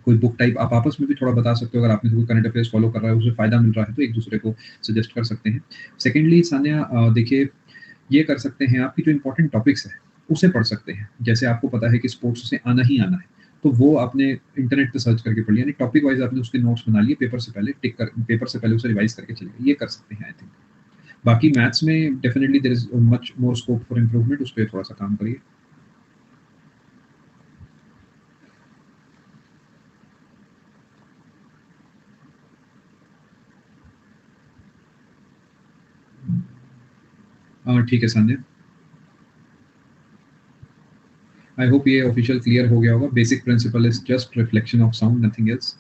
कोई बुक टाइप आप आपस में भी थोड़ा बता सकते हो, अगर आपने कोई करंट अफेयर्स फॉलो कर रहा है, उसे फ़ायदा मिल रहा है तो एक-दूसरे को सजेस्ट कर सकते हैं। सेकेंडली सान्या, देखिए ये कर सकते हैं आपकी जो इम्पोर्टेंट टॉपिक्स हैं, उसे पढ़ सकते हैं। जैसे आपको पता है कि स्पोर्ट्स से आना ही आना है, तो वो आपने इंटरनेट पे सर्च करके पढ़ लिया, यानी टॉपिक वाइज़ आपने उसके नोट्स बना लिए, पेपर से पहले उसे रिवाइज़ करके चले गए, ये कर सकते हैं आई थिंक। बाकी मैथ्स में definitely there is much more scope for improvement, उस पे थोड़ा-सा काम करिए। ठीक है संजय, आई होप ये ऑफिशियल क्लियर हो गया होगा। Basic principle is just reflection of sound, nothing else.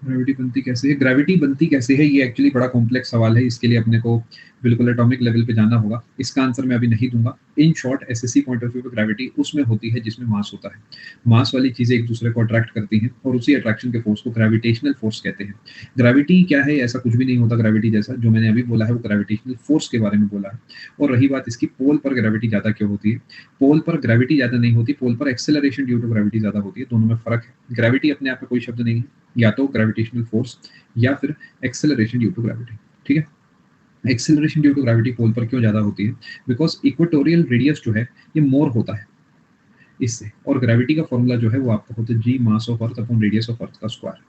Gravity बनती कैसे है? ग्रेविटी बनती कैसे है ये एक्चुअली बड़ा कॉम्प्लेक्स सवाल है। इसके लिए अपने को बिल्कुल एटॉमिक लेवल पे जाना होगा। इसका आंसर मैं अभी नहीं दूंगा। In short SSC point of view पे ग्रेविटी उसमें होती है जिसमें मास होता है। मास वाली चीजें एक दूसरे को अट्रैक्ट करती हैं और उसी अट्रैक्शन के फोर्स को ग्रेविटेशनल फोर्स कहते हैं। ग्रेविटी क्या है? ऐसा कुछ भी नहीं होता ग्रेविटी जैसा। जो मैंने अभी बोला है वो ग्रेविटेशनल फोर्स के बारे में बोला है। और रही बात इसकी पोल पर ग्रेविटी ज्यादा क्यों होती है, पोल पर ग्रेविटी ज्यादा नहीं होती, पोल पर एक्सेलरेशन ड्यू टू ग्रेविटी ज्यादा होती है। दोनों में फर्क है। ग्रेविटी अपने आप में कोई शब्द नहीं है, या तो ग्रेविटेशनल फोर्स या फिर एक्सेलरेशन ड्यू टू ग्रेविटी। ठीक है, acceleration due to gravity pole पर क्यों ज्यादा होती है? बिकॉज इक्वेटोरियल रेडियस जो है ये मोर होता है इससे, और ग्रेविटी का फॉर्मूला जो है वो आपका होता है G mass of earth upon radius of earth का स्क्वायर।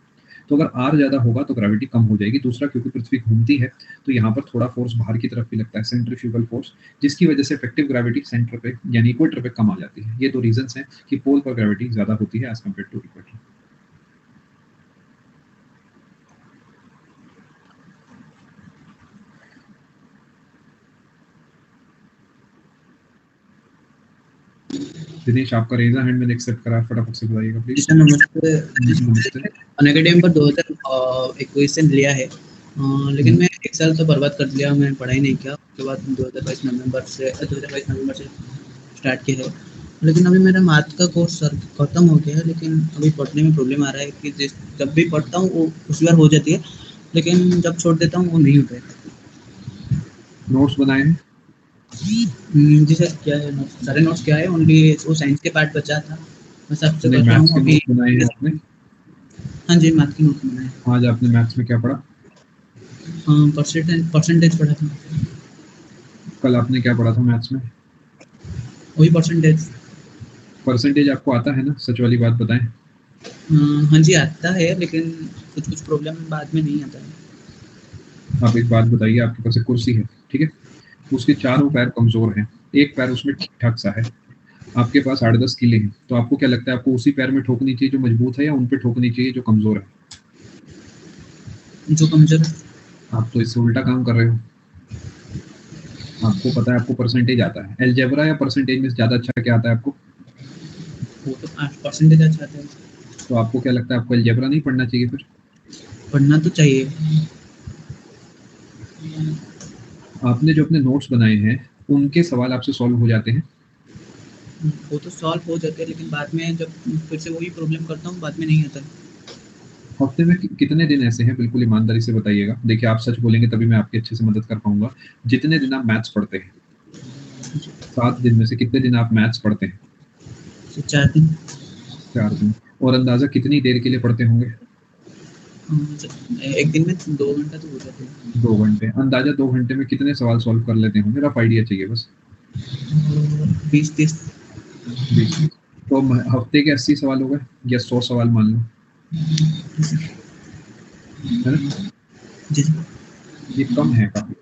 तो अगर आर ज्यादा होगा तो ग्रेविटी कम हो जाएगी। दूसरा, क्योंकि पृथ्वी घूमती है तो यहाँ पर थोड़ा फोर्स बाहर की तरफ भी लगता है, सेंट्रीफ्यूगल फोर्स, जिसकी वजह से इफेक्टिव ग्रेविटी सेंटर पे यानी इक्वेटर पे कम आ जाती है। ये दो रीजंस हैं कि पोल पर ग्रेविटी ज्यादा होती है as compared to equator. Dinesh, आपका रेजर हैंड मैंने एक्सेप्ट करा, फटाफट से बताइएगा प्लीज। सर नमस्ते। नमस्ते। अनएकेडमी पर 2021 से लिया है, लेकिन मैं एक साल तो बर्बाद कर दिया। मैं पढ़ाई नहीं किया। उसके बाद 2022 नवंबर से स्टार्ट किया है। लेकिन अभी मेरा मैथ का कोर्स सर खत्म हो गया है, लेकिन अभी पढ़ने में प्रॉब्लम आ रहा है कि जब भी पढ़ता हूँ वो उसी बार हो जाती है, लेकिन जब छोड़ देता हूँ वो नहीं होता है। नोट्स बनाए हैं? जी सर, क्या है नोट्स? सारे नोट्स क्या है, ओनली वो साइंस के पार्ट बचा था, मैं सबसे कर रहा हूँ अभी। बनाए हैं आपने? हाँ जी, मैथ की नोट्स बनाए। आज आपने मैथ्स में क्या पढ़ा? परसेंटेज पढ़ा था। कल आपने क्या पढ़ा था मैथ्स में? वही परसेंटेज। परसेंटेज आपको आता है ना? सच वाली बात बताएं। हाँ जी आता है, लेकिन कुछ कुछ प्रॉब्लम बाद में नहीं आता है। आप एक बात बताइए, आपके पास एक कुर्सी है, ठीक है, उसके चारों पैर कमजोर हैं, एक पैर उसमें ठीक ठाक सा है, आपके पास 8-10 किले हैं, तो आपको क्या लगता है आपको उसी पैर में ठोकनी चाहिए जो मजबूत है या उन पे ठोकनी चाहिए जो कमजोर है? जो कमजोर है। आप तो इससे उल्टा काम कर रहे हो। आपको पता है आपको परसेंटेज आता है, अलजेब्रा या परसेंटेज में ज्यादा अच्छा क्या आता है आपको? वो तो 8% अच्छा आता है। तो आपको क्या लगता है आपको अलजेब्रा नहीं पढ़ना चाहिए फिर? पढ़ना तो चाहिए। आपने जो अपने नोट्स बनाए हैं उनके सवाल आपसे सॉल्व हो जाते हैं? वो तो सॉल्व हो जाते हैं, लेकिन बाद में जब फिर से वही प्रॉब्लम करता हूँ बाद में नहीं आता है। हफ्ते में कितने दिन ऐसे हैं? बिल्कुल ईमानदारी से बताइएगा। देखिए, आप सच बोलेंगे तभी मैं आपकी अच्छे से मदद कर पाऊंगा। जितने दिन आप मैथ्स पढ़ते हैं, 7 दिन में से कितने दिन आप मैथ्स पढ़ते हैं? 4 दिन। 4 दिन। और अंदाजा कितनी देर के लिए पढ़ते होंगे? एक दिन में 2 घंटा तो हो जाते हैं। 2 घंटे। अंदाजा 2 घंटे में कितने सवाल सॉल्व कर लेते होंगे? रफ आइडिया चाहिए बस। 20-30। 20। तो हफ्ते के 80 सवाल हो गए या 100 सवाल मान लो, है ना? जी। ये कम है काफी।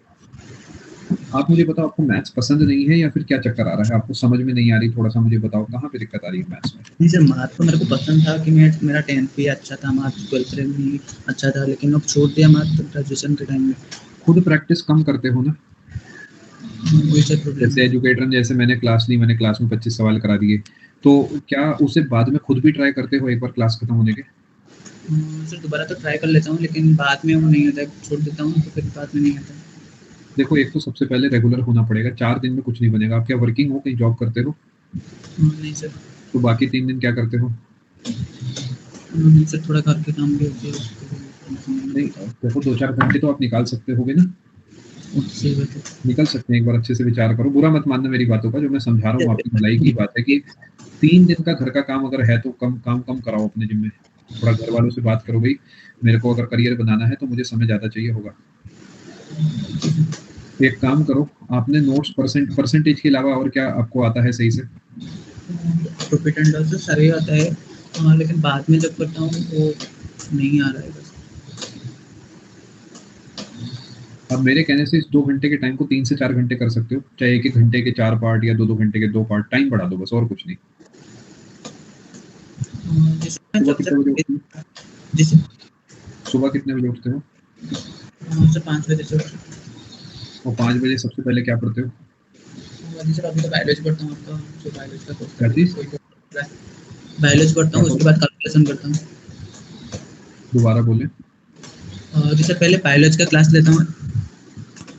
आप मुझे बताओ, आपको मैथ्स पसंद नहीं है या फिर क्या चक्कर आ रहा है? आपको समझ में नहीं आ रही? थोड़ा सा मुझे बताओ कहाँ पे दिक्कत आ रही है मैथ्स में? नहीं सर, मैथ तो मेरे को पसंद था कि मेरा 10th भी अच्छा था, मैथ 12th में भी अच्छा था, लेकिन अब छोड़ दिया मैथ ग्रेजुएशन के टाइम में। खुद प्रैक्टिस कम करते हो ना? वही सर प्रॉब्लम जैसे है। एजुकेटर जैसे मैंने क्लास ली, मैंने क्लास में 25 सवाल करा दिए, तो क्या उसे बाद में खुद भी ट्राई करते हो एक बार क्लास खत्म होने के? सर दोबारा तो ट्राई कर लेता हूँ, लेकिन बाद में वो नहीं आता है, छोड़ देता हूँ तो फिर बाद में नहीं आता है। देखो, एक तो सबसे पहले रेगुलर होना पड़ेगा। 4 दिन में कुछ नहीं बनेगा। आप क्या वर्किंग हो, कहीं जॉब करते हो? नहीं सर। तो बाकी 3 दिन क्या करते हो? नहीं सर, थोड़ा घर के काम भी होते हैं। नहीं, देखो 2-4 घंटे तो आप निकाल सकते होगे ना? सही बात है। निकल सकते हैं। एक बार अच्छे से विचार करो, बुरा मत मानना मेरी बातों का। जो मैं समझा रहा हूँ आपकी भलाई की बात है कि 3 दिन का घर का काम अगर है तो कम कराओ अपने जिम्मे। थोड़ा घर वालों से बात करो, भाई मेरे को अगर करियर बनाना है तो मुझे समय ज्यादा चाहिए होगा। एक काम करो, आपने नोट्स परसेंटेज के अलावा और क्या आपको आता है सही से? प्रॉफिट एंड लॉस सारे आता है, लेकिन बाद में जब करता हूँ वो नहीं आ रहा है बस। अब मेरे कहने से इस 2 घंटे के टाइम को 3 से 4 घंटे कर सकते हो, चाहे 1-1 घंटे के 4 पार्ट या 2-2 घंटे के 2 पार्ट। टाइम बढ़ा दो बस, और कुछ नहीं। जिसमें सुबह जब कितने बजे उठती है? जिस सुबह कितने बजे उठते हो? सर 5 बजे से। और 5 बजे सबसे पहले क्या पढ़ते हो? जी सर, अभी तो बायोलॉजी पढ़ता हूँ आपका, जो बायोलॉजी का कोर्स कर क्या रही चीज़? है, कोई बायोलॉजी पढ़ता क्या हूँ, उसके पढ़ते हो? बाद कैलकुलेशन करता हूँ। दोबारा बोलें। जी सर, पहले बायोलॉजी का क्लास लेता हूँ।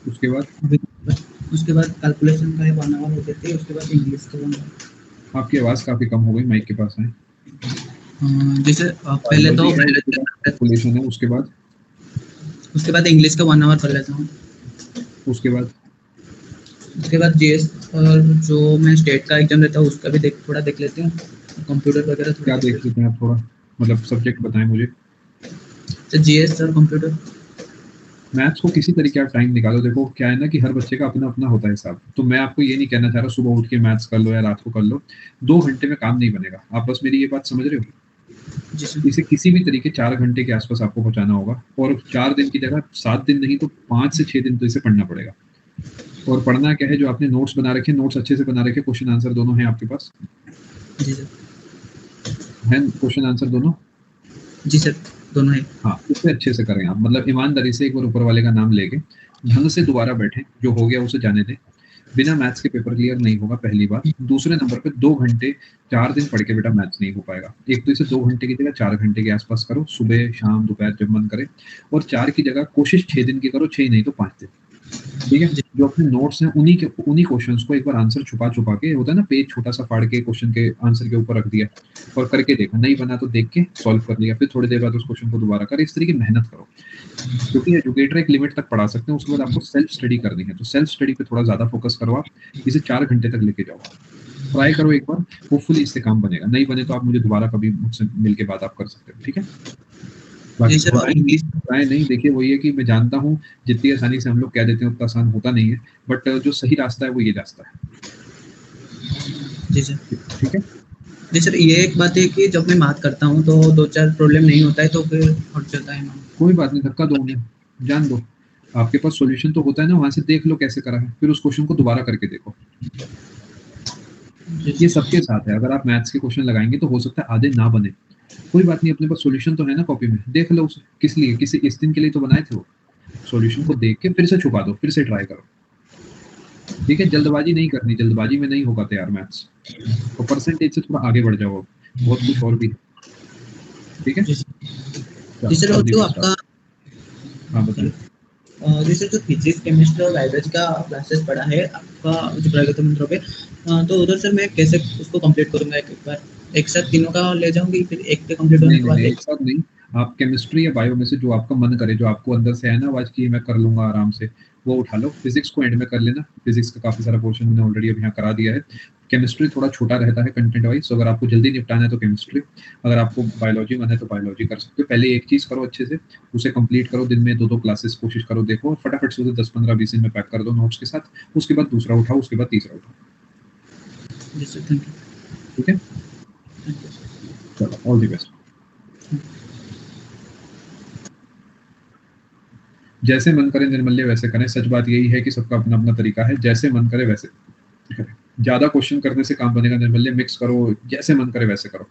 उसके बाद? अभी उसके बाद कैलकुलेशन का 1 आवर हो जाती है, उसके बाद इंग्लिश का 1 आवर। आपकी आवाज़ काफ़ी कम हो गई, माइक के पास आएँ। जैसे पहले तो बायोलॉजी है, उसके बायोलॉजी बाद का, कैलकुलेशन है, उसके बाद? उसके बाद इंग्लिश का 1 आवर कर लेता हूँ। उसके बाद? उसके बाद जीएस और जो मैं स्टेट का एग्जाम देता हूँ उसका भी थोड़ा देख लेती हूँ। कंप्यूटर वगैरह थोड़ा क्या देख देख लेती लेते हैं आप थोड़ा? मतलब सब्जेक्ट बताएँ मुझे। हूँ। तो जीएस और कंप्यूटर। मैथ्स को किसी तरीके आप टाइम निकालो। देखो क्या है ना कि हर बच्चे का अपना-अपना होता है हिसाब। तो मैं आपको ये नहीं कहना चाह रहा सुबह उठ के मैथ्स कर लो या रात को कर लो। 2 घंटे में काम नहीं बनेगा। आप बस मेरी ये बात समझ रहे हो? जी सर। इसे किसी भी तरीके 4 घंटे के आस-पास आपको पहुँचाना होगा और 4 दिन की जगह 7 दिन नहीं तो 5 से 6 दिन तो इसे पढ़ना पड़ेगा। और पढ़ना क्या है, जो आपने नोट्स बना रखे हैं, नोट्स अच्छे से बना रखे हैं, क्वेश्चन आंसर दोनों हैं आपके पास? जी सर। हैं क्वेश्चन आंसर दोनों? जी सर, दोनों है। हाँ, उसे अच्छे से करें आप। मतलब ईमानदारी से एक बार ऊपर वाले का नाम लेके ढंग से दोबारा बैठें, जो हो गया उसे जाने दें। बिना मैथ्स के पेपर क्लियर नहीं होगा, पहली बात। दूसरे नंबर पे 2 घंटे 4 दिन पढ़ के बेटा मैथ्स नहीं हो पाएगा। एक तो इसे 2 घंटे की जगह 4 घंटे के आस-पास करो, सुबह, शाम, दोपहर जब मन करे। और 4 की जगह कोशिश 6 दिन की करो, 6 नहीं तो 5 दिन। ठीक है? जी जो अपने नोट्स हैं उन्हीं क्वेश्चंस को एक बार आंसर छुपा-छुपा के, होता है ना, पेज छोटा-सा फाड़ के क्वेश्चन के आंसर के ऊपर रख दिया और करके देखा। नहीं बना तो देख के सॉल्व कर लिया, फिर थोड़ी देर बाद उस क्वेश्चन को दोबारा कर। इस तरीके मेहनत करो। क्योंकि एजुकेटर एक लिमिट तक पढ़ा सकते हैं, उसके बाद आपको सेल्फ स्टडी करनी है। तो सेल्फ स्टडी पे थोड़ा ज़्यादा फोकस करो आप। इसे 4 घंटे तक लेके जाओ। ट्राई करो एक बार, होपफुली इससे काम बनेगा। नहीं बने तो आप मुझे दोबारा कभी मुझसे मिल के बात आप कर सकते हो, ठीक है? जी बाकी सर, और इंग्लिश। घबराएँ नहीं, देखिए वही है कि मैं जानता हूँ जितनी आसानी से हम लोग कह देते हैं उतना आसान होता नहीं है, बट जो सही रास्ता है वो ये रास्ता है। जी सर। ठीक है? जी सर, ये एक बात है कि जब मैं बात करता हूँ तो 2-4 प्रॉब्लम नहीं होता है तो फिर हट जाता है ना। कोई बात नहीं, धक्का दो उन्हें, जान दो। आपके पास सॉल्यूशन तो होता है ना, वहाँ से देख लो कैसे करा है, फिर उस क्वेश्चन को दोबारा करके देखो। जी ये सर। सबके साथ है, अगर आप मैथ्स के क्वेश्चन लगाएँगे तो हो सकता है आधे ना बने। कोई बात नहीं, अपने पास सॉल्यूशन तो है ना कॉपी में, देख लो उसे। किस लिए? किसी इस दिन के लिए तो बनाए थे वो। सॉल्यूशन को देख के फिर से छुपा दो, फिर से ट्राई करो। ठीक है? जल्दबाजी नहीं करनी, जल्दबाजी में नहीं होगा तैयार मैथ्स। और परसेंटेज से थोड़ा आगे बढ़ जाओ अब, बहुत कुछ और भी है। ठीक है? जी सर। जी चलो, सर, और ऑल द जो बेस्ट आपका, आपको। हाँ, बताइए। जी सर, जो फिजिक्स, केमिस्ट्री और बायोलॉजी का क्लासेस पड़ा है आपका जो प्रगति मंत्रों पे, तो उधर सर मैं कैसे उसको कंप्लीट करूँगा एक एक बार? एक साथ तीनों का ले जाऊँगी, फिर एक पे कंप्लीट होने नहीं, के नहीं, बाद नहीं, एक। एक साथ नहीं। आप केमिस्ट्री या बायो में से जो आपका मन करे, जो आपको अंदर से है ना आवाज़ कि मैं कर लूँगा आराम से, वो उठा लो। फिज़िक्स को एंड में कर लेना। फिज़िक्स का काफ़ी सारा पोर्शन मैंने ऑलरेडी अब यहाँ करा दिया है। केमिस्ट्री थोड़ा छोटा रहता है कंटेंट वाइज़, तो अगर आपको जल्दी निपटाना है तो केमिस्ट्री, अगर आपको बायोलॉजी मन है तो बायोलॉजी कर सकते हो। पहले एक चीज़ करो अच्छे से, उसे कंप्लीट करो, दिन में 2-2 क्लासेस कोशिश करो, देखो, और फटाफट से उसे 10, 15, 20 दिन में पैक कर दो नोट्स के साथ। उसके बाद दूसरा उठाओ, उसके बाद तीसरा उठाओ। जी सर, थैंक यू। ठीक है? Thank you. चलो, ऑल द बेस्ट। जैसे मन करे निर्मल्य वैसे करें। सच बात यही है कि सबका अपना-अपना तरीका है। जैसे मन करे वैसे करें। ज़्यादा क्वेश्चन करने से काम बनेगा निर्मल्य, मिक्स करो, जैसे मन करे वैसे करो।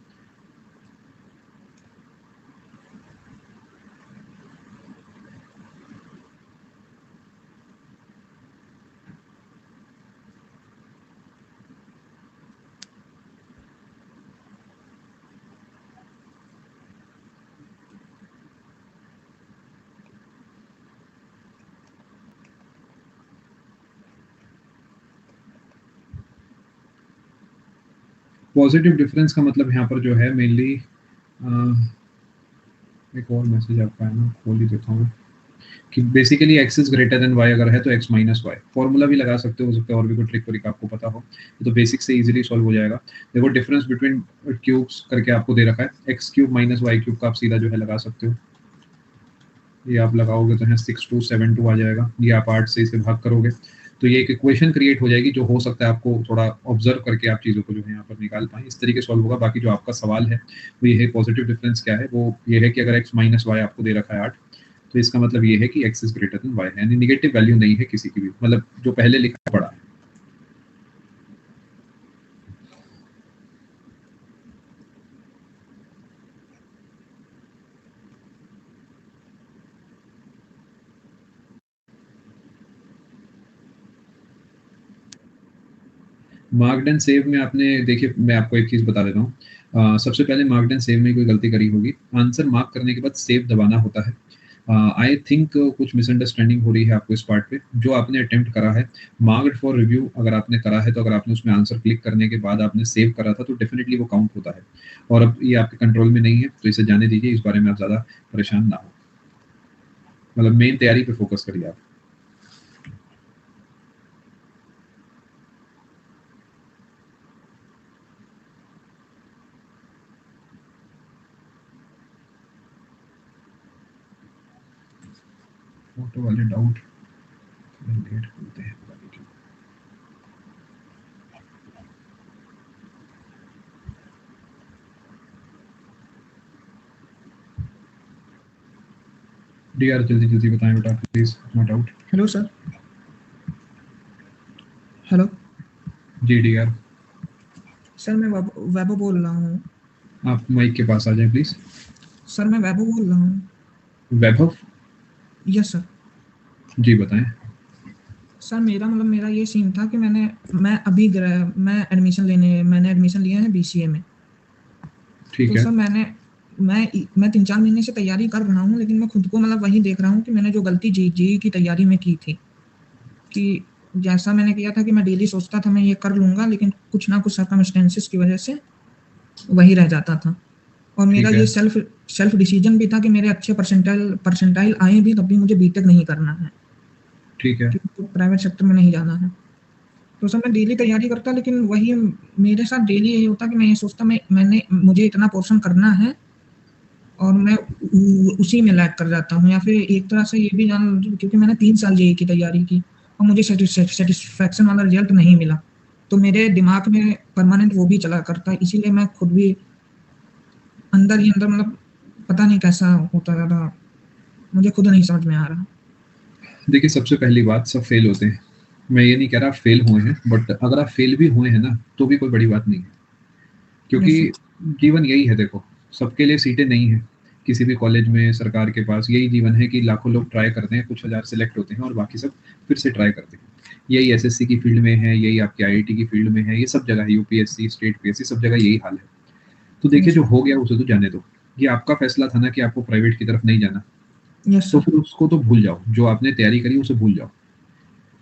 पॉजिटिव डिफरेंस का मतलब यहाँ पर जो है मेनली एक और मैसेज आपका है ना, खोल ही देता हूँ कि basically x is greater than y अगर है तो एक्स माइनस वाई। फॉर्मूला भी लगा सकते हो सकता है और भी कोई ट्रिक वरिक आपको पता हो, तो बेसिक से इजीली सॉल्व हो जाएगा। देखो डिफरेंस बिटवीन क्यूब्स करके आपको दे रखा है, x cube minus y cube का आप सीधा जो है लगा सकते हो। ये आप लगाओगे तो यहाँ 6272 आ जाएगा। ये आप 8 से इसे भाग करोगे तो ये एक इक्वेशन क्रिएट हो जाएगी, जो हो सकता है आपको थोड़ा ऑब्जर्व करके आप चीज़ों को जो है यहाँ पर निकाल पाएँ। इस तरीके सॉल्व होगा। बाकी जो आपका सवाल है वो ये है, पॉजिटिव डिफरेंस क्या है? वो ये है कि अगर एक्स माइनस वाई आपको दे रखा है 8, तो इसका मतलब ये है कि x is greater than y, यानी नेगेटिव वैल्यू नहीं है किसी की भी, मतलब जो पहले लिखा पड़ा है। मार्क्ड एंड सेव में आपने देखिए मैं आपको एक चीज़ बता देता हूँ। सबसे पहले मार्क्ड एंड सेव में कोई गलती करी होगी। आंसर मार्क करने के बाद सेव दबाना होता है। आई थिंक कुछ मिसअंडरस्टैंडिंग हो रही है आपको इस पार्ट पे। जो आपने अटेम्प्ट करा है, मार्क्ड फॉर रिव्यू अगर आपने करा है, तो अगर आपने उसमें आंसर क्लिक करने के बाद आपने सेव करा था, तो डेफिनिटली वो काउंट होता है। और अब ये आपके कंट्रोल में नहीं है, तो इसे जाने दीजिए, इस बारे में आप ज़्यादा परेशान ना हो। मतलब मेन तैयारी पे फोकस करिए आप। फोटो वाले डाउट लेट होते हैं, पता नहीं क्यों। डीआर जल्दी जल्दी बताएं बेटा please, no doubt. Hello sir. Hello ji dear, sir, मैं वैभव बोल रहा हूँ। आप माइक के पास आ जाएं प्लीज। सर मैं वैभव बोल रहा हूँ। वैभव, यस सर। जी बताएं। सर मेरा ये सीन था कि मैंने एडमिशन लिया है बीसीए में। ठीक तो है। सर मैं 3-4 महीने से तैयारी कर रहा हूँ, लेकिन मैं खुद को मतलब वही देख रहा हूँ कि मैंने जो गलती जेईई की तैयारी में की थी, कि जैसा मैंने किया था कि मैं डेली सोचता था मैं ये कर लूंगा, लेकिन कुछ ना कुछ सर्कमस्टेंसेस की वजह से वही रह जाता था। और मेरा ठीक है। ये सेल्फ डिसीजन भी था कि मेरे अच्छे परसेंटाइल आए भी तब भी मुझे बीटेक नहीं करना है, ठीक है। क्योंकि प्राइवेट सेक्टर में नहीं जाना है। तो सर मैं डेली तैयारी करता, लेकिन वही मेरे साथ डेली यही होता कि मैं ये सोचता मुझे इतना पोर्शन करना है, और मैं उसी में लैग कर जाता हूँ। या फिर एक तरह से ये भी क्योंकि मैंने 3 साल जेईई की तैयारी की और मुझे सेटिस्फैक्शन वाला रिजल्ट नहीं मिला, तो मेरे दिमाग में परमानेंट वो भी चला करता है। इसीलिए मैं खुद भी अंदर ही अंदर मतलब पता नहीं कैसा होता जा रहा, मुझे खुद नहीं समझ में आ रहा। देखिए सबसे पहली बात, सब फेल होते हैं। मैं ये नहीं कह रहा आप फेल हुए हैं, बट अगर आप फेल भी हुए हैं ना, तो भी कोई बड़ी बात नहीं है, क्योंकि यस सर। जीवन यही है। देखो, सबके लिए सीटें नहीं है किसी भी कॉलेज में, सरकार के पास यही जीवन है कि लाखों लोग ट्राई करते हैं, कुछ हजार सिलेक्ट होते हैं और बाकी सब फिर से ट्राई करते हैं। यही एसएससी की फील्ड में है, यही आपकी आईआईटी की फील्ड में है, ये सब जगह है, यूपीएससी, स्टेट पीएससी, सब जगह यही हाल है। तो देखिए यस जो हो गया उसे तो जाने दो। ये आपका फैसला था ना कि आपको प्राइवेट की तरफ नहीं जाना, यस तो सर। फिर उसको तो भूल जाओ, जो आपने तैयारी करी उसे भूल जाओ।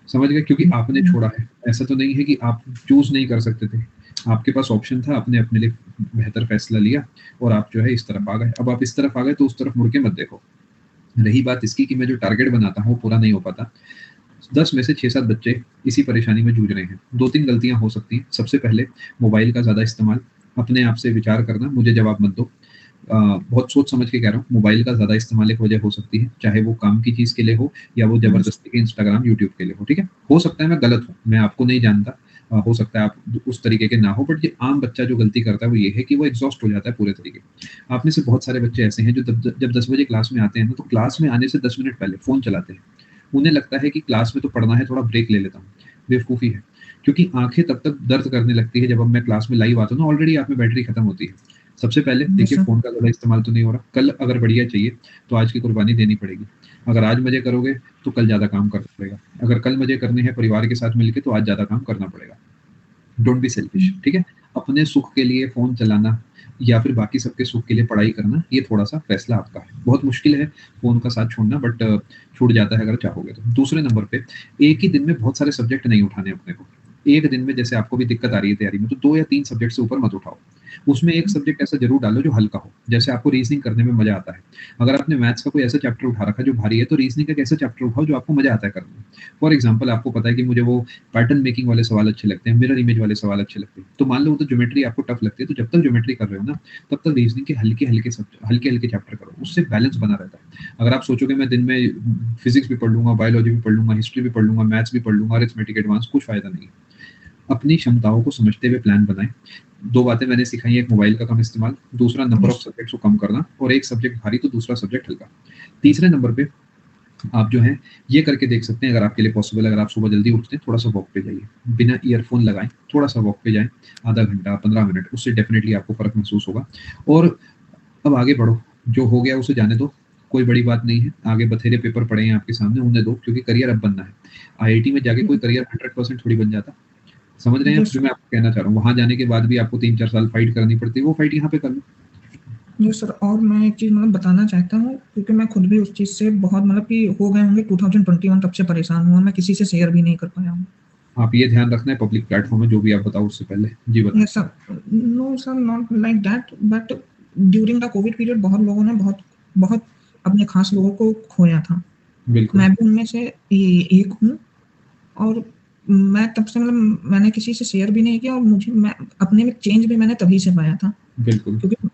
समझ गए? क्योंकि आपने छोड़ा है, ऐसा तो नहीं है कि आप चूज नहीं कर सकते थे। आपके पास ऑप्शन था, आपने अपने लिए बेहतर फैसला लिया और आप जो है इस तरफ आ गए। अब आप इस तरफ आ गए तो उस तरफ मुड़ के मत देखो। रही बात इसकी कि मैं जो टारगेट बनाता हूँ पूरा नहीं हो पाता, 10 में से 6-7 बच्चे इसी परेशानी में जूझ रहे हैं। 2-3 गलतियां हो सकती हैं। सबसे पहले मोबाइल का ज़्यादा इस्तेमाल। अपने आप से विचार करना, मुझे जवाब मत दो। बहुत सोच समझ के कह रहा हूँ। मोबाइल का ज़्यादा इस्तेमाल एक वजह हो सकती है, चाहे वो काम की चीज़ के लिए हो या वो ज़बरदस्ती के इंस्टाग्राम, यूट्यूब के लिए हो, ठीक है? हो सकता है मैं गलत हूँ, मैं आपको नहीं जानता। हो सकता है आप उस तरीके के ना हो, बट ये आम बच्चा जो गलती करता है वो ये है कि वो एग्ज़ॉस्ट हो जाता है पूरे तरीके। आप में से बहुत सारे बच्चे ऐसे हैं जो जब 10 बजे क्लास में आते हैं ना, तो क्लास में आने से 10 मिनट पहले फ़ोन चलाते हैं। उन्हें लगता है कि क्लास में तो पढ़ना है, थोड़ा ब्रेक ले लेता हूँ। बेवकूफ़ी है, क्योंकि आँखें तब तक दर्द करने लगती है जब अब मैं क्लास में लाइव आता हूँ ना, ऑलरेडी आप में बैटरी खत्म होती है। सबसे पहले यस देखिए सर। फ़ोन का ज़्यादा इस्तेमाल तो नहीं हो रहा। कल अगर बढ़िया चाहिए तो आज की कुर्बानी देनी पड़ेगी। अगर आज मज़े करोगे तो कल ज़्यादा काम करना पड़ेगा। अगर कल मज़े करने हैं परिवार के साथ मिलके तो आज ज़्यादा काम करना पड़ेगा। डोंट बी सेल्फिश, ठीक है? अपने सुख के लिए फ़ोन चलाना या फिर बाकी सबके सुख के लिए पढ़ाई करना, ये थोड़ा-सा फैसला आपका है। बहुत मुश्किल है फ़ोन का साथ छोड़ना, बट छूट जाता है अगर चाहोगे तो। दूसरे नंबर पे, एक ही दिन में बहुत सारे सब्जेक्ट नहीं उठाने अपने को। एक दिन में जैसे आपको भी दिक्कत आ रही है तैयारी में, तो 2 या 3 सब्जेक्ट से ऊपर मत उठाओ। उसमें एक सब्जेक्ट ऐसा ज़रूर डालो जो हल्का हो। जैसे आपको रीज़निंग करने में मज़ा आता है। अगर आपने मैथ्स का कोई ऐसा चैप्टर उठा रखा है जो भारी है, तो रीज़निंग का एक ऐसा चैप्टर उठाओ जो आपको मज़ा आता है करने में। फॉर एग्ज़ाम्पल आपको पता है कि मुझे वो पैटर्न मेकिंग वाले सवाल अच्छे लगते हैं, मिरर इमेज वाले सवाल अच्छे लगते हैं। तो मान लो वो तो ज्योमेट्री आपको टफ लगती है, तो जब तक ज्योमेट्री कर रहे हो ना, तब तक रीज़निंग के हल्के-हल्के चैप्टर करो। उससे बैलेंस बना रहता है। अगर आप सोचोगे मैं दिन में फिज़िक्स भी पढ़ लूँगा, बायोलॉजी भी पढ़ लूँगा, हिस्ट्री भी पढ़ लूँगा, मैथ्स भी पढ़ लूँगा, अरिथमेटिक एडवांस, कुछ फ़ायदा नहीं है। अपनी क्षमताओं को समझते हुए प्लान बनाएँ। 2 बातें मैंने सिखाई हैं, एक मोबाइल का कम इस्तेमाल, दूसरा नंबर ऑफ यस। सब्जेक्ट्स को कम करना, और एक सब्जेक्ट भारी तो दूसरा सब्जेक्ट हल्का। तीसरे नंबर पे आप जो है ये करके देख सकते हैं, अगर आपके लिए पॉसिबल है, अगर आप सुबह जल्दी उठते हैं, थोड़ा-सा वॉक पे जाइए। बिना ईयरफ़ोन लगाए थोड़ा-सा वॉक पे जाएँ, आधा घंटा, 15 मिनट, उससे डेफ़िनिटली आपको फ़र्क महसूस होगा। और अब आगे बढ़ो, जो हो गया उसे जाने दो, कोई बड़ी बात नहीं है। आगे बथेरे पेपर पड़े हैं आपके सामने, उन्हें दो, क्योंकि करियर अब बनना है। आईआईटी में जाके कोई करियर 100% थोड़ी बन जाता। समझ रहे हैं आप यस जो मैं आपको कहना चाह रहा हूँ? वहाँ जाने के बाद भी आपको 3-4 साल फाइट करनी पड़ती है, वो फाइट यहाँ पे कर लो। Yes sir. और मैं एक चीज़ मतलब बताना चाहता हूँ, क्योंकि मैं खुद भी उस चीज़ से बहुत मतलब कि हो गए होंगे 2021 तब से परेशान हूँ, मैं किसी से शेयर भी नहीं कर पाया हूँ। आप ये ध्यान रखना है पब्लिक प्लेटफॉर्म में जो भी आप बताओ उससे पहले। जी बताएं। Yes sir. No sir, not like that, but during the covid period बहुत लोगों ने बहुत अपने खास लोगों को खोया था। बिल्कुल। मैं भी उनमें से एक हूँ। और मैं तब से मतलब मैंने किसी से शेयर भी नहीं किया, और मैं अपने में चेंज भी मैंने तभी से पाया था, बिल्कुल। क्योंकि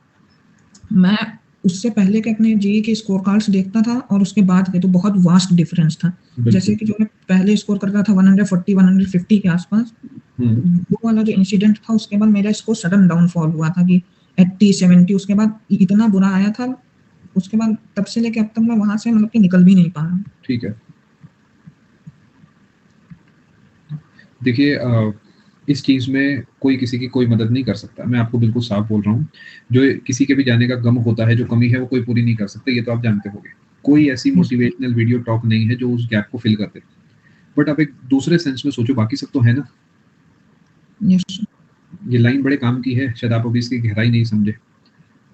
मैं उससे पहले के अपने जेईई के स्कोर कार्ड्स देखता था और उसके बाद के तो बहुत वास्ट डिफरेंस था। जैसे कि जो मैं पहले स्कोर करता था 140 150 के आसपास, वो वाला जो इंसिडेंट था उसके बाद मेरा स्कोर सडन डाउनफॉल हुआ था कि 80 70, उसके बाद इतना बुरा आया था। उसके बाद तब से लेके अब तक मैं वहां से मतलब कि निकल भी नहीं पा रहा हूँ। ठीक है। देखिए इस चीज़ में कोई किसी की कोई मदद नहीं कर सकता। मैं आपको बिल्कुल साफ बोल रहा हूँ। जो किसी के भी जाने का गम होता है, जो कमी है वो कोई पूरी नहीं कर सकता, ये तो आप जानते होंगे। कोई ऐसी मोटिवेशनल वीडियो टॉक नहीं है जो उस गैप को फिल कर दे। बट आप एक दूसरे सेंस में सोचो, बाकी सब तो है ना। यस ये लाइन बड़े काम की है, शायद आप अभी इसकी गहराई नहीं समझे।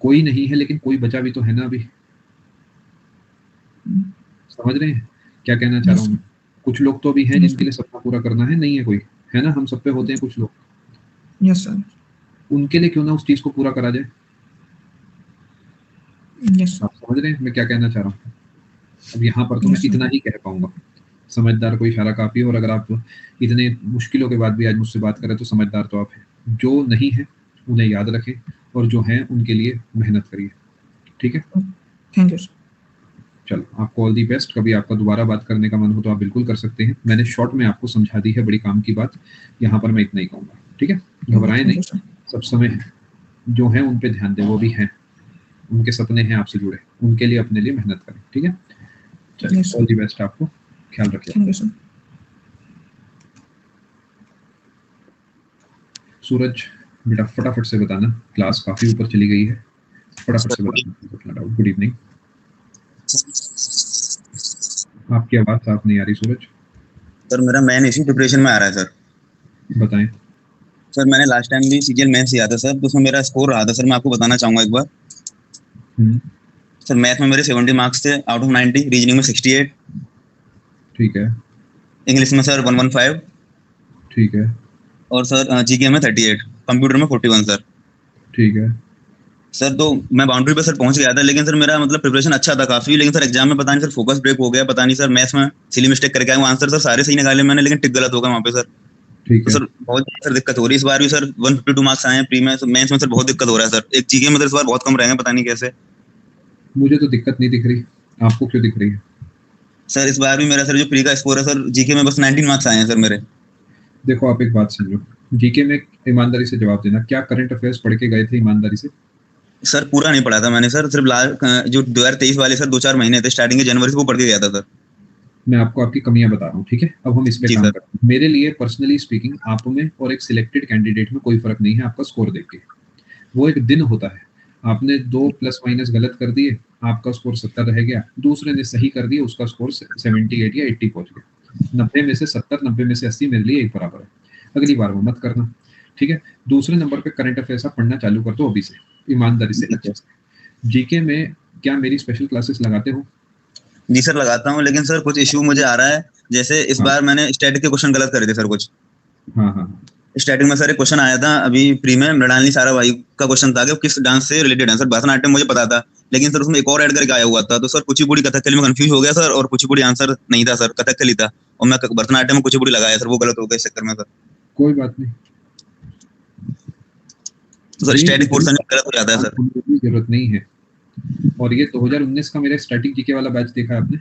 कोई नहीं है लेकिन कोई बचा भी तो है ना अभी। समझ रहे हैं क्या कहना चाह रहा हूँ मैं? कुछ लोग तो अभी हैं जिनके लिए सपना पूरा करना है, नहीं है कोई, है ना? हम सब पे होते हैं कुछ लोग। Yes sir. उनके लिए क्यों ना उस चीज़ को पूरा करा जाए। यस आप समझ रहे हैं मैं क्या कहना चाह रहा हूँ? अब यहाँ पर तो मैं यस इतना ही कह पाऊँगा। समझदार को इशारा काफ़ी है, और अगर आप इतने मुश्किलों के बाद भी आज मुझसे बात कर रहे हैं तो समझदार तो आप हैं। जो नहीं है उन्हें याद रखें, और जो हैं उनके लिए मेहनत करिए। ठीक है? Thank you sir. चलो, आपको ऑल दी बेस्ट। कभी आपका दोबारा बात करने का मन हो तो आप बिल्कुल कर सकते हैं। मैंने शॉर्ट में आपको समझा दी है बड़ी काम की बात। यहाँ पर मैं इतना ही कहूँगा। ठीक है? घबराएँ नहीं, सब समय है। जो हैं उन पे ध्यान दें, वो भी हैं। उनके सपने हैं आपसे जुड़े, उनके लिए अपने लिए मेहनत करें। ठीक है? चलिए, Yes, sir. All the best आपको। ख्याल रखिए। Thank you sir. सूरज बेटा फटाफट से बताना, क्लास काफ़ी ऊपर चली गई है। फटाफट से बताना अपना डाउट। Good evening. आपकी आवाज़ साफ नहीं आ रही सूरज। सर मेरा मेन इशू डिप्रेशन में आ रहा है सर। बताएं। सर मैंने लास्ट टाइम भी सीजीएल मेंस दिया था सर, तो उसमें मेरा स्कोर रहा था सर। मैं आपको बताना चाहूंगा एक बार। सर मैथ में मेरे 70 मार्क्स थे आउट ऑफ 90, रीजनिंग में 68, ठीक है। इंग्लिश में सर 115, ठीक है। और सर जीके में 38, कंप्यूटर में 41 सर। ठीक है सर तो मैं बाउंड्री पे सर पहुंच गया था, लेकिन सर मेरा मतलब प्रिपरेशन अच्छा था काफी, लेकिन सर एग्जाम में पता नहीं सर फोकस ब्रेक हो गया, पता नहीं सर मैथ्स में सिली मिस्टेक करके आया हूं। आंसर सर सारे सही निकाले मैंने, लेकिन टिक गलत हो गया वहां पे सर। ठीक तो है। सर बहुत सर दिक्कत हो रही है इस बार भी सर। 152 मार्क्स आए हैं प्री में, मेंस में सर बहुत दिक्कत हो रहा है सर। एक जीके में तो इस बार बहुत कम रहेंगे, पता नहीं कैसे। मुझे तो दिक्कत नहीं दिख रही, आपको क्यों दिख रही है? सर इस बार भी मेरा सर जो प्री का स्कोर है सर, जीके में बस 19 मार्क्स आए हैं सर मेरे। देखो आप एक बात समझो, जीके में ईमानदारी से जवाब देना। क्या करंट अफेयर्स पढ़ के गए थे ईमानदारी से? सर पूरा नहीं पढ़ा था मैंने सर, सिर्फ जो 2023 वाले सर 2-4 महीने थे स्टार्टिंग के जनवरी से, वो पढ़ के गया था सर। मैं आपको आपकी कमियां बता रहा हूँ, ठीक है? अब हम इस पे जी काम सर। करते हैं। मेरे लिए पर्सनली स्पीकिंग आप में और एक सिलेक्टेड कैंडिडेट में कोई फर्क नहीं है आपका स्कोर देख के। वो एक दिन होता है। आपने 2 प्लस माइनस गलत कर दिए, आपका स्कोर 70 रह गया। दूसरे ने सही कर दिया, उसका स्कोर 78 या 80 पहुंच गया। 90 में से 70, 90 में से 80 मेरे लिए एक बराबर है। अगली बार वो मत करना, ठीक है? दूसरे नंबर पे करंट अफेयर्स आप पढ़ना चालू कर दो अभी से, ईमानदारी से, अच्छे से। जीके में क्या मेरी स्पेशल क्लासेस लगाते हो? जी सर लगाता हूँ, लेकिन सर कुछ इश्यू मुझे आ रहा है। जैसे इस हाँ। बार मैंने स्टैटिक के क्वेश्चन गलत करे थे सर कुछ। हाँ। स्टार्टिंग में सर एक क्वेश्चन आया था अभी प्री में, मृणालिनी साराभाई का क्वेश्चन था कि किस डांस से रिलेटेड है। सर भरतनाट्यम मुझे पता था, लेकिन सर उसमें एक और ऐड करके आया हुआ था। तो सर कुचिपुड़ी कथकली में कंफ्यूज हो गया सर, और कुचिपुड़ी आंसर नहीं था सर, कथकली था, और मैं भरतनाट्यम में कुचिपुड़ी लगाया सर, वो गलत हो गया इस चक्कर में सर। कोई बात नहीं, तो सर स्टैटिक पोर्शन गलत हो जाता है सर। जरूरत नहीं है। और ये 2019 का मेरा स्टैटिक जीके वाला बैच देखा है आपने?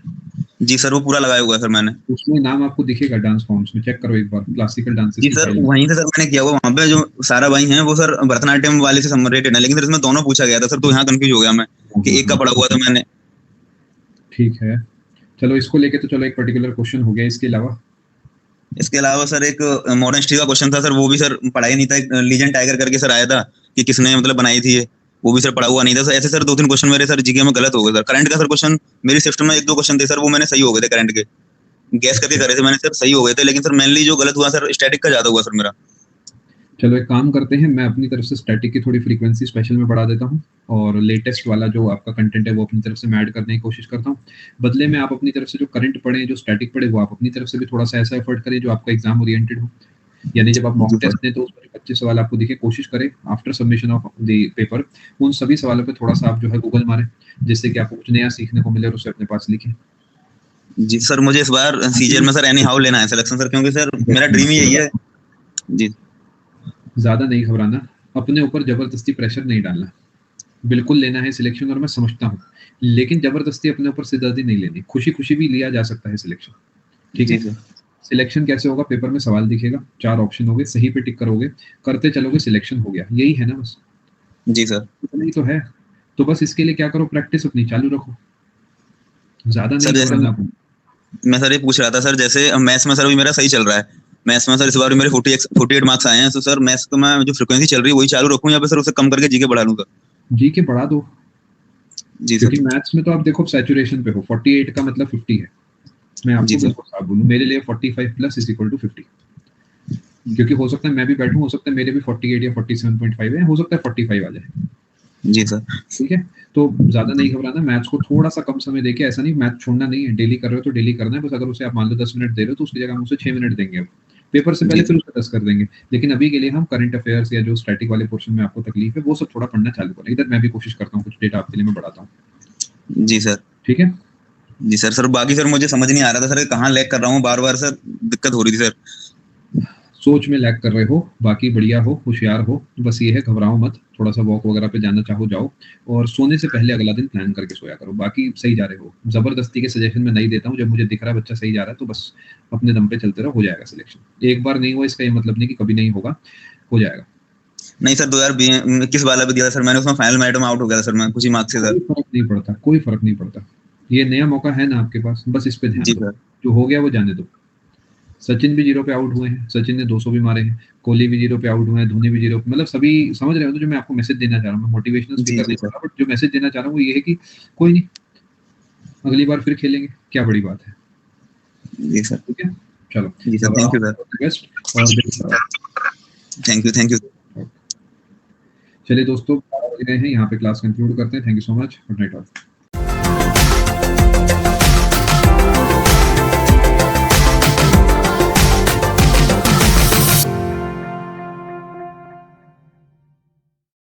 जी सर वो पूरा लगाया हुआ है सर मैंने। उसमें नाम आपको दिखेगा डांस फॉर्म्स में, चेक करो एक बार, क्लासिकल डांसेस जी की सर फाइल। वहीं से सर मैंने किया हुआ। वहाँ पे जो साराभाई हैं वो सर भरतनाट्यम वाले से रिलेटेड है, लेकिन सर इसमें दोनों पूछा गया था सर, तो यहाँ कंफ्यूज हो गया मैं कि एक का पढ़ा हुआ था मैंने। ठीक है, चलो इसको लेके तो चलो एक पर्टिकुलर क्वेश्चन हो गया। इसके अलावा सर एक मॉडर्न हिस्ट्री का क्वेश्चन था सर, वो भी सर पढ़ा ही नहीं था। एक लीजेंड टाइगर करके सर आया था कि किसने मतलब बनाई थी ये, वो भी सर पढ़ा हुआ नहीं था सर। ऐसे सर 2-3 क्वेश्चन मेरे सर जीके में गलत हो गए सर। करंट का सर क्वेश्चन मेरी शिफ्ट में 1-2 क्वेश्चन थे सर, वो मैंने सही हो गए थे। करंट के गैस करके करे थे मैंने सर, सही हो गए थे। लेकिन सर मेनली जो गलत हुआ सर स्टैटिक का ज्यादा हुआ सर मेरा। चलो एक काम करते हैं, मैं अपनी तरफ से स्टैटिक की थोड़ी फ्रीक्वेंसी स्पेशल में बढ़ा देता हूँ और लेटेस्ट वाला जो आपका कंटेंट है वो अपनी तरफ से मैं ऐड करने की कोशिश करता हूँ। बदले में आप अपनी तरफ से जो करंट पढ़ें, जो स्टैटिक पढ़े, वो आप अपनी तरफ से भी थोड़ा सा ऐसा एफर्ट करें जो आपका एग्जाम ओरिएंटेड हो। यानी जब आप मॉक टेस्ट दें तो उसमें 25 सवाल आपको दिखे, कोशिश करें after submission of the paper उन सभी सवालों पे थोड़ा सा आप जो है गूगल मारें, जिससे कि आपको कुछ नया सीखने को मिले और उसे अपने पास लिखें। जी सर, मुझे इस बार सीजीएल में सर एनी हाउ लेना है सिलेक्शन सर, क्योंकि सर मेरा ड्रीम ही यही है जी। ज्यादा नहीं घबराना, अपने ऊपर जबरदस्ती प्रेशर नहीं डालना, बिल्कुल लेना है सिलेक्शन और मैं समझता हूँ, लेकिन जबरदस्ती अपने ऊपर सिरदर्दी नहीं लेनी। खुशी खुशी भी लिया जा सकता है सिलेक्शन, ठीक है। सिलेक्शन कैसे होगा? पेपर में सवाल दिखेगा, 4 ऑप्शन होंगे, सही पे टिक करोगे, करते चलोगे, सिलेक्शन हो गया। यही है ना बस? जी सर। नहीं तो है, तो बस इसके लिए क्या करो, प्रैक्टिस अपनी चालू रखो, ज्यादा सर नहीं जैसे घबराना। मैं सर ये पूछ रहा था सर, जैसे मैथ्स में सर अभी मेरा सही चल रहा है, मैथ्स में सर इस बार मेरे 48 मार्क्स आए हैं, तो सर मैथ्स को मैं जो फ्रीक्वेंसी चल रही है वही चालू रखूं या फिर सर उसे कम करके जीके बढ़ा लूं सर? जीके बढ़ा दो, जी सर। क्योंकि मैथ्स में तो आप देखो सैचुरेशन पे हो, 48 का मतलब 50 है। मैं आपको बिल्कुल साफ बोलूं, मेरे लिए 45 प्लस इज इक्वल टू 50, क्योंकि हो सकता है मैं भी बैठूं, हो सकता है मेरे भी 48 या 47.5 है, हो सकता है 45 आ जाए। जी सर। ठीक है, तो ज्यादा नहीं घबराना, मैथ्स को थोड़ा सा कम समय देके, ऐसा नहीं मैथ छोड़ना नहीं है, डेली कर रहे हो तो डेली करना है, बस अगर उसे आप मान लो 10 मिनट दे रहे हो तो उसकी जगह हम उसे 6 मिनट देंगे अब पेपर से पहले, फिर उसे 10 कर देंगे। लेकिन अभी के लिए हम करंट अफेयर्स या जो स्टैटिक वाले पोर्शन में आपको तकलीफ है वो सब थोड़ा पढ़ना चालू करें। इधर मैं भी कोशिश करता हूँ, कुछ डेटा आपके लिए मैं बढ़ाता हूँ। जी सर। ठीक है जी सर। सर बाकी सर मुझे समझ नहीं आ रहा था सर कहाँ लैग कर रहा हूँ, बार बार सर दिक्कत हो रही थी सर। सोच में लैग कर रहे हो, बाकी बढ़िया हो, होशियार हो, बस ये है घबराओ मत, थोड़ा सा वॉक वगैरह पे जाना चाहो जाओ, और सोने से पहले अगला दिन प्लान करके सोया करो, बाकी सही जा रहे हो। जबरदस्ती के सजेशन में नहीं देता हूँ, जब मुझे दिख रहा है बच्चा सही जा रहा है तो बस अपने दम पे चलते रहो, हो जाएगा सिलेक्शन। एक बार नहीं हुआ इसका ये मतलब नहीं कि कभी नहीं होगा, हो जाएगा। नहीं सर 2021 वाला भी दिया सर मैंने, उसमें फाइनल मैरिट में आउट हो गया सर मैं कुछ ही मार्क्स से सर। कोई फर्क नहीं पड़ता, कोई फर्क नहीं पड़ता, ये नया मौका है ना आपके पास, बस इस पे ध्यान दो, जो हो गया वो जाने दो। सचिन भी 0 पे आउट हुए हैं, सचिन ने 200 भी मारे हैं, कोहली भी 0 पे आउट हुए हैं, धोनी भी 0, मतलब सभी समझ रहे हो तो जो मैं आपको मैसेज देना चाह रहा हूँ, मैं मोटिवेशनल स्पीकर नहीं कर रहा, बट जो मैसेज देना चाह रहा हूँ वो ये है कि कोई नहीं, अगली बार फिर खेलेंगे, क्या बड़ी बात है। जी सर। ठीक है, चलो जी sir, thank you sir. Thank you. चलिए दोस्तों, 12 बज गए हैं, यहाँ पे क्लास कंक्लूड करते हैं। Thank you so much, good night all.